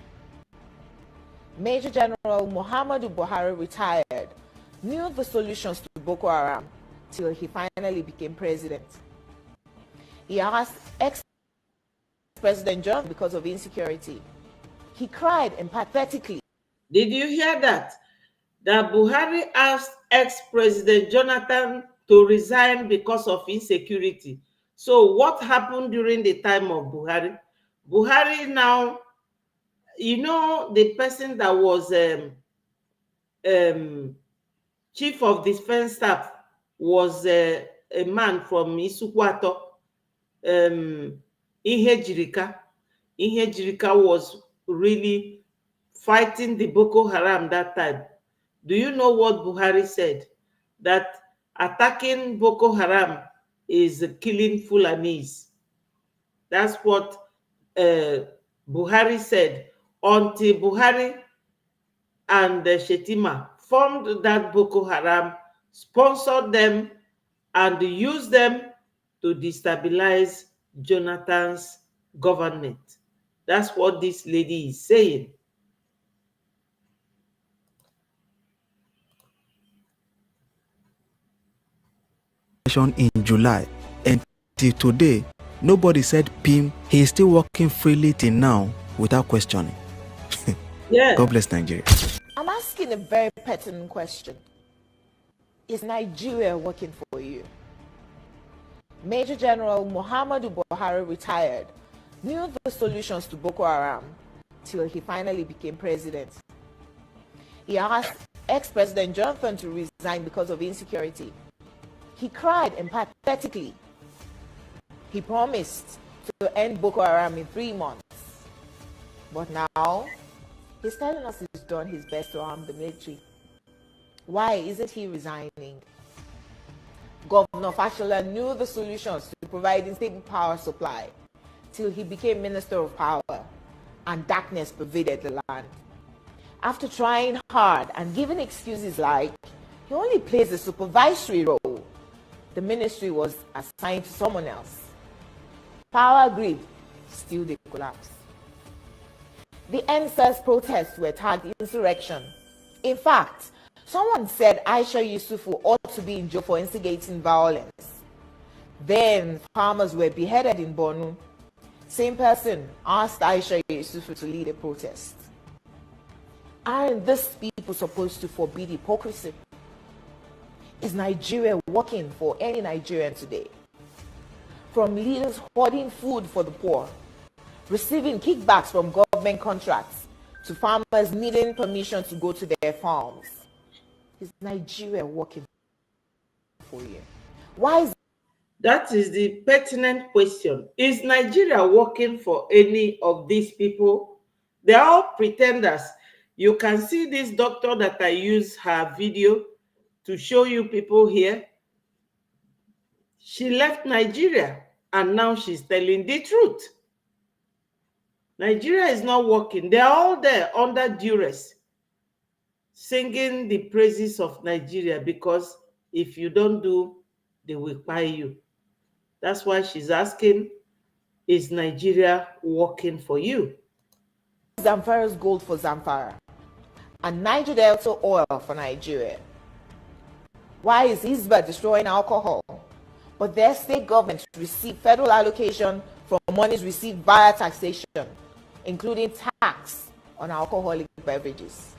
Major General Muhammadu Buhari retired, knew the solutions to Boko Haram till he finally became president. He asked ex-President John because of insecurity. He cried empathetically. Did you hear that? That Buhari asked ex-President Jonathan to resign because of insecurity. So what happened during the time of Buhari? Buhari now, you know, the person that was chief of defense staff was a man from Isukwato, Ihejirika. Ihejirika was really fighting the Boko Haram that time. Do you know what Buhari said? That attacking Boko Haram is killing Fulanis. That's what Buhari said. Until Buhari and Shetima formed that Boko Haram, sponsored them, and used them to destabilize Jonathan's government. That's what this lady is saying. In July, and till today, nobody said pim. He is still working freely till now without questioning. God bless Nigeria. I'm asking a very pertinent question. Is Nigeria working for you? Major General Muhammadu Buhari retired, knew the solutions to Boko Haram till he finally became president. He asked ex-President Jonathan to resign because of insecurity. He cried empathetically. He promised to end Boko Haram in 3 months. But now, he's telling us he's done his best to arm the military. Why isn't he resigning? Governor Fashola knew the solutions to providing stable power supply till he became Minister of Power, and darkness pervaded the land. After trying hard and giving excuses like he only plays a supervisory role, the ministry was assigned to someone else. Power grid, still they collapse. The NSAS protests were tagged insurrection. In fact, someone said Aisha Yusufu ought to be in jail for instigating violence. Then farmers were beheaded in Borno. Same person asked Aisha Yusufu to lead a protest. Aren't these people supposed to forbid hypocrisy? Is Nigeria working for any Nigerian today? From leaders hoarding food for the poor, receiving kickbacks from government contracts, to farmers needing permission to go to their farms. Is Nigeria working for you? Why is that is the pertinent question. Is Nigeria working for any of these people? They are all pretenders. You can see this doctor that I use her video to show you people here. She left Nigeria and now she's telling the truth. Nigeria is not working. They are all there under duress, singing the praises of Nigeria, because if you don't do, they will buy you. That's why she's asking, is Nigeria working for you? Zamfara's gold for Zamfara and Niger Delta oil for Nigeria? Why is Hisba destroying alcohol, but their state governments receive federal allocation from monies received via taxation, including tax on alcoholic beverages?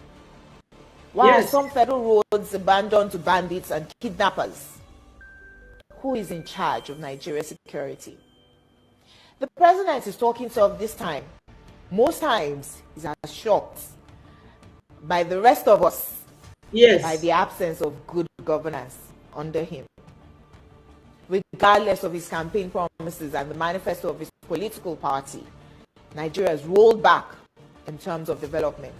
Why are some federal roads abandoned to bandits and kidnappers? Who is in charge of Nigeria's security. The president is talking tough this time. Most times, he's as shocked by the rest of us by the absence of good governance under him. Regardless of his campaign promises and the manifesto of his political party, Nigeria has rolled back in terms of development.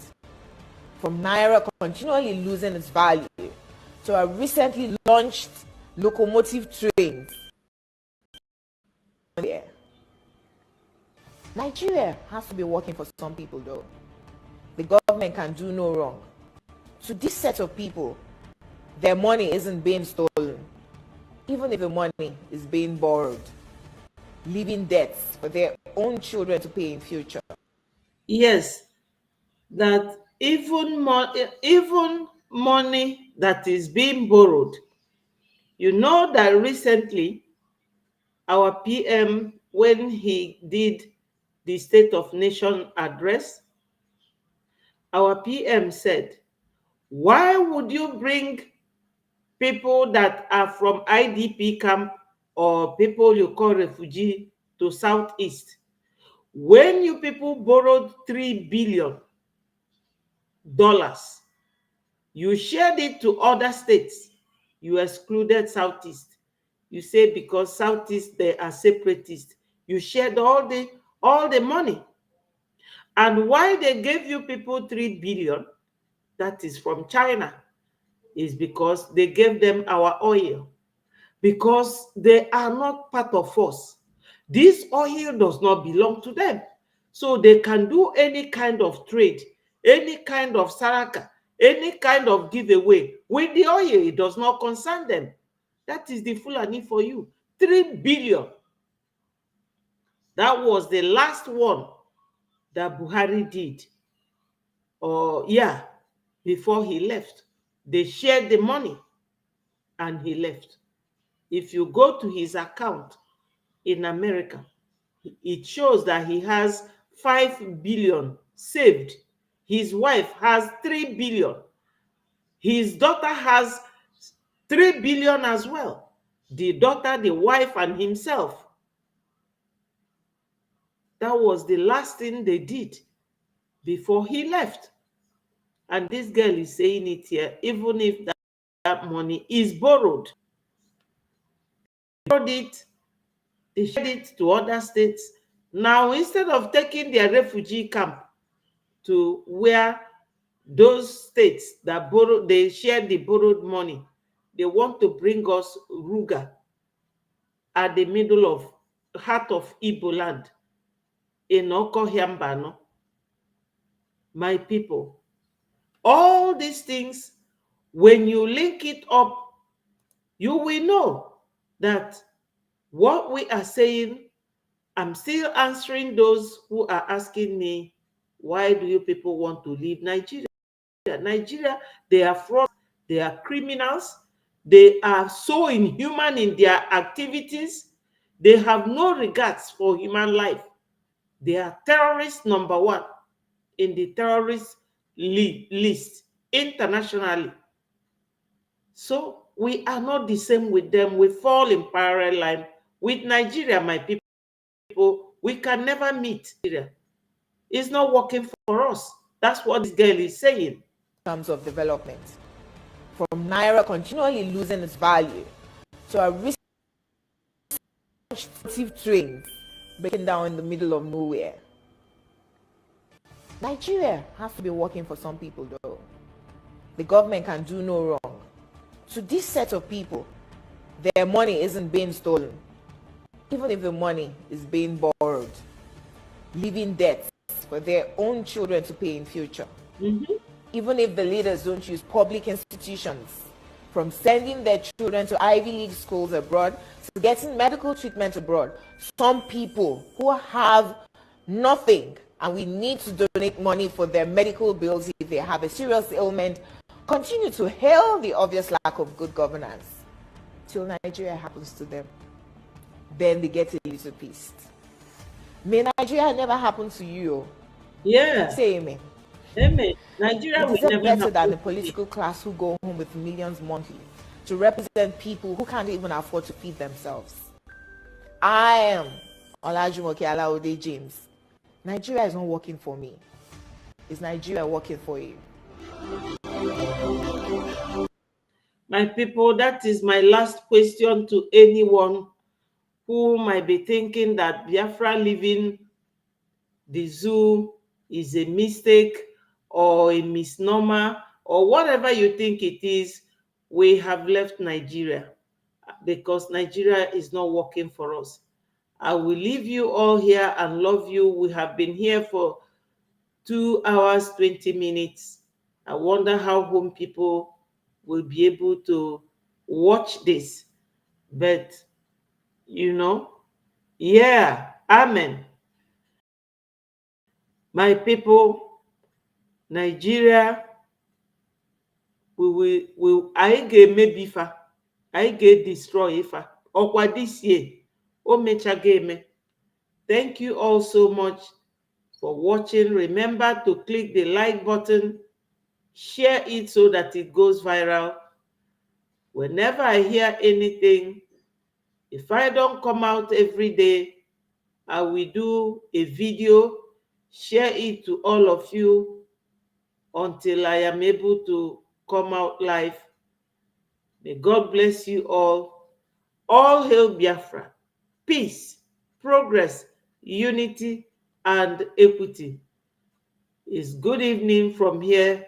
From Naira continually losing its value to a recently launched locomotive trains. Nigeria has to be working for some people though. The government can do no wrong. To this set of people, their money isn't being stolen, even if the money is being borrowed, leaving debts for their own children to pay in future. Yes, that even money that is being borrowed. You know that recently, our PM, when he did the State of Nation address, our PM said, why would you bring people that are from IDP camp or people you call refugee to Southeast? When you people borrowed $3 billion, you shared it to other states, you excluded Southeast. You say because Southeast, they are separatists. You shared all the money. And why they gave you people $3 billion, that is from China, is because they gave them our oil. Because they are not part of us. This oil does not belong to them. So they can do any kind of trade, any kind of saraka, any kind of giveaway. With the oil, it does not concern them. That is the Fulani for you. $3 billion. That was the last one that Buhari did. Before he left. They shared the money and he left. If you go to his account in America, it shows that he has 5 billion saved. His wife has 3 billion. His daughter has 3 billion as well. The daughter, the wife, and himself. That was the last thing they did before he left. And this girl is saying it here, even if that money is borrowed. They borrowed it, they shared it to other states. Now, instead of taking their refugee camp to where those states that they share the borrowed money, they want to bring us Ruga at the middle of heart of Igbo land in Okohiambano. My people, all these things, when you link it up, you will know that what we are saying, I'm still answering those who are asking me, why do you people want to leave Nigeria? Nigeria, they are frauds, they are criminals, they are so inhuman in their activities, they have no regards for human life. They are terrorists, number one, in the terrorist list internationally. So we are not the same with them. We fall in parallel line with Nigeria, my people. We can never meet. It's not working for us. That's what this girl is saying. In terms of development, from Naira continually losing its value to a recent train breaking down in the middle of nowhere. Nigeria has to be working for some people though. The government can do no wrong. To this set of people, their money isn't being stolen, even if the money is being borrowed, leaving debts for their own children to pay in future. Even if the leaders don't use public institutions, from sending their children to Ivy League schools abroad to getting medical treatment abroad, some people who have nothing and we need to donate money for their medical bills if they have a serious ailment, continue to hail the obvious lack of good governance till Nigeria happens to them. Then they get a little pissed. May Nigeria never happen to you. Yeah. Say amen. Amen. Nigeria will never better than the political class who go home with millions monthly to represent people who can't even afford to feed themselves. I am Olajumoke Alaude James. Nigeria is not working for me. Is Nigeria working for you? My people, that is my last question to anyone who might be thinking that Biafra leaving the zoo is a mistake or a misnomer or whatever you think it is. We have left Nigeria because Nigeria is not working for us. I will leave you all here and love you. We have been here for 2 hours, 20 minutes. I wonder how home people will be able to watch this. But, yeah, amen. My people, Nigeria, anyị ga-emebi ifa, anyị ga-destroy ifa. Ọkwa this year, o mechago eme. Thank you all so much for watching. Remember to click the like button, share it so that it goes viral. Whenever I hear anything, if I don't come out every day, I will do a video, share it to all of you until I am able to come out live. May God bless you all. All hail Biafra. Peace, progress, unity, and equity. It's good evening from here